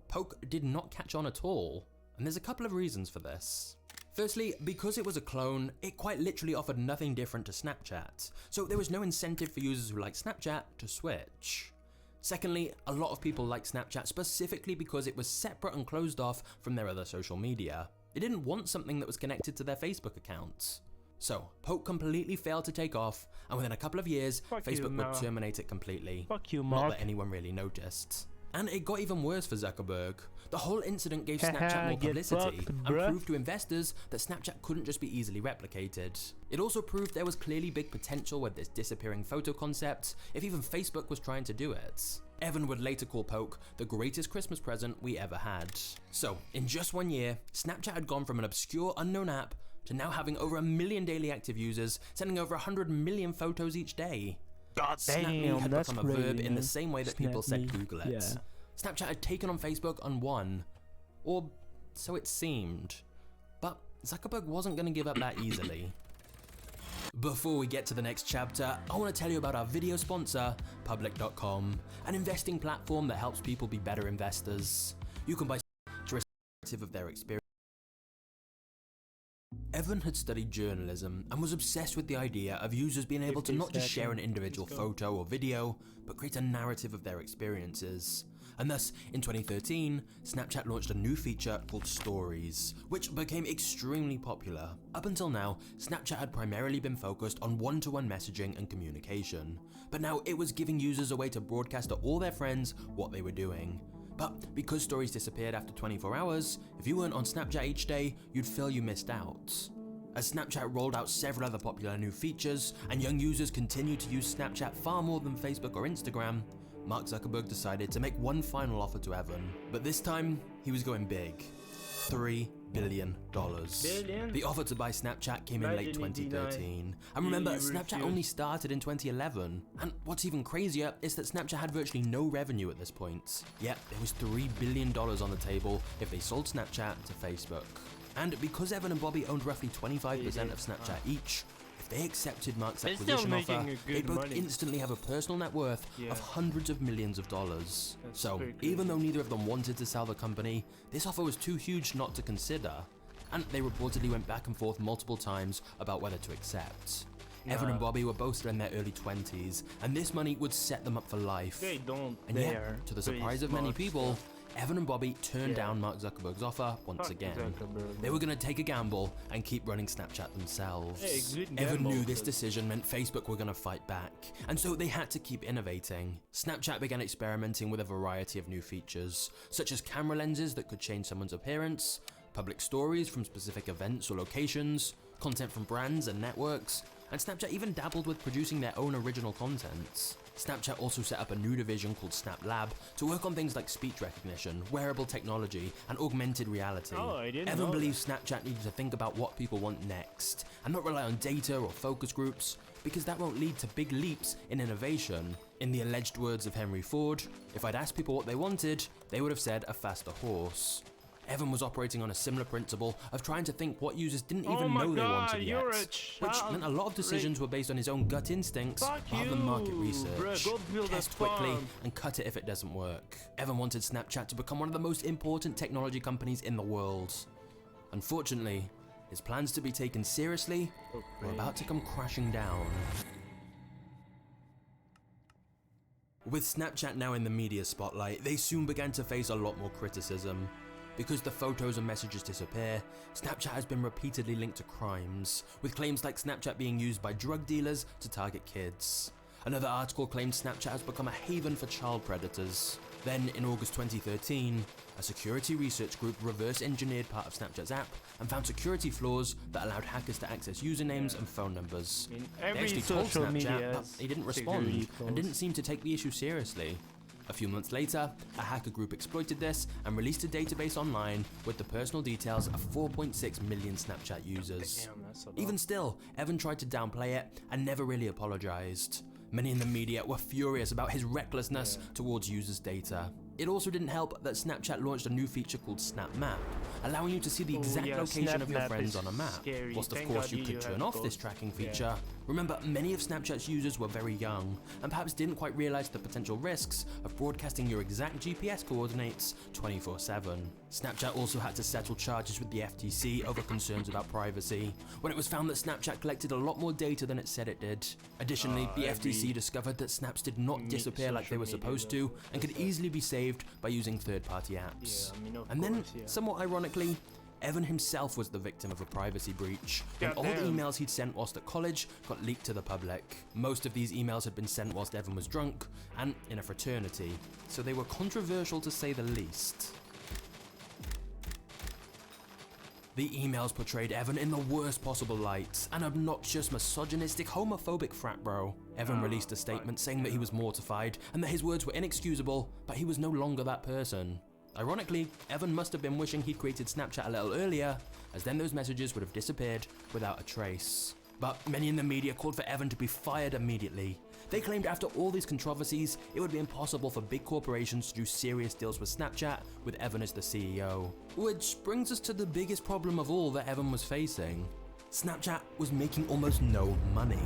Poke did not catch on at all, and there's a couple of reasons for this. Firstly, because it was a clone, it quite literally offered nothing different to Snapchat, so there was no incentive for users who like Snapchat to switch. Secondly, a lot of people liked Snapchat specifically because it was separate and closed off from their other social media. They didn't want something that was connected to their Facebook account. So, Poke completely failed to take off, and within a couple of years, Facebook would terminate it completely. Not that anyone really noticed. And it got even worse for Zuckerberg. The whole incident gave Snapchat more publicity and proved to investors that Snapchat couldn't just be easily replicated. It also proved there was clearly big potential with this disappearing photo concept, if even Facebook was trying to do it. Evan would later call Poke the greatest Christmas present we ever had. So, in just 1 year, Snapchat had gone from an obscure, unknown app to now having over 1 million daily active users, sending over 100 million photos each day. Snap me had become a verb in the same way that people said Google it. Snapchat had taken on Facebook and won. Or so it seemed. But Zuckerberg wasn't going to give up that easily. Before we get to the next chapter, I want to tell you about our video sponsor, Public.com, an investing platform that helps people be better investors. You can buy to receive of their experience. Evan had studied journalism and was obsessed with the idea of users being able to not just share an individual photo or video, but create a narrative of their experiences. And thus, in 2013, Snapchat launched a new feature called Stories, which became extremely popular. Up until now, Snapchat had primarily been focused on one-to-one messaging and communication, but now it was giving users a way to broadcast to all their friends what they were doing. But because Stories disappeared after 24 hours, if you weren't on Snapchat each day, you'd feel you missed out. As Snapchat rolled out several other popular new features, and young users continued to use Snapchat far more than Facebook or Instagram, Mark Zuckerberg decided to make one final offer to Evan. But this time, he was going big. $3 billion. The offer to buy Snapchat came in late 2013. And remember, Snapchat only started in 2011. And what's even crazier is that Snapchat had virtually no revenue at this point. Yet, there was $3 billion on the table if they sold Snapchat to Facebook. And because Evan and Bobby owned roughly 25% of Snapchat each, if they accepted Mark's acquisition offer, they'd both instantly have a personal net worth of hundreds of millions of dollars. So, even though neither of them wanted to sell the company, this offer was too huge not to consider, and they reportedly went back and forth multiple times about whether to accept. Evan and Bobby were both in their early 20s, and this money would set them up for life. And yet, to the surprise of many people, Evan and Bobby turned down Mark Zuckerberg's offer once again. They were going to take a gamble and keep running Snapchat themselves. Evan knew this decision meant Facebook were going to fight back, and so they had to keep innovating. Snapchat began experimenting with a variety of new features, such as camera lenses that could change someone's appearance, public stories from specific events or locations, content from brands and networks, and Snapchat even dabbled with producing their own original content. Snapchat also set up a new division called Snap Lab to work on things like speech recognition, wearable technology, and augmented reality. Oh, I didn't Evan know believes Snapchat needed to think about what people want next, and not rely on data or focus groups, because that won't lead to big leaps in innovation. In the alleged words of Henry Ford, if I'd asked people what they wanted, they would have said a faster horse. Evan was operating on a similar principle of trying to think what users didn't even know they wanted yet, which meant a lot of decisions were based on his own gut instincts rather than market research. Test quickly and cut it if it doesn't work. Evan wanted Snapchat to become one of the most important technology companies in the world. Unfortunately, his plans to be taken seriously were about to come crashing down. With Snapchat now in the media spotlight, they soon began to face a lot more criticism. Because the photos and messages disappear, Snapchat has been repeatedly linked to crimes, with claims like Snapchat being used by drug dealers to target kids. Another article claimed Snapchat has become a haven for child predators. Then, in August 2013, a security research group reverse-engineered part of Snapchat's app and found security flaws that allowed hackers to access usernames and phone numbers. They actually told Snapchat, but they didn't respond and didn't seem to take the issue seriously. A few months later, a hacker group exploited this and released a database online with the personal details of 4.6 million Snapchat users. Even still, Evan tried to downplay it and never really apologized. Many in the media were furious about his recklessness towards users' data. It also didn't help that Snapchat launched a new feature called Snap Map, allowing you to see the exact location of your friends on a map, whilst of course you could turn off this tracking feature. Remember, many of Snapchat's users were very young, and perhaps didn't quite realize the potential risks of broadcasting your exact GPS coordinates 24/7. Snapchat also had to settle charges with the FTC over concerns about privacy, when it was found that Snapchat collected a lot more data than it said it did. Additionally, the FTC discovered that snaps did not disappear like they were supposed to, and could easily be saved by using third-party apps. And then, somewhat ironically, Evan himself was the victim of a privacy breach, when old emails he'd sent whilst at college got leaked to the public. Most of these emails had been sent whilst Evan was drunk, and in a fraternity, so they were controversial to say the least. The emails portrayed Evan in the worst possible light, an obnoxious, misogynistic, homophobic frat bro. Evan released a statement saying that he was mortified and that his words were inexcusable, but he was no longer that person. Ironically, Evan must have been wishing he'd created Snapchat a little earlier, as then those messages would have disappeared without a trace. But many in the media called for Evan to be fired immediately. They claimed after all these controversies, it would be impossible for big corporations to do serious deals with Snapchat with Evan as the CEO. Which brings us to the biggest problem of all that Evan was facing. Snapchat was making almost no money.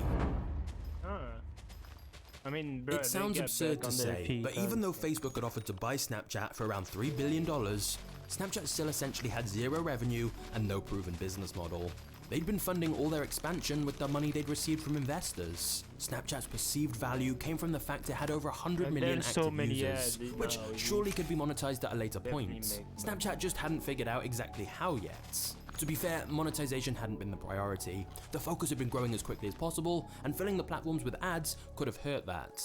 I mean, bro, it sounds absurd to say, but even though Facebook had offered to buy Snapchat for around $3 billion, Snapchat still essentially had zero revenue and no proven business model. They'd been funding all their expansion with the money they'd received from investors. Snapchat's perceived value came from the fact it had over 100 million active users, which surely could be monetized at a later point. Snapchat just hadn't figured out exactly how yet. To be fair, monetization hadn't been the priority. The focus had been growing as quickly as possible, and filling the platforms with ads could have hurt that.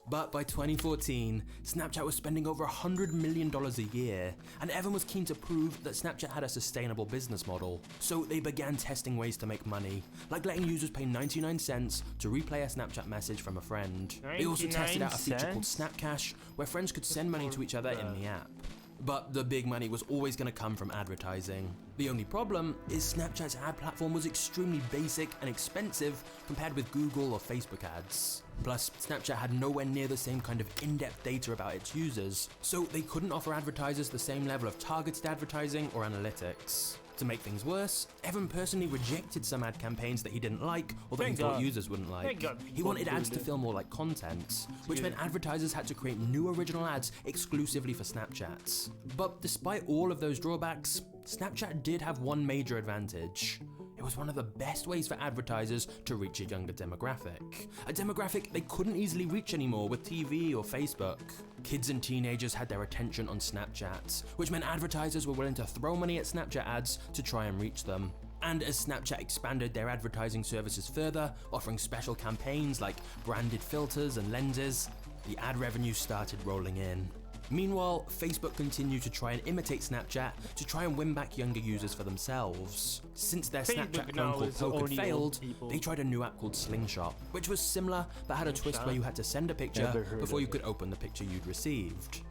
But by 2014, Snapchat was spending over $100 million a year, and Evan was keen to prove that Snapchat had a sustainable business model. So they began testing ways to make money, like letting users pay 99 cents to replay a Snapchat message from a friend. They also tested out a feature called Snap Cash, where friends could send money to each other in the app. But the big money was always going to come from advertising. The only problem is Snapchat's ad platform was extremely basic and expensive compared with Google or Facebook ads. Plus, Snapchat had nowhere near the same kind of in-depth data about its users, so they couldn't offer advertisers the same level of targeted advertising or analytics. To make things worse, Evan personally rejected some ad campaigns that he didn't like or that he thought users wouldn't like. He wanted ads to feel more like content, which meant advertisers had to create new original ads exclusively for Snapchat. But despite all of those drawbacks, Snapchat did have one major advantage. It was one of the best ways for advertisers to reach a younger demographic. A demographic they couldn't easily reach anymore with TV or Facebook. Kids and teenagers had their attention on Snapchat, which meant advertisers were willing to throw money at Snapchat ads to try and reach them. And as Snapchat expanded their advertising services further, offering special campaigns like branded filters and lenses, the ad revenue started rolling in. Meanwhile, Facebook continued to try and imitate Snapchat to try and win back younger users for themselves. Since their Snapchat clone called Poke had failed, they tried a new app called Slingshot, which was similar but had a twist where you had to send a picture before you could open the picture you'd received.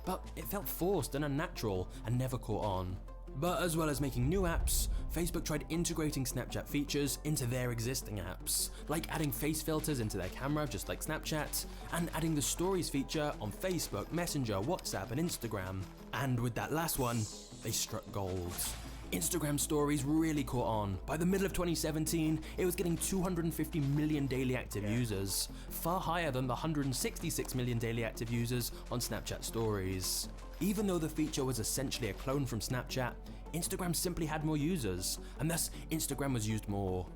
But it felt forced and unnatural and never caught on. But as well as making new apps, Facebook tried integrating Snapchat features into their existing apps, like adding face filters into their camera just like Snapchat, and adding the Stories feature on Facebook, Messenger, WhatsApp, and Instagram. And with that last one, they struck gold. Instagram Stories really caught on. By the middle of 2017, it was getting 250 million daily active users, far higher than the 166 million daily active users on Snapchat Stories. Even though the feature was essentially a clone from Snapchat, Instagram simply had more users, and thus Instagram was used more.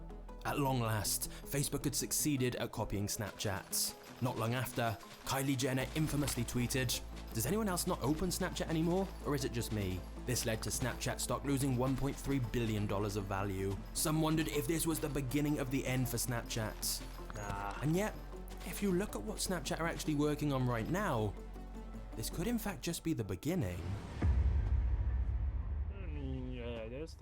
At long last, Facebook had succeeded at copying Snapchat. Not long after, Kylie Jenner infamously tweeted, "Does anyone else not open Snapchat anymore, or is it just me?" This led to Snapchat stock losing $1.3 billion of value. Some wondered if this was the beginning of the end for Snapchat. And yet, if you look at what Snapchat are actually working on right now, this could in fact just be the beginning.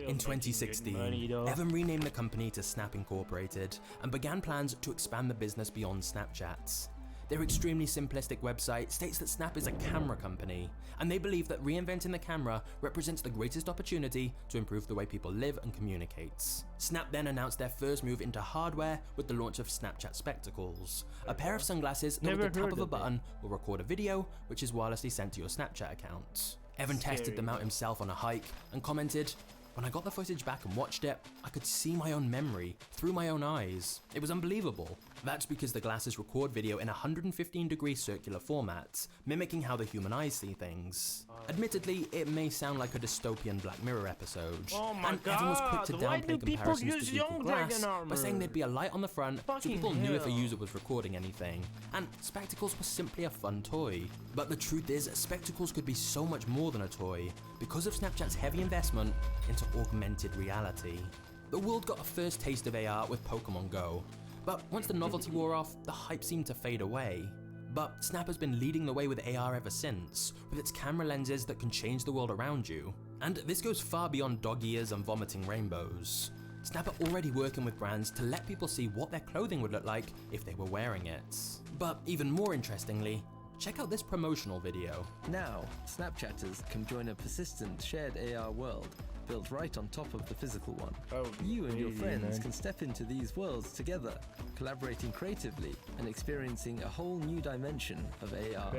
In 2016, Evan renamed the company to Snap Incorporated and began plans to expand the business beyond Snapchat. Their extremely simplistic website states that Snap is a camera company, and they believe that reinventing the camera represents the greatest opportunity to improve the way people live and communicate. Snap then announced their first move into hardware with the launch of Snapchat Spectacles, a pair of sunglasses that with the tap of a button will record a video which is wirelessly sent to your Snapchat account. Evan tested them out himself on a hike and commented, "When I got the footage back and watched it, I could see my own memory through my own eyes. It was unbelievable." That's because the glasses record video in a 115-degree circular format, mimicking how the human eyes see things. Admittedly, it may sound like a dystopian Black Mirror episode, and Evan was quick to downplay comparisons to Google Glass by saying there'd be a light on the front so people knew if a user was recording anything, and Spectacles were simply a fun toy. But the truth is, Spectacles could be so much more than a toy because of Snapchat's heavy investment into augmented reality. The world got a first taste of AR with Pokemon Go, but once the novelty wore off, the hype seemed to fade away. But Snap has been leading the way with AR ever since, with its camera lenses that can change the world around you. And this goes far beyond dog ears and vomiting rainbows. Snap are already working with brands to let people see what their clothing would look like if they were wearing it. But even more interestingly, check out this promotional video. Now, Snapchatters can join a persistent shared AR world built right on top of the physical one. You and your friends can step into these worlds together, collaborating creatively and experiencing a whole new dimension of AR.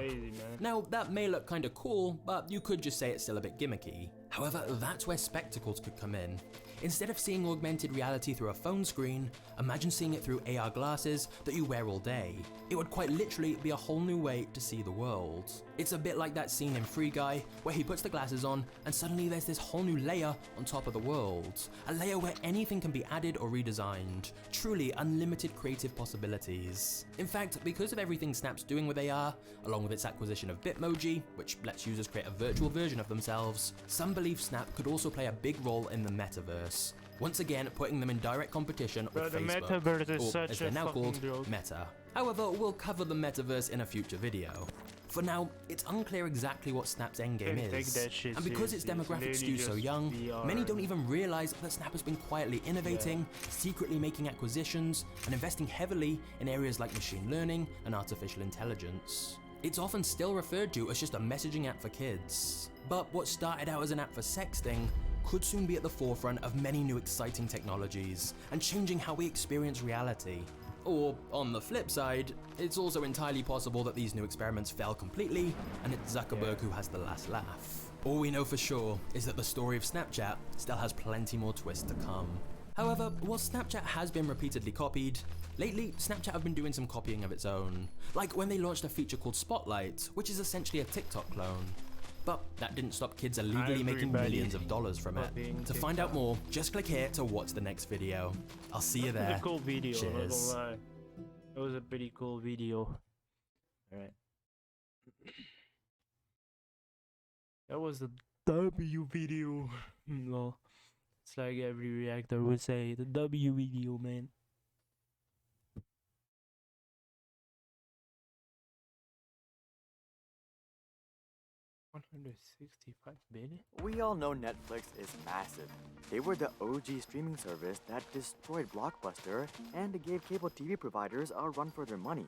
Now, that may look kinda cool, but you could just say it's still a bit gimmicky. However, that's where Spectacles could come in. Instead of seeing augmented reality through a phone screen, imagine seeing it through AR glasses that you wear all day. It would quite literally be a whole new way to see the world. It's a bit like that scene in Free Guy where he puts the glasses on and suddenly there's this whole new layer on top of the world. A layer where anything can be added or redesigned. Truly unlimited creative possibilities. In fact, because of everything Snap's doing with AR, along with its acquisition of Bitmoji, which lets users create a virtual version of themselves, some believe Snap could also play a big role in the metaverse. Once again, putting them in direct competition with the Facebook, metaverse is or such as they're a now fucking called, joke. Meta. However, we'll cover the metaverse in a future video. For now, it's unclear exactly what Snap's endgame Don't take is, that shit and because its seriously, demographic it's skews so literally young, just VR. many don't even realize that Snap has been quietly innovating, secretly making acquisitions, and investing heavily in areas like machine learning and artificial intelligence. It's often still referred to as just a messaging app for kids. But what started out as an app for sexting could soon be at the forefront of many new exciting technologies and changing how we experience reality. Or, on the flip side, it's also entirely possible that these new experiments fail completely and it's Zuckerberg who has the last laugh. All we know for sure is that the story of Snapchat still has plenty more twists to come. However, while Snapchat has been repeatedly copied, lately Snapchat have been doing some copying of its own. Like when they launched a feature called Spotlight, which is essentially a TikTok clone. But that didn't stop kids illegally making millions of dollars from it. To find out more, just click here to watch the next video. I'll see you there. It was a cool video, Cheers. not gonna lie. It was a pretty cool video. Alright. That was the W video. Well, it's like every reactor would say, the W video, man. 165 billion? We all know Netflix is massive. They were the OG streaming service that destroyed Blockbuster and gave cable TV providers a run for their money.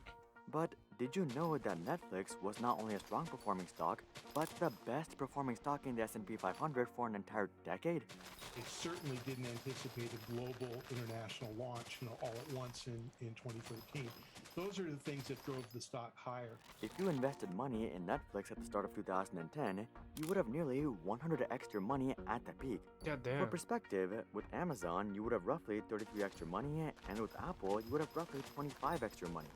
But did you know that Netflix was not only a strong performing stock, but the best performing stock in the S&P 500 for an entire decade? It certainly didn't anticipate a global international launch, all at once in 2013. Those are the things that drove the stock higher. If you invested money in Netflix at the start of 2010, you would have nearly 100x your money at the peak. Goddamn. For perspective, with Amazon, you would have roughly 33x your money, and with Apple, you would have roughly 25x your money.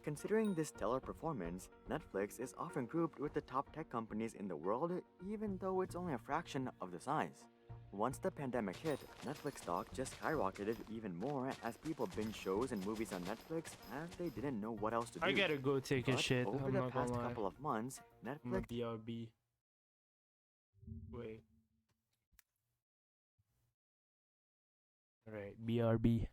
Considering this stellar performance, Netflix is often grouped with the top tech companies in the world, even though it's only a fraction of the size. Once the pandemic hit, Netflix stock just skyrocketed even more as people binge shows and movies on Netflix as they didn't know what else to do. I gotta go take a shit. Over I'm the not past gonna lie. couple of months, Netflix. BRB. Wait. Alright, BRB.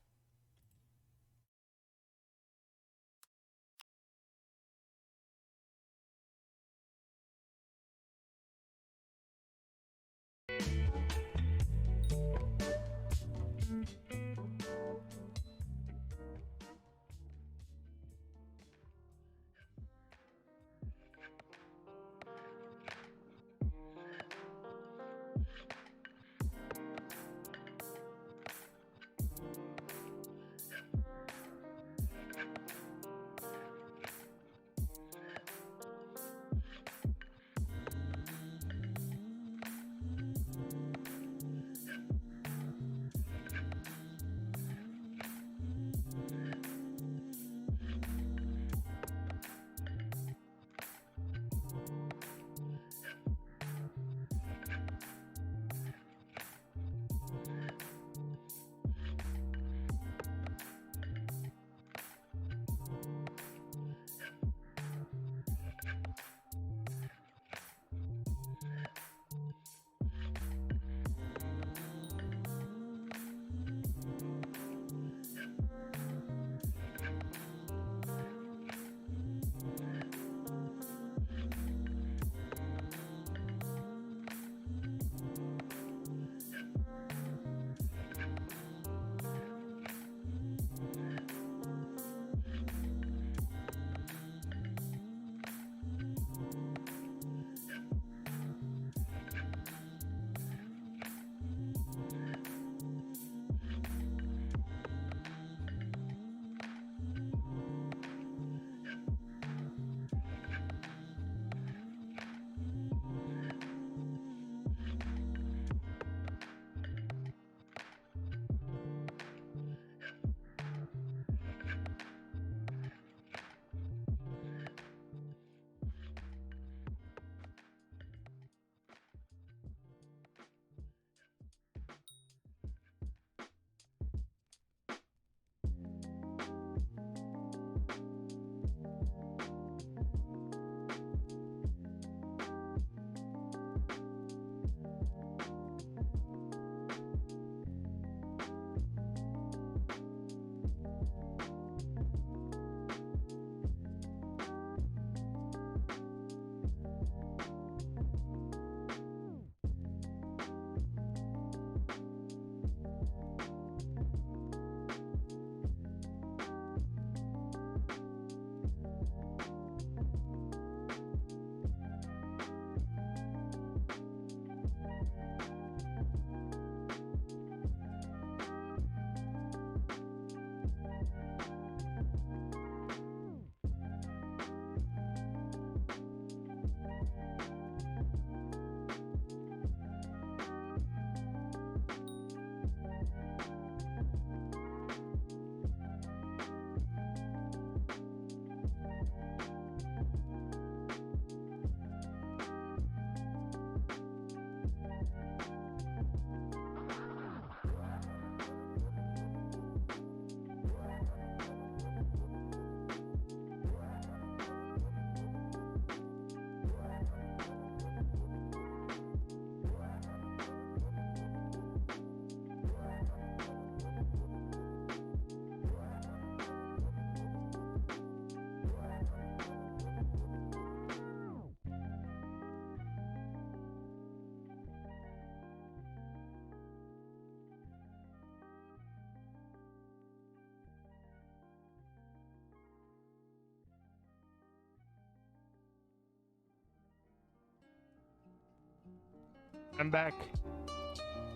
I'm back.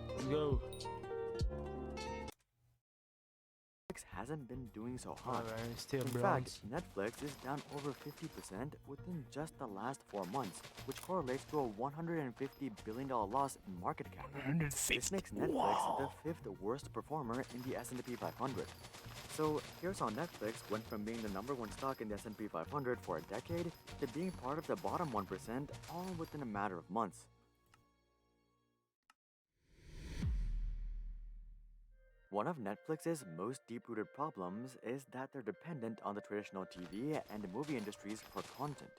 Let's go. Netflix hasn't been doing so hot. Alright, still In bronze. fact, Netflix is down over 50% within just the last 4 months, which correlates to a $150 billion loss in market cap. This makes Netflix the 5th worst performer in the S&P 500. So here's how Netflix went from being the #1 stock in the S&P 500 for a decade to being part of the bottom 1% all within a matter of months. One of Netflix's most deep-rooted problems is that they're dependent on the traditional TV and movie industries for content.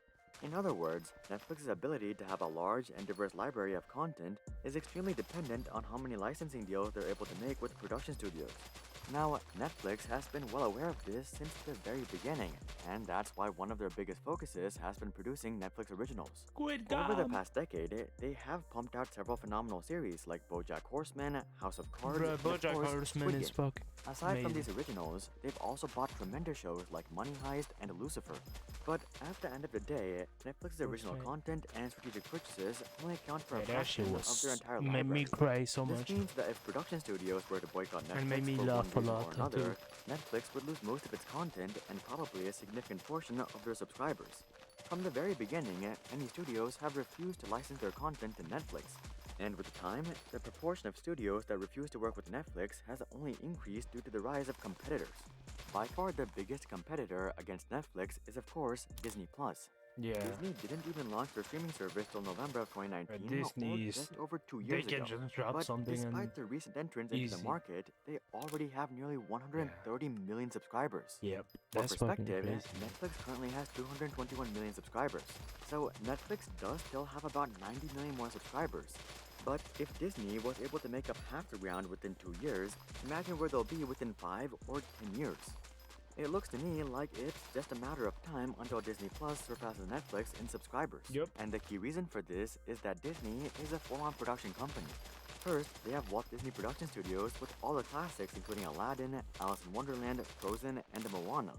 In other words, Netflix's ability to have a large and diverse library of content is extremely dependent on how many licensing deals they're able to make with production studios. Now, Netflix has been well aware of this since the very beginning, and that's why one of their biggest focuses has been producing Netflix originals. Over the past decade, they have pumped out several phenomenal series like BoJack Horseman, House of Cards, Bruh, and of BoJack course, Horseman Squid is Game. fucking Aside from amazing. these originals, they've also bought tremendous shows like Money Heist and Lucifer. But at the end of the day, Netflix's original content and strategic purchases only account for a Yeah, that fraction shit of their entire made library. me cry so This much. means that if production studios were to boycott Netflix And made me for laugh one a reason lot, or another, too. Netflix would lose most of its content and probably a significant portion of their subscribers. From the very beginning, many studios have refused to license their content to Netflix. And with time, the proportion of studios that refuse to work with Netflix has only increased due to the rise of competitors. By far the biggest competitor against Netflix is of course Disney+. Yeah. Disney didn't even launch their streaming service till November of 2019, or Disney's- just over 2 they years can ago. just drop But something despite and their recent entrance into the easy. market, they already have nearly 130 million subscribers. Yep, For that's fucking perspective, crazy. Netflix currently has 221 million subscribers. So Netflix does still have about 90 million more subscribers. But if Disney was able to make up half the ground within 2 years, imagine where they'll be within 5 or 10 years. It looks to me like it's just a matter of time until Disney Plus surpasses Netflix in subscribers. Yep. And the key reason for this is that Disney is a full-on production company. First, they have Walt Disney Production Studios with all the classics including Aladdin, Alice in Wonderland, Frozen, and Moana.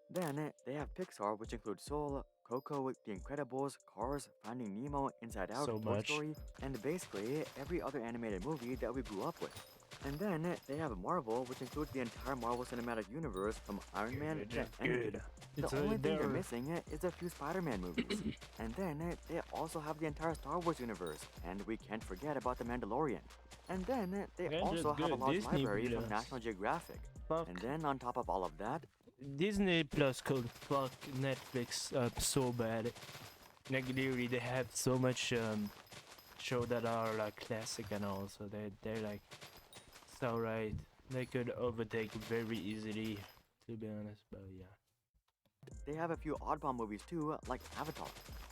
Then, they have Pixar, which includes Soul, Coco, The Incredibles, Cars, Finding Nemo, Inside Out, So Toy much. Story, and basically every other animated movie that we grew up with. And then, they have Marvel, which includes the entire Marvel Cinematic Universe from Iron Man to Endgame. It's The only thing they're they're- missing is a few Spider-Man movies. And then, they also have the entire Star Wars universe, and we can't forget about The Mandalorian. And then, they They're also just have a good large Disney library from videos. National Geographic. Fuck. And then, on top of all of that, Disney Plus could fuck Netflix up so bad. Like literally, they have so much show that are like classic and all, so they're like so right. They could overtake very easily, to be honest. But yeah. they have a few oddball movies too, like Avatar.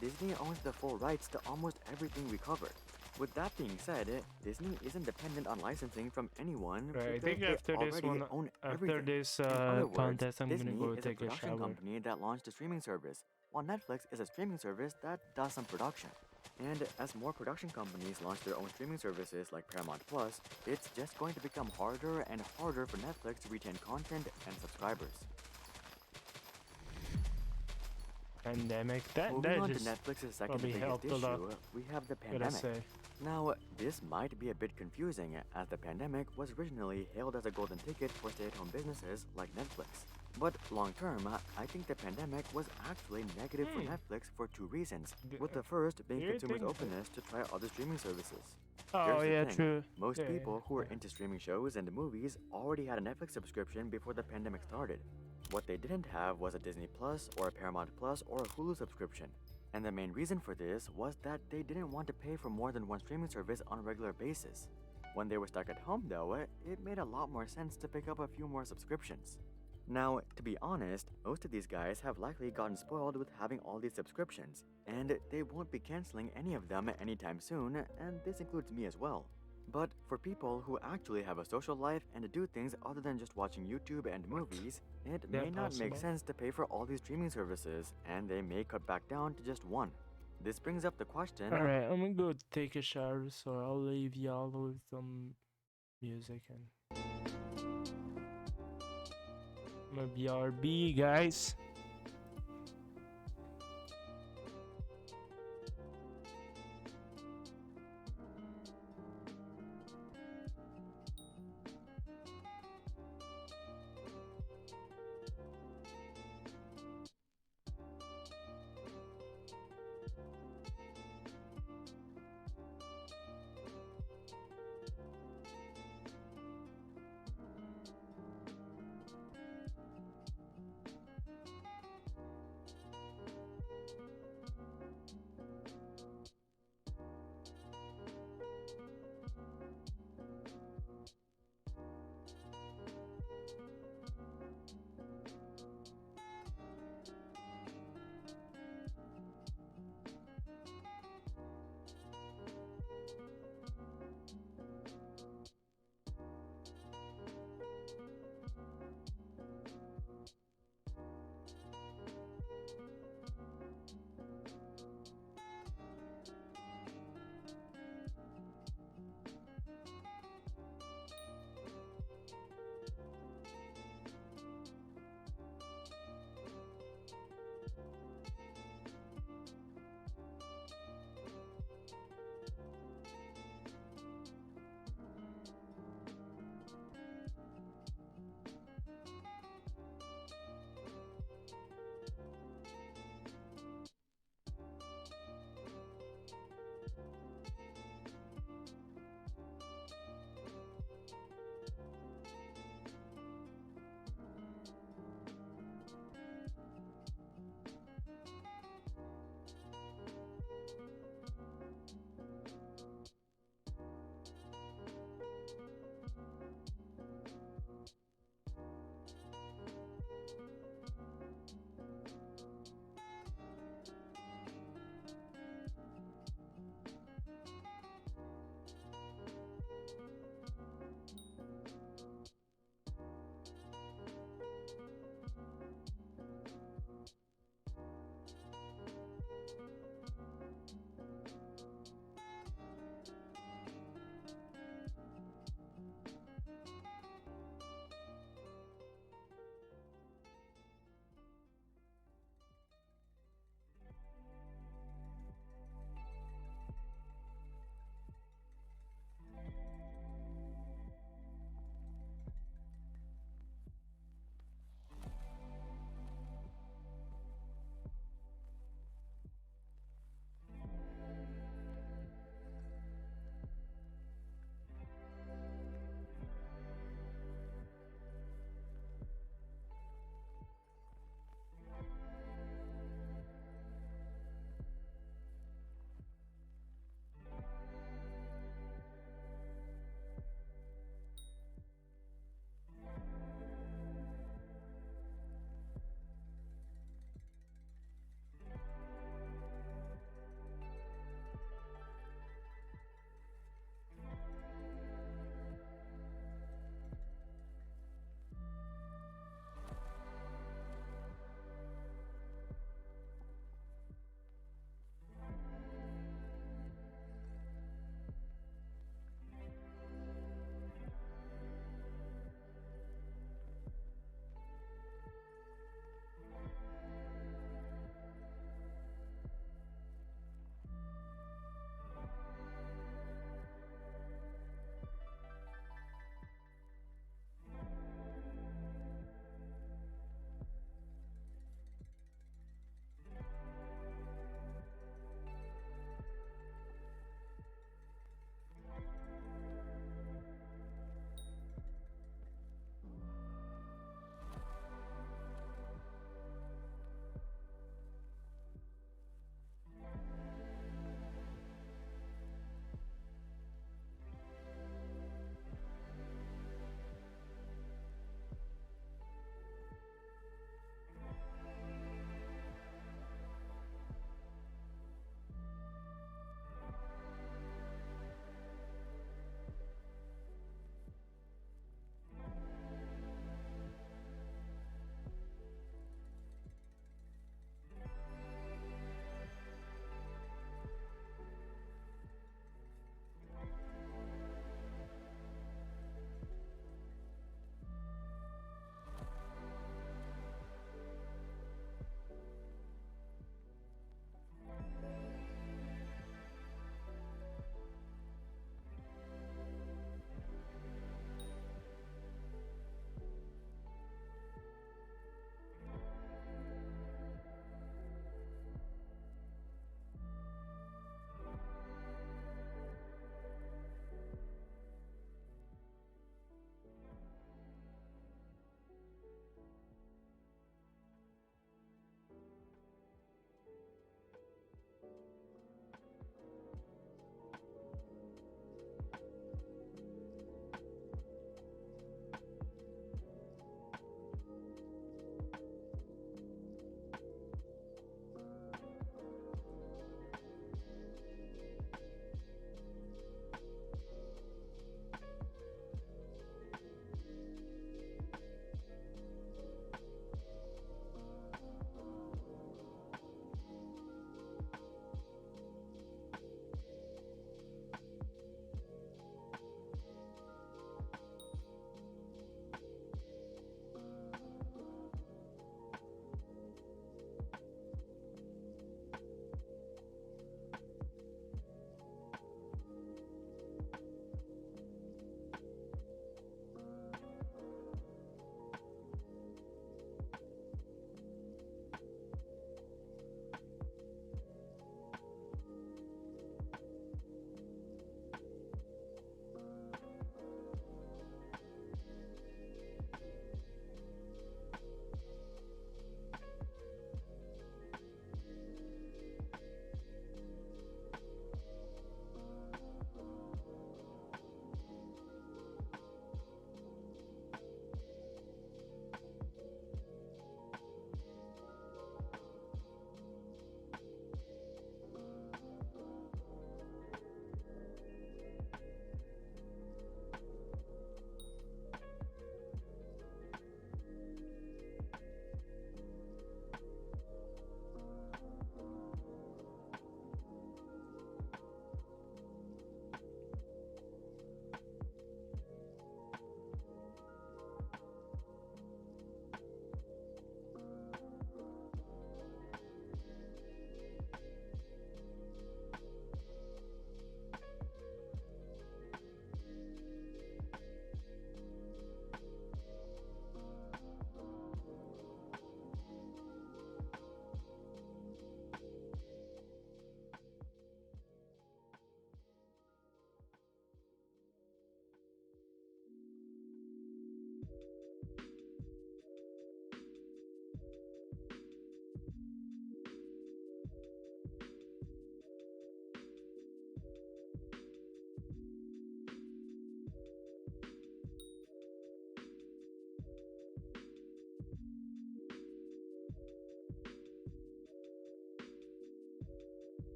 Disney owns the full rights to almost everything we covered. With that being said, Disney isn't dependent on licensing from anyone Right, I because think they after this already one, own after everything. this In other words, contest, I'm Disney gonna go is a take a production shower. company that launched a streaming service, while Netflix is a streaming service that does some production. And as more production companies launch their own streaming services like Paramount Plus, it's just going to become harder and harder for Netflix to retain content and subscribers. Pandemic. That Moving on to just Netflix's second probably biggest helped a lot. issue, we have the Gotta pandemic. say. Now, this might be a bit confusing, as the pandemic was originally hailed as a golden ticket for stay-at-home businesses like Netflix. But long-term, I think the pandemic was actually negative for Netflix for two reasons, with the first being do you consumers' think- openness to try other streaming services. Oh, Here's the yeah, thing, true. most Yeah, people who were yeah. into streaming shows and movies already had a Netflix subscription before the pandemic started. What they didn't have was a Disney Plus or a Paramount Plus or a Hulu subscription. And the main reason for this was that they didn't want to pay for more than one streaming service on a regular basis. When they were stuck at home though, it made a lot more sense to pick up a few more subscriptions. Now, to be honest, most of these guys have likely gotten spoiled with having all these subscriptions, and they won't be canceling any of them anytime soon, and this includes me as well. But for people who actually have a social life and do things other than just watching YouTube and movies, it Yeah, may not make possible. sense to pay for all these streaming services, and they may cut back down to just one. This brings up the question. Alright, I'm gonna go take a shower, so I'll leave y'all with some music and I'm gonna BRB, guys.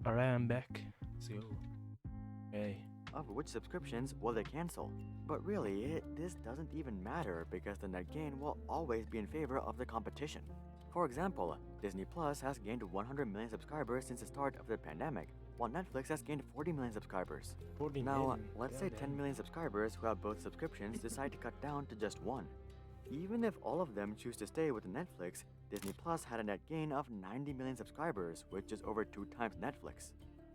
Alright, I'm back. Let's go. Hey. Of which subscriptions will they cancel? But really, this doesn't even matter because the net gain will always be in favor of the competition. For example, Disney Plus has gained 100 million subscribers since the start of the pandemic, while Netflix has gained 40 million subscribers. 40 now, million. let's say 10 million subscribers who have both subscriptions decide to cut down to just one. Even if all of them choose to stay with Netflix, Disney Plus had a net gain of 90 million subscribers, which is over 2 times Netflix.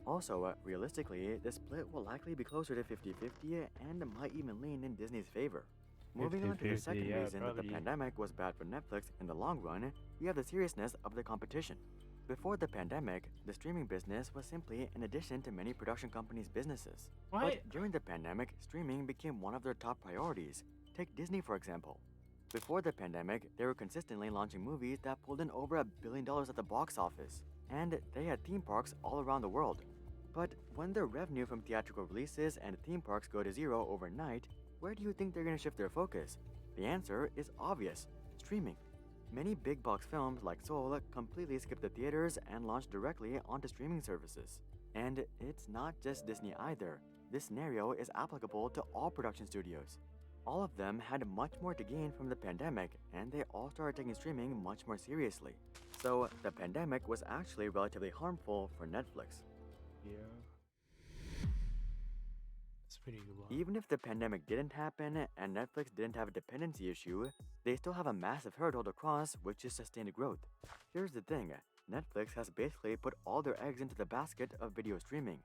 Also, realistically, the split will likely be closer to 50-50 and might even lean in Disney's favor. Moving on to the second reason that the pandemic was bad for Netflix in the long run, we have the seriousness of the competition. Before the pandemic, the streaming business was simply an addition to many production companies' businesses. But during the pandemic, streaming became one of their top priorities. Take Disney, for example. Before the pandemic, they were consistently launching movies that pulled in over $1 billion at the box office, and they had theme parks all around the world. But when their revenue from theatrical releases and theme parks go to zero overnight, where do you think they're going to shift their focus? The answer is obvious: streaming. Many big box films like Soul completely skipped the theaters and launched directly onto streaming services. And it's not just Disney either. This scenario is applicable to all production studios. All of them had much more to gain from the pandemic, and they all started taking streaming much more seriously. So the pandemic was actually relatively harmful for Netflix. Yeah. That's pretty good one. Even if the pandemic didn't happen and Netflix didn't have a dependency issue, they still have a massive hurdle to cross, which is sustained growth. Here's the thing, Netflix has basically put all their eggs into the basket of video streaming.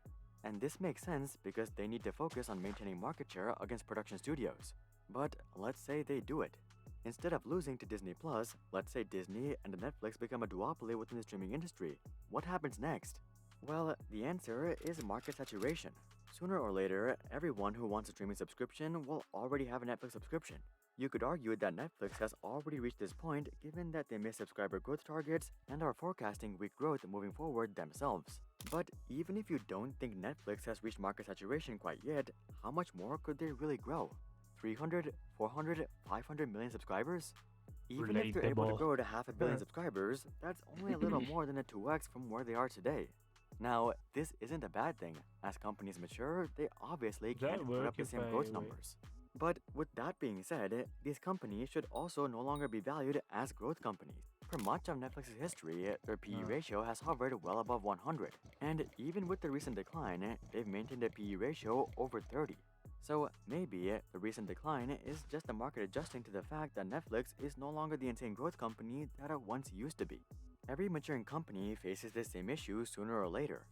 And this makes sense because they need to focus on maintaining market share against production studios. But let's say they do it. Instead of losing to Disney Plus, let's say Disney and Netflix become a duopoly within the streaming industry. What happens next? Well, the answer is market saturation. Sooner or later, everyone who wants a streaming subscription will already have a Netflix subscription. You could argue that Netflix has already reached this point given that they missed subscriber growth targets and are forecasting weak growth moving forward themselves. But even if you don't think Netflix has reached market saturation quite yet, how much more could they really grow? 300, 400, 500 million subscribers? Even if they're able to grow to 500 million subscribers, that's only a little more than a 2x from where they are today. Now, this isn't a bad thing. As companies mature, they obviously can't put up the same growth numbers. But with that being said, these companies should also no longer be valued as growth companies. For much of Netflix's history, their PE ratio has hovered well above 100. And even with the recent decline, they've maintained a PE ratio over 30. So maybe the recent decline is just the market adjusting to the fact that Netflix is no longer the insane growth company that it once used to be. Every maturing company faces the same issue sooner or later.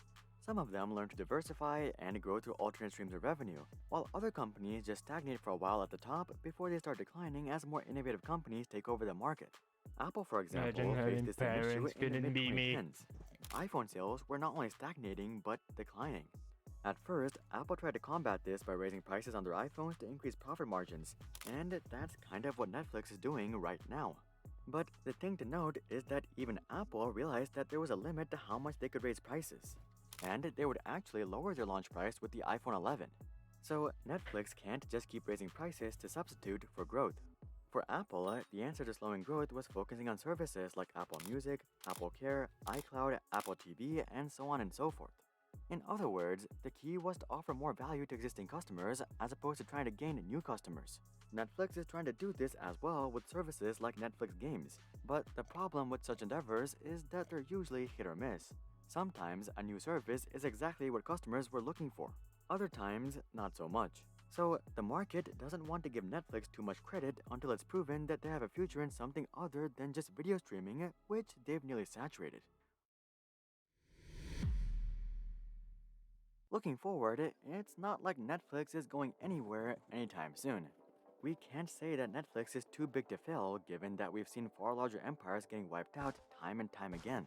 Some of them learn to diversify and grow through alternate streams of revenue, while other companies just stagnate for a while at the top before they start declining as more innovative companies take over the market. Apple, for example, faced this same issue in the mid-2010s. iPhone sales were not only stagnating, but declining. At first, Apple tried to combat this by raising prices on their iPhones to increase profit margins, and that's kind of what Netflix is doing right now. But the thing to note is that even Apple realized that there was a limit to how much they could raise prices, and they would actually lower their launch price with the iPhone 11. So Netflix can't just keep raising prices to substitute for growth. For Apple, the answer to slowing growth was focusing on services like Apple Music, Apple Care, iCloud, Apple TV, and so on and so forth. In other words, the key was to offer more value to existing customers as opposed to trying to gain new customers. Netflix is trying to do this as well with services like Netflix Games, but the problem with such endeavors is that they're usually hit or miss. Sometimes a new service is exactly what customers were looking for, other times not so much. So the market doesn't want to give Netflix too much credit until it's proven that they have a future in something other than just video streaming, which they've nearly saturated. Looking forward, it's not like Netflix is going anywhere anytime soon. we can't say that Netflix is too big to fail given that we've seen far larger empires getting wiped out time and time again.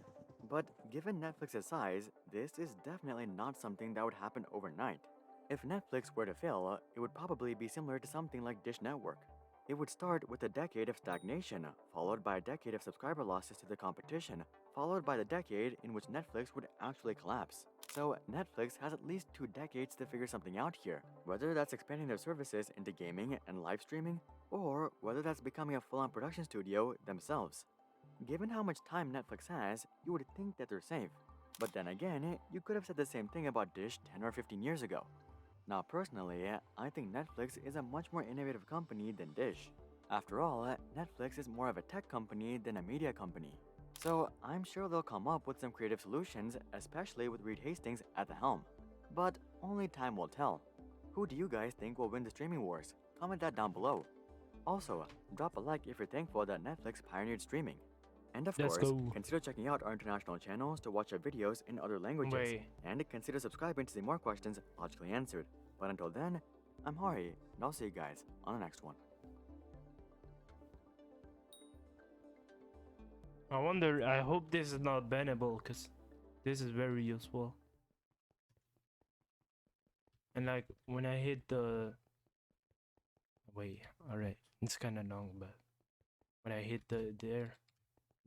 But given Netflix's size, this is definitely not something that would happen overnight. If Netflix were to fail, it would probably be similar to something like Dish Network. It would start with a decade of stagnation, followed by a decade of subscriber losses to the competition, followed by the decade in which Netflix would actually collapse. So Netflix has at least 2 decades to figure something out here, whether that's expanding their services into gaming and live streaming, or whether that's becoming a full-on production studio themselves. Given how much time Netflix has, you would think that they're safe. But then again, you could have said the same thing about Dish 10 or 15 years ago. Now personally, I think Netflix is a much more innovative company than Dish. After all, Netflix is more of a tech company than a media company. So I'm sure they'll come up with some creative solutions, especially with Reed Hastings at the helm. But only time will tell. Who do you guys think will win the streaming wars? Comment that down below. Also, drop a like if you're thankful that Netflix pioneered streaming. And of course, consider checking out our international channels to watch our videos in other languages. And consider subscribing to see more questions logically answered. But until then, I'm Hari, and I'll see you guys on the next one. I wonder, I hope this is not bannable, because this is very useful. And like, when I hit the... Wait, alright, it's kinda long, but... When I hit there,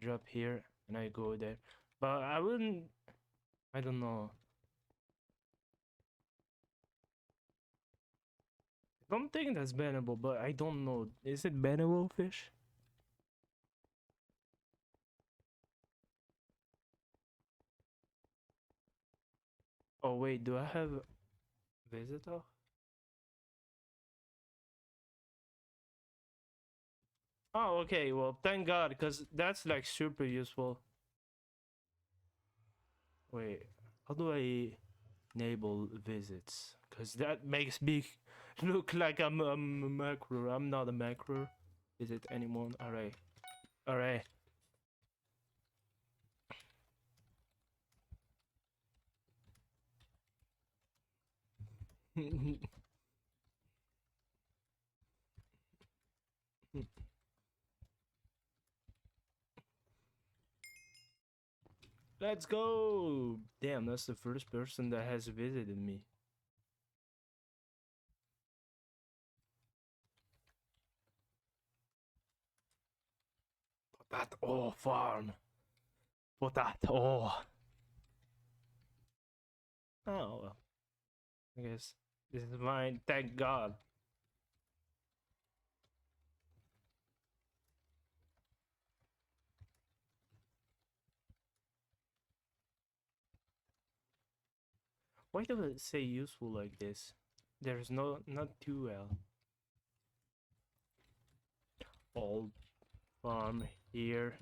drop here, and I go there. But I wouldn't... I don't know. I don't think that's bannable, but I don't know. Is it bannable, Fish? Oh wait, do I have visitor? Oh, okay, well, thank God, because that's like super useful. Wait, how do I enable visits? Because that makes me look like I'm a macro. I'm not a macro visit anymore. Alright, alright. Let's go! Damn, that's the first person that has visited me. Potato farm. Potato. Oh, well. I guess this is mine. Thank God. Why does it say useful like this? There's not too well. Old farm here.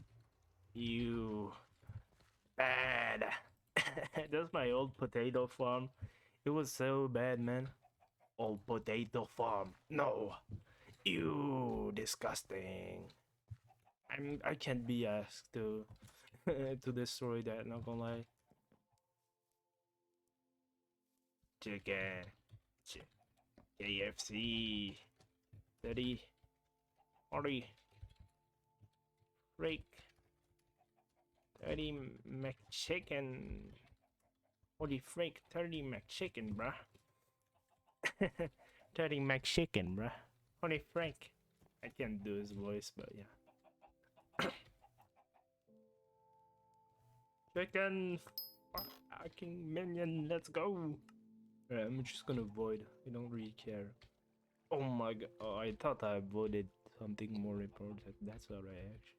You bad. That's my old potato farm. It was so bad, man. Old potato farm. No. You disgusting. I can't be asked to to destroy that, not gonna lie. Chicken. KFC. 30. 40. Freak. 30 McChicken. Holy freak, 30 McChicken, bruh. 30 McChicken, bruh. Holy freak. I can't do his voice, but yeah. Chicken fucking minion, let's go. Alright, I'm just gonna void. I don't really care. Oh my god, oh, I thought I voted something more important. That's alright, actually.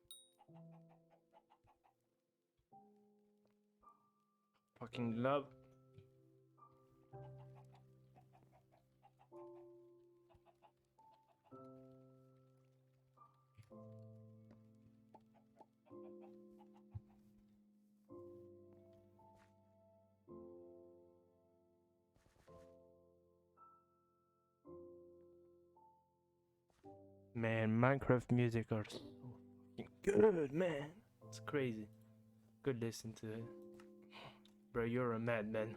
Fucking love. Man, Minecraft music are so fucking good, man. It's crazy. Good listen to it. Bro, you're a madman.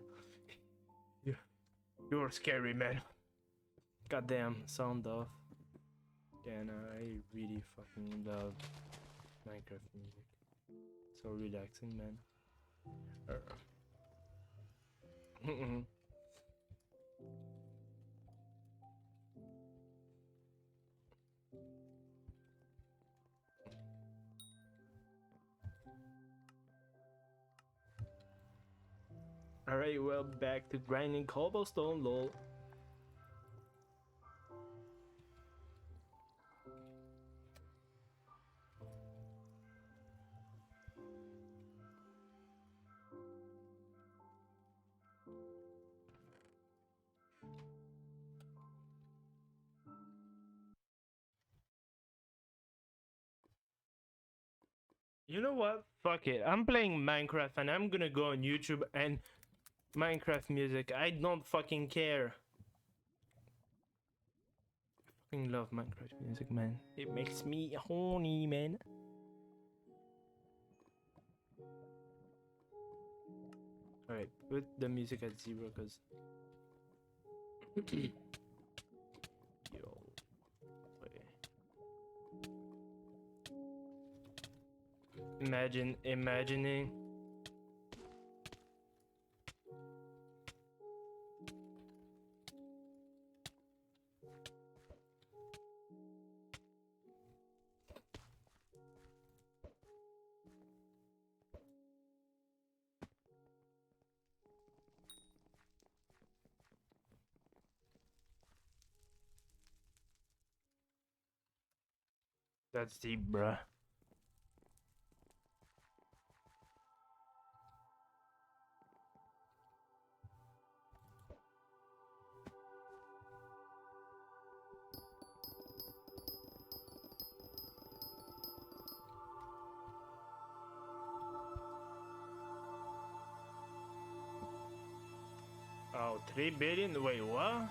You're scary, man. Goddamn, sound off. Yeah, no, I really fucking love Minecraft music. So relaxing, man. Alright, well, back to grinding cobblestone, lol. You know what? Fuck it. I'm playing Minecraft and I'm gonna go on YouTube and Minecraft music. I don't fucking care. I fucking love Minecraft music, man. It makes me horny, man. Alright, put the music at 0 because yo, wait. Imagining that's deep, bruh. Oh, 3 billion? Wait, what?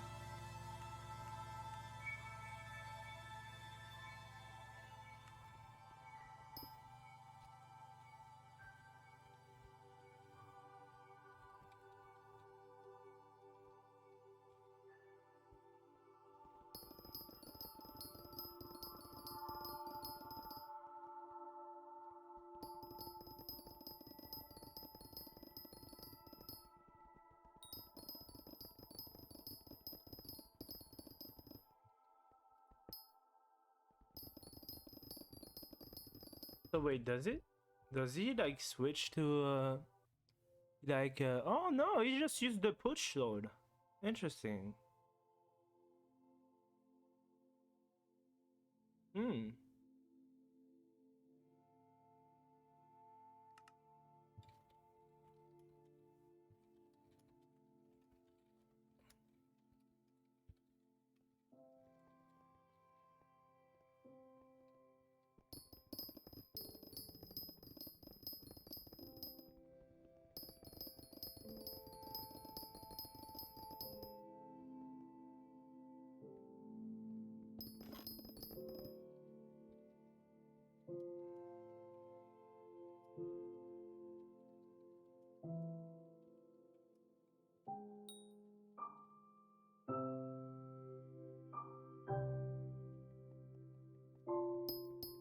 So wait, does it? Does he like switch to oh no, he just used the push sword. Interesting. Hmm.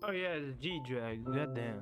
Oh yeah, the G-Drag, goddamn.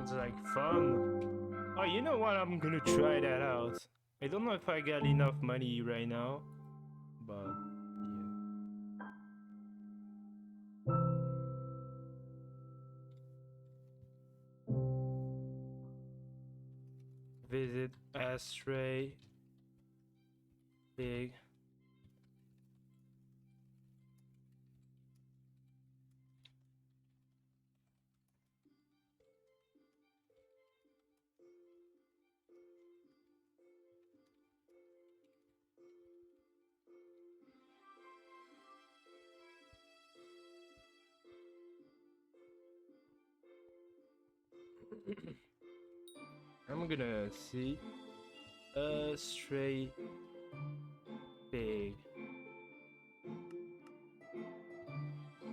Sounds like fun. Oh, you know what? I'm gonna try that out. I don't know if I got enough money right now, but yeah. Visit Astray Big. I'm gonna see a stray pig.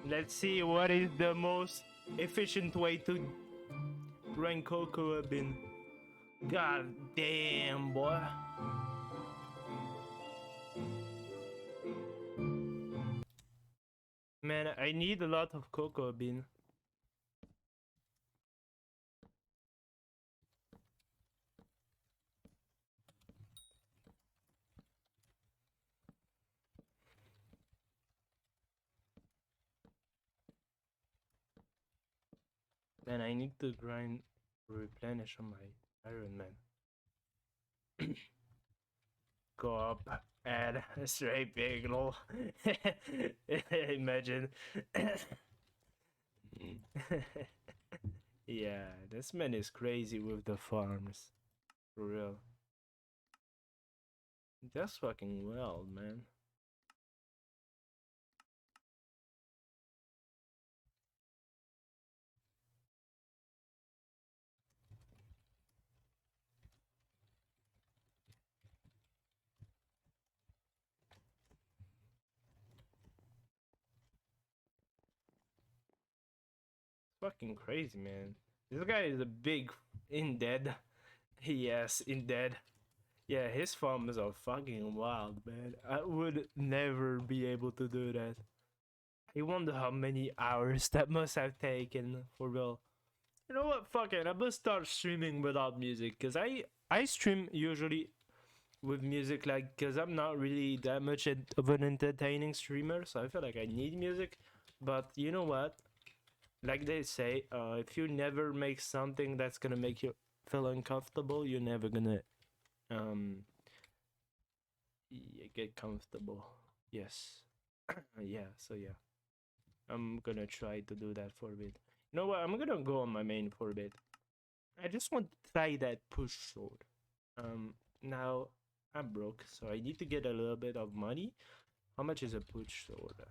Let's see what is the most efficient way to rank cocoa bean. God damn, boy. Man, I need a lot of cocoa bean. Man, I need to grind replenish on my Iron Man. Go up, add a straight big lol. Imagine. Yeah, this man is crazy with the farms. For real. That's fucking wild, man. Fucking crazy, man. This guy is a big in dead. Yes, in dead. Yeah, his farms are fucking wild, man. I would never be able to do that. I wonder how many hours that must have taken for real. You know what? Fuck it. I must start streaming without music, cause I stream usually with music, like, cause I'm not really that much of an entertaining streamer, so I feel like I need music. But you know what? Like they say, if you never make something that's gonna make you feel uncomfortable, you're never gonna get comfortable. Yes. Yeah, so yeah. I'm gonna try to do that for a bit. You know what? I'm gonna go on my main for a bit. I just want to try that push sword. Now I'm broke, so I need to get a little bit of money. How much is a push sword?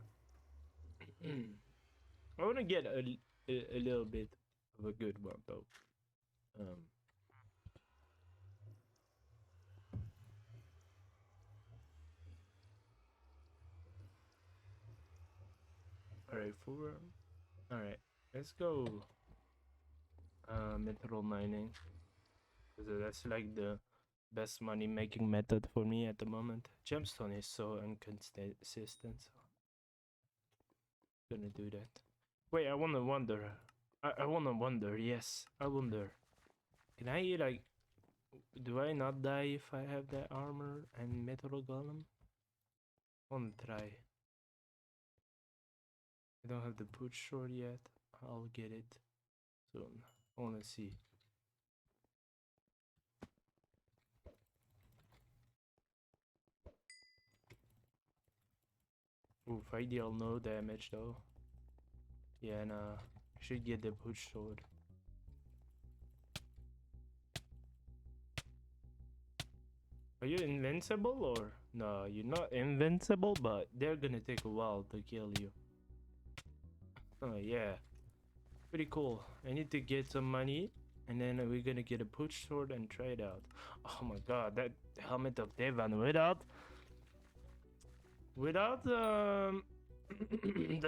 I want to get a little bit of a good one though. Alright, alright, let's go metal mining. That's like the best money making method for me at the moment. Gemstone is so inconsistent, so gonna do that. Wait, I wanna wonder. I wanna wonder, yes, I wonder. Can I like, do I not die if I have that armor and metal golem? I wanna try. I don't have the push sword yet. I'll get it soon. I wanna see. Oof, ideal no damage though. Yeah, nah. I should get the push sword. Are you invincible or? No, you're not invincible, but they're gonna take a while to kill you. Oh yeah. Pretty cool. I need to get some money and then we're gonna get a push sword and try it out. Oh my god, that helmet of Devan without the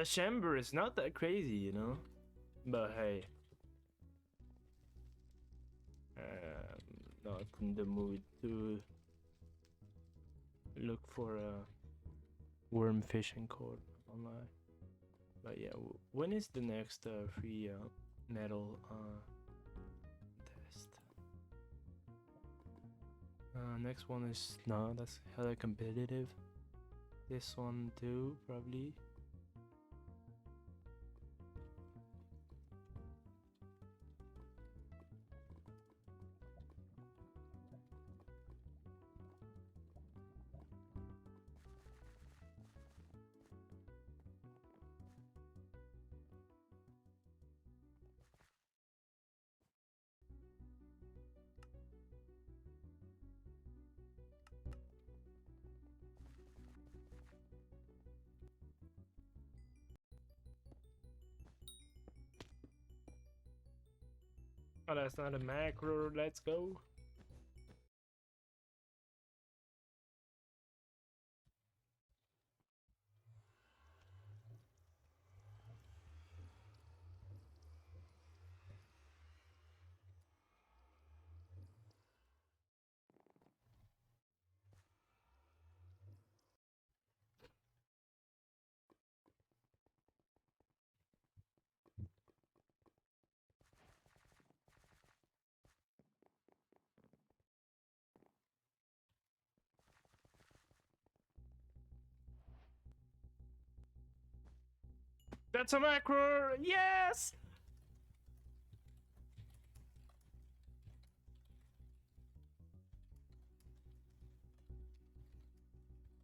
chamber is not that crazy, you know? But hey. Not in the mood to look for a worm fishing cord online. But yeah, when is the next free metal test? Next one is no, that's hella competitive. This one too, probably. Oh, that's not a macro. Let's go. That's a macro. Yes.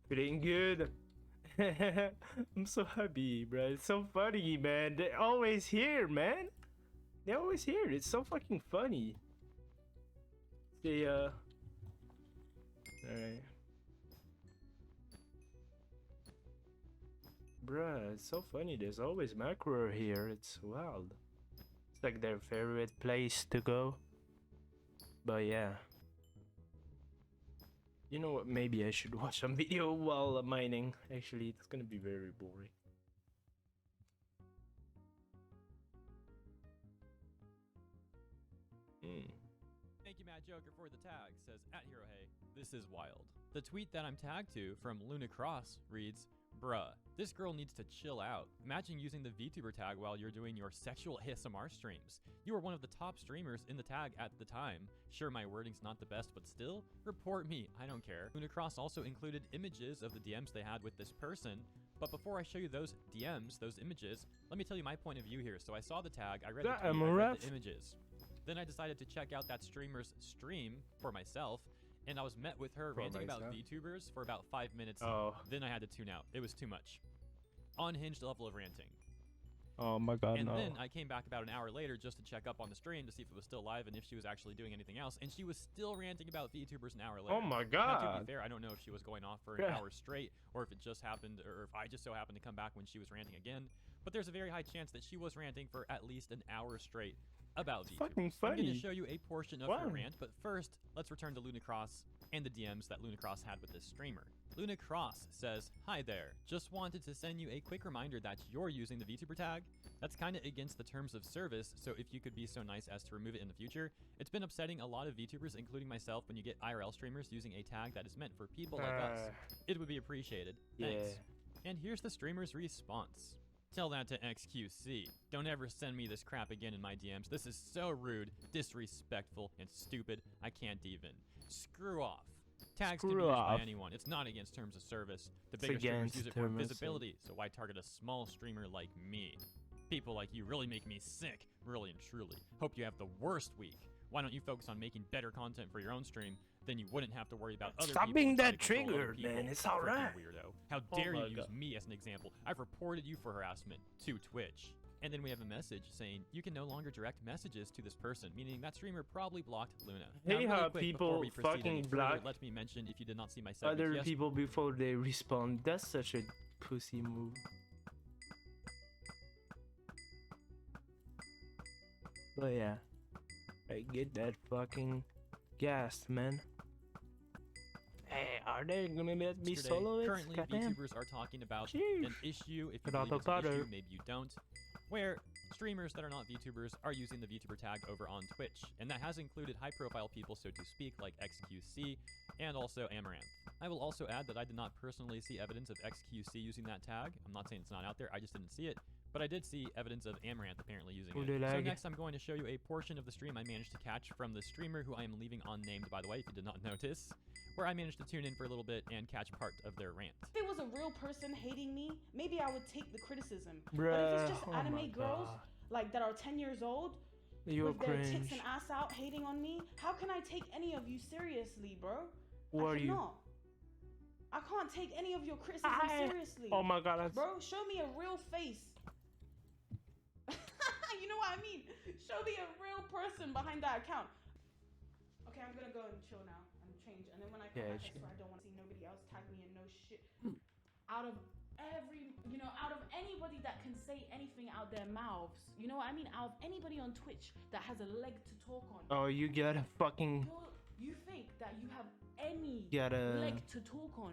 Feeling good. I'm so happy, bro. It's so funny, man. They're always here, man. They're always here. It's so fucking funny. They alright. Bruh, it's so funny. There's always macro here. It's wild. It's like their favorite place to go. But yeah. You know what? Maybe I should watch some video while mining. Actually, it's gonna be very boring. Thank you, Matt Joker, for the tag. Says @HeroHey, this is wild. The tweet that I'm tagged to from Luna Cross reads, "Bruh, this girl needs to chill out. Imagine using the VTuber tag while you're doing your sexual ASMR streams. You were one of the top streamers in the tag at the time. Sure, my wording's not the best, but still, report me. I don't care." Luna Cross also included images of the DMs they had with this person. But before I show you those DMs, those images, let me tell you my point of view here. So I saw the tag, I read the tweet, I read the images. Then I decided to check out that streamer's stream for myself, and I was met with her ranting about VTubers for about 5 minutes. Then I had to tune out. It was too much. Unhinged level of ranting. Oh my god, and no. then I came back about an hour later just to check up on the stream to see if it was still live and if she was actually doing anything else, and she was still ranting about VTubers an hour later. Oh my Now, to god. be fair, I don't know if she was going off for an hour straight, or if it just happened, or if I just so happened to come back when she was ranting again, but there's a very high chance that she was ranting for at least an hour straight about VTubers. Fucking I'm funny. going to show you a portion of her rant, but first, let's return to Luna Cross and the DMs that Luna Cross had with this streamer. Luna Cross says, "Hi there, just wanted to send you a quick reminder that you're using the VTuber tag. That's kinda against the terms of service, so if you could be so nice as to remove it in the future. It's been upsetting a lot of VTubers, including myself, when you get IRL streamers using a tag that is meant for people like us. It would be appreciated. Thanks." And here's the streamer's response. "Tell that to XQC. Don't ever send me this crap again in my DMs. This is so rude, disrespectful, and stupid. I can't even. Screw off. Tags can be used by anyone. It's not against terms of service. The bigger streamers use it for visibility, so why target a small streamer like me? People like you really make me sick, really and truly. Hope you have the worst week. Why don't you focus on making better content for your own stream? Then you wouldn't have to worry about other people. Stop being that trying to control other triggered, people. man. It's Freaking alright. Weirdo. How dare you use me as an example? I've reported you for harassment to Twitch." And then we have a message saying, "You can no longer direct messages to this person," meaning that streamer probably blocked Luna. Now, Hey, really how quick, people before we proceed any fucking further, block let me mention, if you did not see my segment, other yes, people before they respond. That's such a pussy move. But yeah, I get that fucking gas, man. Hey, are they gonna let me yesterday. solo it? Currently, Goddamn. VTubers are talking about Sheesh. an issue, if you Potato, believe it's an issue, potato. maybe you don't, where streamers that are not VTubers are using the VTuber tag over on Twitch, and that has included high-profile people, so to speak, like XQC and also Amaranth. I will also add that I did not personally see evidence of XQC using that tag. I'm not saying it's not out there, I just didn't see it, but I did see evidence of Amaranth apparently using Oh, it. they So lag. next I'm going to show you a portion of the stream I managed to catch from the streamer who I am leaving unnamed, by the way, if you did not notice, where I managed to tune in for a little bit and catch part of their rant. If it was a real person hating me, maybe I would take the criticism. Bruh, but if it's just oh my anime girls God. like that are 10 years old You're with their tits cringe. and ass out hating on me, how can I take any of you seriously, bro? Who are you? cannot. I can't take any of your criticism seriously. Oh my God, that's... Bro, show me a real face. You know what I mean? Show me a real person behind that account. Okay, I'm gonna go and chill now and change. And then when I come back, I swear I don't want to see nobody else tag me in no shit. Out of anybody that can say anything out their mouths, you know what I mean? Out of anybody on Twitch that has a leg to talk on. Oh, you gotta fucking... You think that you have any Gotta- leg to talk on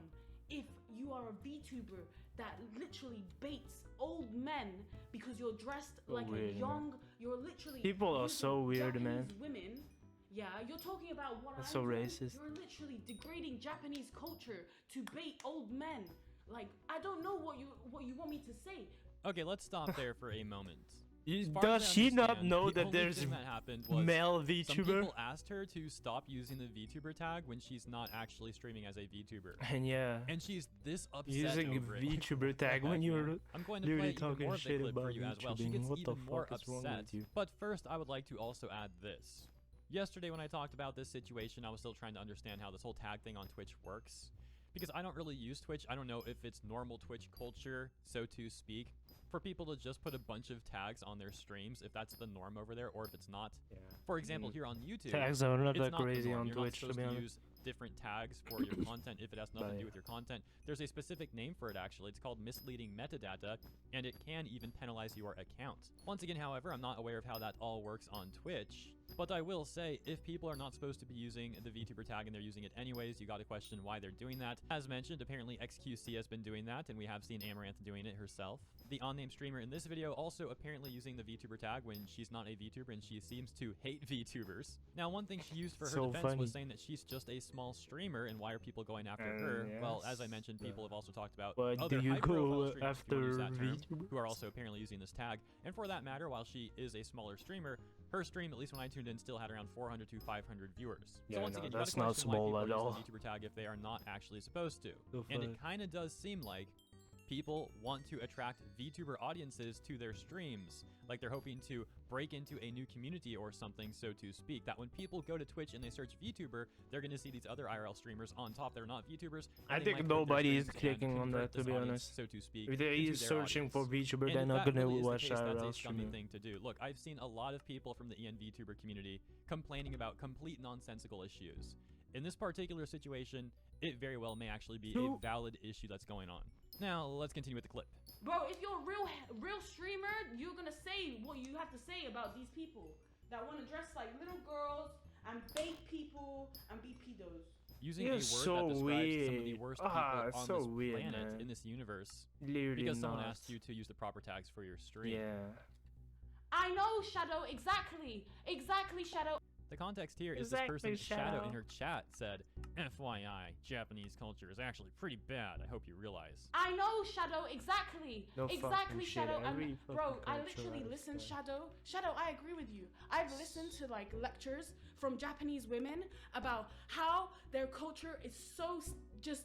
if you are a VTuber that literally baits old men because you're dressed So like weird, a young, you're literally People are so using weird, Japanese man. women. Yeah, you're talking about what That's I'm so doing. racist. You're literally degrading Japanese culture to bait old men. Like, I don't know what you want me to say. Okay, let's stop there for a moment. You- As far does as I she not understand, know the that only there's thing that happened was male some VTuber? people asked her to stop using the VTuber tag when she's not actually streaming as a VTuber. And yeah. And she's this upset Using over it. VTuber tag when you're I'm going to literally play even talking more of the shit clip for about you as well. She VTubing. gets What the even more fuck is wrong upset. with you? But first, I would like to also add this. Yesterday when I talked about this situation, I was still trying to understand how this whole tag thing on Twitch works. Because I don't really use Twitch. I don't know if it's normal Twitch culture, so to speak, for people to just put a bunch of tags on their streams, if that's the norm over there, or if it's not. Yeah. For example, here on YouTube, Tags are not it's that not the crazy norm. on You're Twitch, not to be supposed honest. use different tags for your content if it has nothing to do with your content. There's a specific name for it, actually. It's called misleading metadata, and it can even penalize your account. Once again, however, I'm not aware of how that all works on Twitch, but I will say, if people are not supposed to be using the VTuber tag and they're using it anyways, you gotta question why they're doing that. As mentioned, apparently XQC has been doing that, and we have seen Amaranth doing it herself. The unnamed streamer in this video also apparently using the VTuber tag when she's not a VTuber and she seems to hate VTubers. Now, one thing she used for her So defense funny. was saying that she's just a small streamer and why are people going after her? Well, as I mentioned, people have also talked about But other do you high-profile go streamers, if you wanna after use that term, VTubers? who are also apparently using this tag. And for that matter, while she is a smaller streamer, her stream, at least when I tuned in, still had around 400 to 500 viewers. Yeah, so once no, again, you that's gotta not question why small people at are all. using the VTuber tag if they are not actually supposed to. The And it fuck? kind of does seem like people want to attract VTuber audiences to their streams. Like they're hoping to break into a new community or something, so to speak. That when people go to Twitch and they search VTuber, they're going to see these other IRL streamers on top that are not VTubers. I and they think might click their nobody is streams and clicking on convert that, to this be audience, honest. so to speak. If they're into their searching for audience. VTuber, And they're if not that gonna really is the watch case, that's IRL a scummy streamer. thing to do. Look, I've seen a lot of people from the EN VTuber community complaining about complete nonsensical issues. In this particular situation, it very well may actually be a valid issue that's going on. Now, let's continue with the clip. Bro, if you're a real streamer, you're gonna say what you have to say about these people that want to dress like little girls and bait people and be pedos. Using You're a word so that describes some of the weird. worst Ah, people on so this weird, planet, man. in this universe, Literally because someone not. asked you to use the proper tags for your stream. Yeah. I know, Shadow, exactly, Shadow. The context here is Exactly, this person's Shadow Shadow. in her chat said, FYI, Japanese culture is actually pretty bad, I hope you realize. I know, Shadow, exactly, No fucking exactly, shit, Shadow. every And fucking bro, I culture literally has listened, Shadow. I agree with you. I've listened to like lectures from Japanese women about how their culture is so just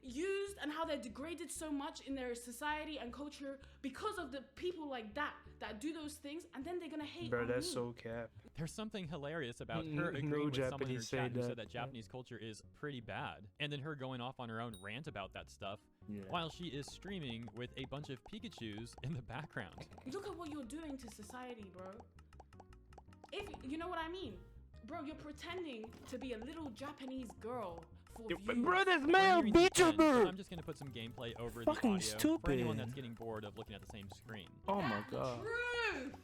used and how they're degraded so much in their society and culture because of the people like that do those things, and then they're gonna hate Bro, on that's me. so cap. There's something hilarious about Mm, her agreeing no with someone in her Japanese chat say who said that. that Japanese culture is pretty bad, and then her going off on her own rant about that stuff, while she is streaming with a bunch of Pikachus in the background. Look at what you're doing to society, bro. If you know what I mean, bro, you're pretending to be a little Japanese girl for views. Bro, that's We're male hearing these trends, VTuber! so I'm just gonna put some gameplay over Fucking the audio for anyone stupid. that's getting bored of looking at the same screen. Oh my god. Truth.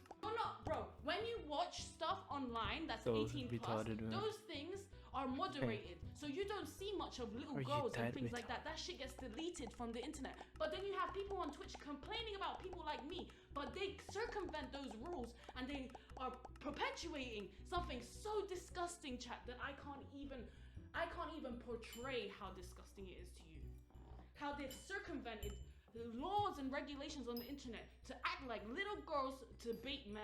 Bro, when you watch stuff online that's So 18 plus, retarded, man. those things are moderated. So you don't see much of little Are you girls and that things like that. That shit gets deleted from the internet. But then you have people on Twitch complaining about people like me, but they circumvent those rules and they are perpetuating something so disgusting, chat, that I can't even portray how disgusting it is to you. How they've circumvented laws and regulations on the internet to act like little girls to bait men.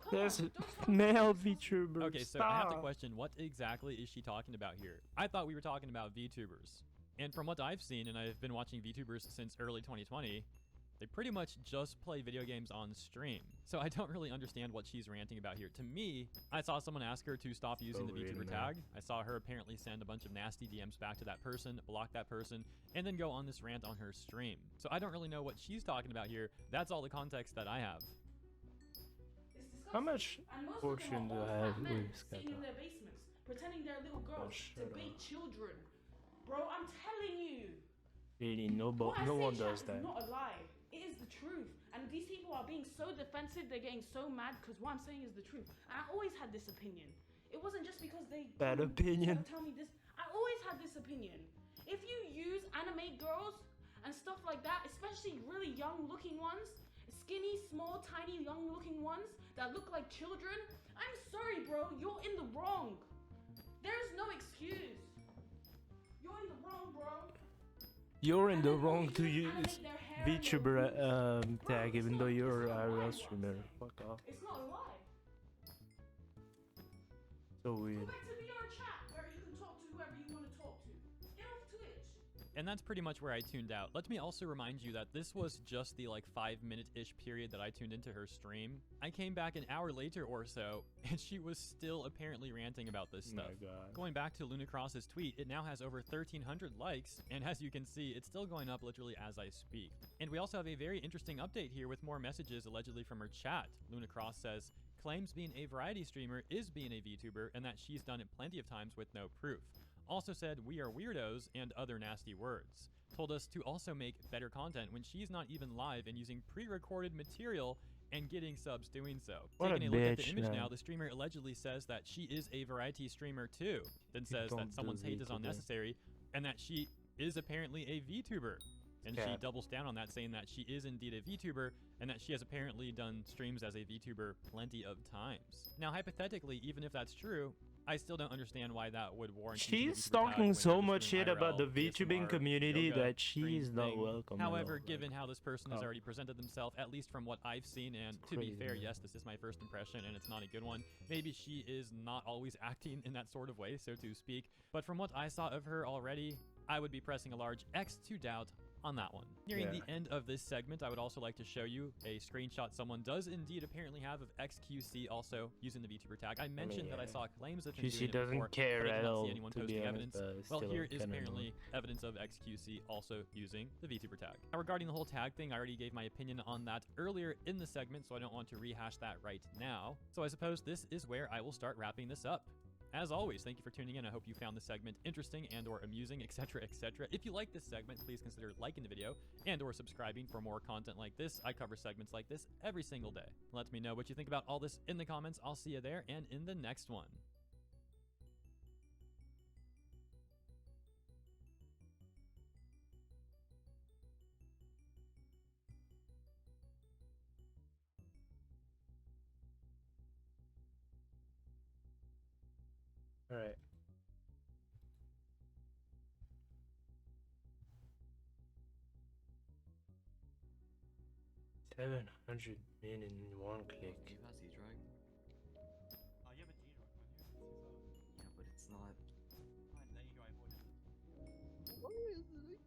Come There's on, don't male VTuber. Okay, so I have to question, what exactly is she talking about here? I thought we were talking about VTubers. And from what I've seen, and I've been watching VTubers since early 2020, they pretty much just play video games on stream. So I don't really understand what she's ranting about here. To me, I saw someone ask her to stop using the VTuber tag. I saw her apparently send a bunch of nasty DMs back to that person, block that person, and then go on this rant on her stream. So I don't really know what she's talking about here. That's all the context that I have. How much fortune do I have with sitting in their basements, pretending they're little girls to bait children. Bro, I'm telling you. Really, no one does that. It's not a lie. It is the truth. And these people are being so defensive, they're getting so mad because what I'm saying is the truth. And I always had this opinion. It wasn't just because they bad opinion. Tell me this. I always had this opinion. If you use anime girls and stuff like that, especially really young looking ones, skinny, small, tiny, young looking ones that look like children, I'm sorry, bro, you're in the wrong. There's no excuse. You're in the wrong, bro. You're in the wrong to use VTuber tag, even though you're a real streamer. Fuck off. It's not a lie. So weird. Go back to VR chat where you can talk to whoever you want to talk to. Get off Twitch. And that's pretty much where I tuned out. Let me also remind you that this was just the like 5-minute-ish period that I tuned into her stream. I came back an hour later or so, and she was still apparently ranting about this stuff. My God. Going back to Lunacross's tweet, it now has over 1,300 likes, and as you can see, it's still going up literally as I speak. And we also have a very interesting update here with more messages allegedly from her chat. Lunacross says, claims being a variety streamer is being a VTuber, and that she's done it plenty of times with no proof. Also said, we are weirdos, and other nasty words. Told us to also make better content when she's not even live and using pre-recorded material and getting subs doing so. What Taking a a look at the bitch, image man. now, the streamer allegedly says that she is a variety streamer too, then says don't that someone's do hate is VTuber. unnecessary, and that she is apparently a VTuber. And she Cap. doubles down on that, saying that she is indeed a VTuber, and that she has apparently done streams as a VTuber plenty of times. Now, hypothetically, even if that's true, I still don't understand why that would warrant. using the She's VTuber tag talking when so you're much streaming shit about the IRL, VTubing ASMR, community yoga, that she's stream not thing. welcome. at However, all. given how this person has Oh. already presented themselves, at least from what I've seen, and to be crazy, fair, man. yes, this is my first impression, and it's not a good one. Maybe she is not always acting in that sort of way, so to speak. But from what I saw of her already, I would be pressing a large X to doubt on that one. Nearing Yeah. the end of this segment, I would also like to show you a screenshot someone does indeed apparently have of XQC also using the VTuber tag. I mentioned that I saw claims of him QC doing it doesn't before, care but I did at not all, see anyone to be posting honest, evidence. but Well, still here is kinda apparently evidence of XQC also using the VTuber tag. Now, regarding the whole tag thing, I already gave my opinion on that earlier in the segment, so I don't want to rehash that right now. So I suppose this is where I will start wrapping this up. As always, thank you for tuning in. I hope you found this segment interesting and or amusing, etc., etc. If you like this segment, please consider liking the video and or subscribing for more content like this. I cover segments like this every single day. Let me know what you think about all this in the comments. I'll see you there and in the next one. All right. $700 million in one click. Yeah, but it's not.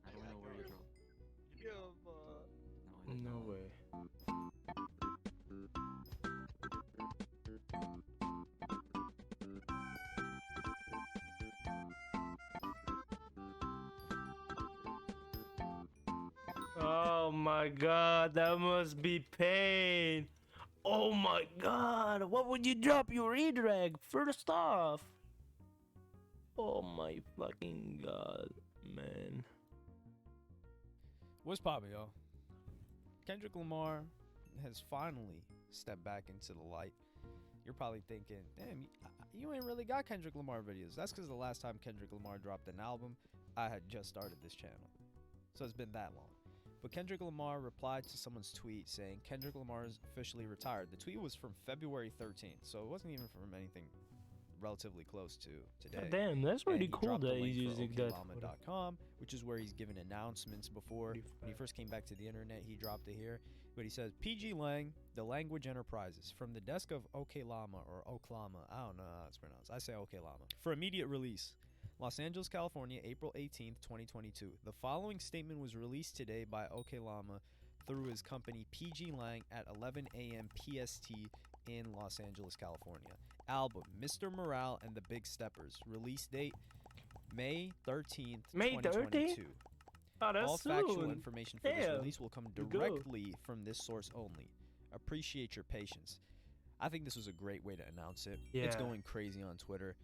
I don't know where you dropped. No way. Oh my God, that must be pain. Oh my God, what would you drop your redrag first off? Oh my fucking God, man. What's poppin', yo? Kendrick Lamar has finally stepped back into the light. You're probably thinking, damn, you ain't really got Kendrick Lamar videos. That's because the last time Kendrick Lamar dropped an album, I had just started this channel. So it's been that long. But Kendrick Lamar replied to someone's tweet saying Kendrick Lamar is officially retired. The tweet was from February 13th, so it wasn't even from anything relatively close to today. Damn, that's pretty And he cool dropped the that link he's for using that. oklama.com, which is where he's given announcements before. When he first came back to the internet, he dropped it here. But he says, PG Lang, The Language Enterprises, from the desk of Oklama or Oklama, I don't know how it's pronounced. I say Oklama. For immediate release, Los Angeles, California, April 18th, 2022. The following statement was released today by Oklama through his company PG Lang at 11 a.m. PST in Los Angeles, California. Album, Mr. Morale and the Big Steppers. Release date, May 13th, May 2022. 13th? Oh, that's All factual soon. information for this Damn. release will come Good go. directly from this source only. Appreciate your patience. I think this was a great way to announce it. It's Yeah. going crazy on Twitter.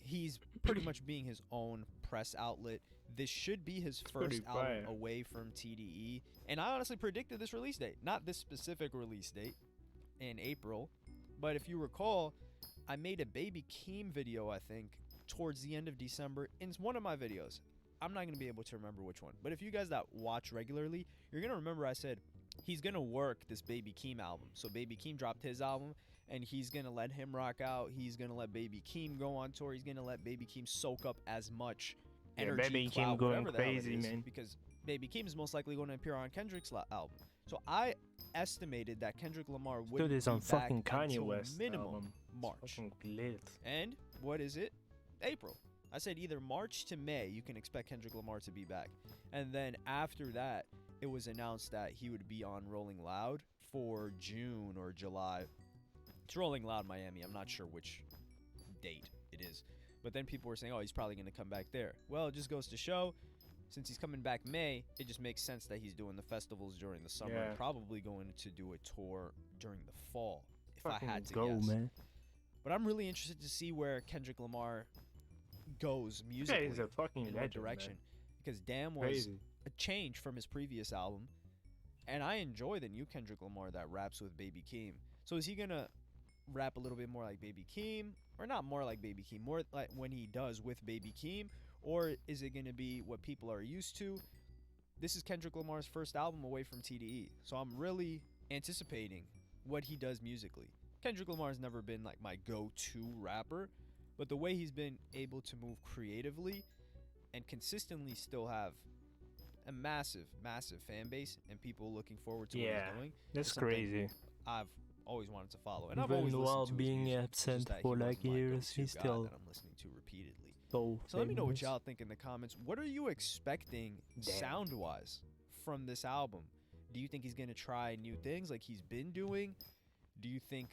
He's pretty much being his own press outlet. This should be his pretty first album fire. away from TDE. And I honestly predicted this release date. Not this specific release date in April. But if you recall, I made a Baby Keem video, I think, towards the end of December in one of my videos. I'm not going to be able to remember which one. But if you guys that watch regularly, you're going to remember I said he's going to work this Baby Keem album. So Baby Keem dropped his album, and he's going to let him rock out. He's going to let Baby Keem go on tour. He's going to let Baby Keem soak up as much energy, Baby clout, Keem going whatever the hell it crazy, is, man. because Baby Keem is most likely going to appear on Kendrick's album. So I estimated that Kendrick Lamar would Dude, be it's on back fucking Kanye until West minimum album. March. Fucking lit. And what is it? April. I said either March to May, you can expect Kendrick Lamar to be back. And then after that, it was announced that he would be on Rolling Loud for June or July. It's Rolling Loud Miami. I'm not sure which date it is. But then people were saying, oh, he's probably going to come back there. Well, it just goes to show, since he's coming back May, it just makes sense that he's doing the festivals during the summer. Yeah. Probably going to do a tour during the fall, if I Fucking had to go, guess. man. But I'm really interested to see where Kendrick Lamar goes musically, he's a fucking in what legend, direction. man. Because Damn was Crazy. a change from his previous album, and I enjoy the new Kendrick Lamar that raps with Baby Keem. So is he gonna rap a little bit more like Baby Keem, or not more like Baby Keem, more like when he does with Baby Keem, or is it gonna be what people are used to? This is Kendrick Lamar's first album away from TDE, so I'm really anticipating what he does musically. Kendrick Lamar's never been like my go-to rapper, but the way he's been able to move creatively and consistently still have a massive, massive fan base and people looking forward to what Yeah, he's doing. that's is something crazy. I've always wanted to follow, and I've always Even listened while to his being music. It's just absent that he for like wasn't my years, go-to he's guy still that I'm listening to repeatedly. so So let me know what famous. y'all think in the comments. What are you expecting sound-wise from this album? Do you think he's gonna try new things like he's been doing? Do you think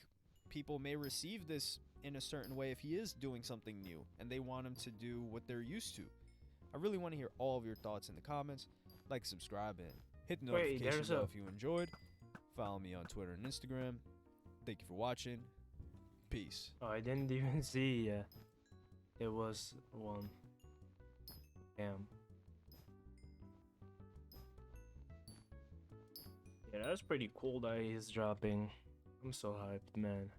people may receive this in a certain way if he is doing something new and they want him to do what they're used to? I really want to hear all of your thoughts in the comments. Like, subscribe, and hit the Wait, notification there's bell a- if you enjoyed. Follow me on Twitter and Instagram. Thank you for watching. Peace. Oh, I didn't even see. It was one. Damn. Yeah, that's pretty cool that he's dropping. I'm so hyped, man.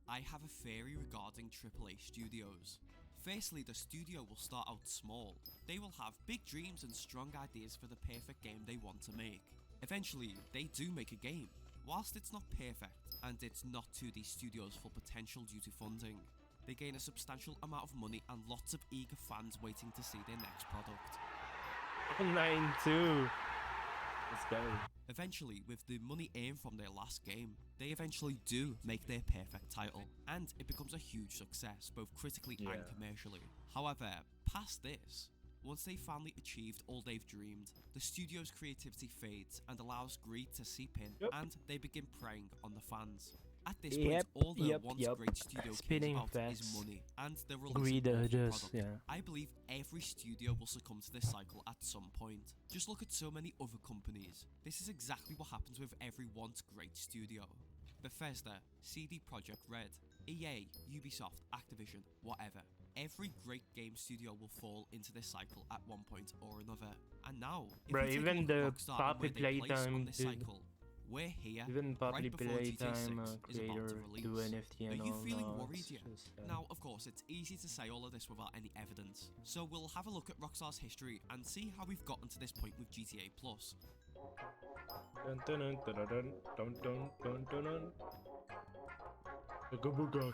I have a theory regarding AAA studios. Firstly, the studio will start out small. They will have big dreams and strong ideas for the perfect game they want to make. Eventually, they do make a game. Whilst it's not perfect, and it's not to the studio's full potential due to funding, they gain a substantial amount of money and lots of eager fans waiting to see their next product. 9-2. Let's go. Eventually, with the money earned from their last game, they eventually do make their perfect title, and it becomes a huge success, both critically and commercially. However, past this, once they've finally achieved all they've dreamed, the studio's creativity fades and allows greed to seep in, and they begin preying on the fans. At this point, all the once great studio cares about is money, and the release of awful product. I believe every studio will succumb to this cycle at some point. Just look at so many other companies. This is exactly what happens with every once great studio. Bethesda, CD Projekt Red, EA, Ubisoft, Activision, whatever. Every great game studio will fall into this cycle at one point or another. And now, if Bro, we take a even look the at Rockstar and where Poppy they place on Playtime, this dude. cycle, We're here, Even right Public before GTA 6 Playtime is about creator to do release. NFT and Are you all feeling that. worried It's yet? just, Now, of course, it's easy to say all of this without any evidence. So we'll have a look at Rockstar's history and see how we've gotten to this point with GTA Plus. Dun, dun, dun, dun, dun, dun, dun, dun, dun, dun. Booga booga.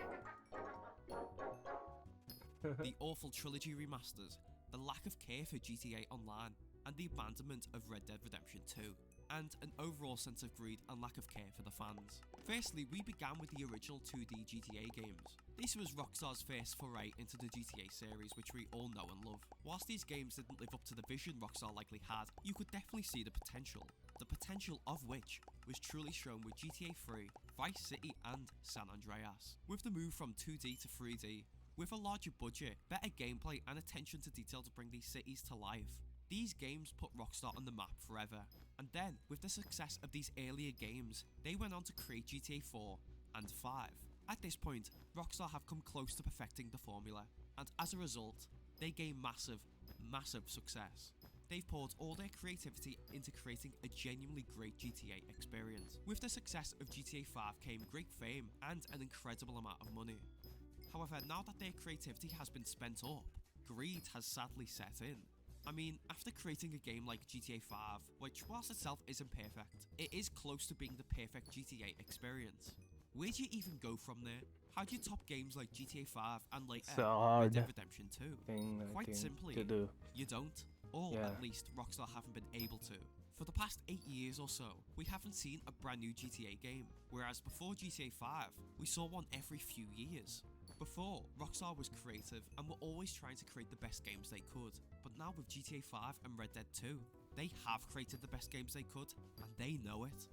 The awful trilogy remasters, the lack of care for GTA Online, and the abandonment of Red Dead Redemption 2, and an overall sense of greed and lack of care for the fans. Firstly, we began with the original 2D GTA games. This was Rockstar's first foray into the GTA series, which we all know and love. Whilst these games didn't live up to the vision Rockstar likely had, you could definitely see the potential of which was truly shown with GTA 3, Vice City and San Andreas. With the move from 2D to 3D, with a larger budget, better gameplay and attention to detail to bring these cities to life, these games put Rockstar on the map forever. And then, with the success of these earlier games, they went on to create GTA 4 and 5. At this point, Rockstar have come close to perfecting the formula, and as a result, they gain massive success. They've poured all their creativity into creating a genuinely great GTA experience. With the success of GTA 5 came great fame and an incredible amount of money. However, now that their creativity has been spent up, greed has sadly set in. I mean, after creating a game like GTA 5, which whilst itself isn't perfect, it is close to being the perfect GTA experience. Where do you even go from there? How do you top games like GTA 5 and later Red Dead Redemption 2? Quite simply, you don't. Or at least Rockstar haven't been able to. For the past 8 years or so, we haven't seen a brand new GTA game, whereas before GTA 5, we saw one every few years. Before, Rockstar was creative and were always trying to create the best games they could, but now with GTA 5 and Red Dead 2, they have created the best games they could, and they know it.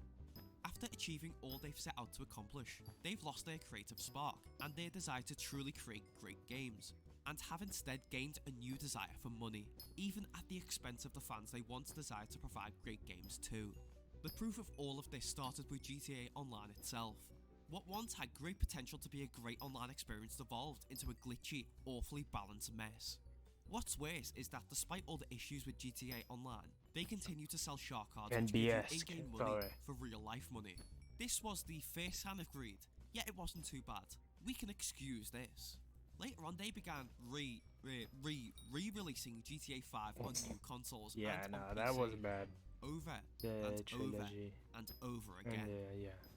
After achieving all they've set out to accomplish, they've lost their creative spark and their desire to truly create great games, and have instead gained a new desire for money, even at the expense of the fans they once desired to provide great games to. The proof of all of this started with GTA Online itself. What once had great potential to be a great online experience devolved into a glitchy, awfully balanced mess. What's worse is that despite all the issues with GTA Online, they continue to sell shark cards which give you in-game money for real life money. This was the first sign of greed, yet it wasn't too bad. We can excuse this. Later on, they began re-releasing GTA 5 on new consoles and on PC. That was bad. Over and over again.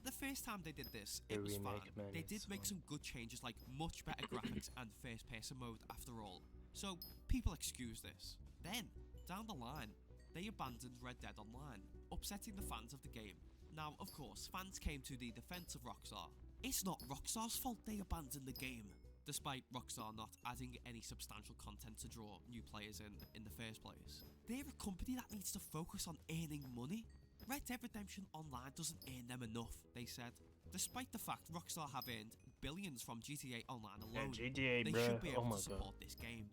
The first time they did this, it was fine. They did make some good changes like much better graphics and first person mode after all, so people excuse this. Then, down the line, they abandoned Red Dead Online, upsetting the fans of the game. Now, of course, fans came to the defense of Rockstar. It's not Rockstar's fault they abandoned the game, despite Rockstar not adding any substantial content to draw new players in the first place. They're a company that needs to focus on earning money. Red Dead Redemption Online doesn't earn them enough, they said. Despite the fact Rockstar have earned billions from GTA Online alone, GTA, they bruh. should be able to God. support this game.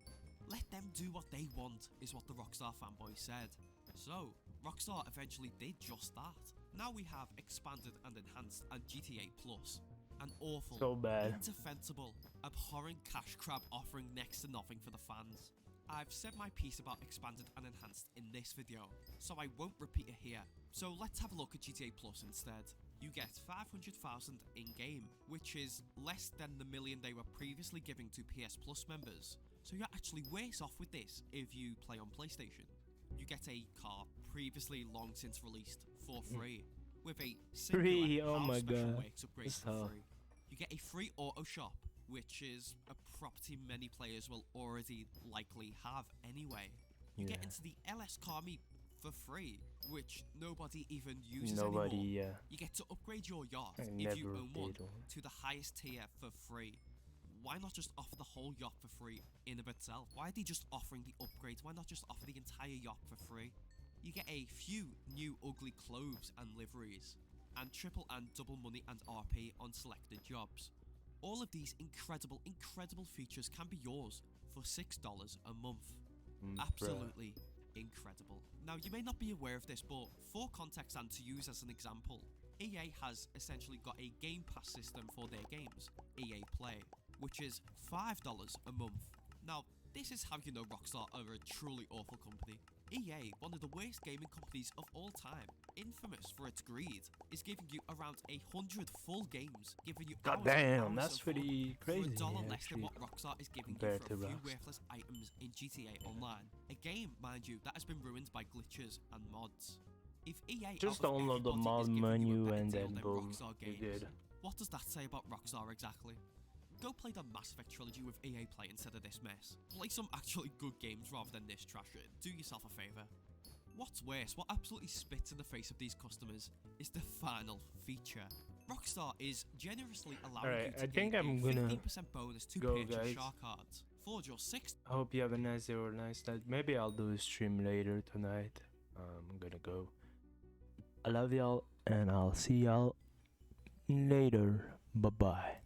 Let them do what they want, is what the Rockstar fanboys said. So, Rockstar eventually did just that. Now we have expanded and enhanced and GTA Plus. An awful, So bad. indefensible, abhorrent cash grab offering next to nothing for the fans. I've said my piece about expanded and enhanced in this video, so I won't repeat it here. So let's have a look at GTA Plus instead. You get 500,000 in-game, which is less than the million they were previously giving to PS Plus members. So you're actually worse off with this if you play on PlayStation. You get a car previously long since released for free, with a singular Oh my special God. works upgrade for free. You get a free auto shop, which is a property many players will already likely have anyway. You get into the LS car meet for free, which nobody even uses anymore. You get to upgrade your yacht if you own one to the highest tier for free. Why not just offer the whole yacht for free in of itself? Why are they just offering the upgrades? Why not just offer the entire yacht for free? You get a few new ugly clothes and liveries, and triple and double money and RP on selected jobs. All of these incredible features can be yours for $6 a month. Absolutely incredible. Now, you may not be aware of this, but for context and to use as an example, EA has essentially got a Game Pass system for their games, EA Play, which is $5 a month. Now, this is how you know Rockstar are a truly awful company. EA, one of the worst gaming companies of all time, infamous for its greed, is giving you around 100 full games, giving you God hours damn, and hours that's of fun pretty for crazy, $1 less actually, than what Rockstar is giving you compared for a to few Rockstar. worthless items in GTA Online. A game, mind you, that has been ruined by glitches and mods. If EA Just out of download the everybody mod is giving you a menu better and deal then than boom, Rockstar you're games, good. what does that say about Rockstar exactly? Go play the Mass Effect trilogy with EA Play instead of this mess. Play some actually good games rather than this trash. Do yourself a favour. What's worse, what absolutely spits in the face of these customers is the final feature. Rockstar is generously allowing Alright, you to I think gain I'm a gonna 15% bonus to go, purchase guys. shark cards. Forge your 6th. I hope you have a nice day or a nice night. Maybe I'll do a stream later tonight. I'm gonna go. I love y'all, and I'll see y'all later. Bye-bye.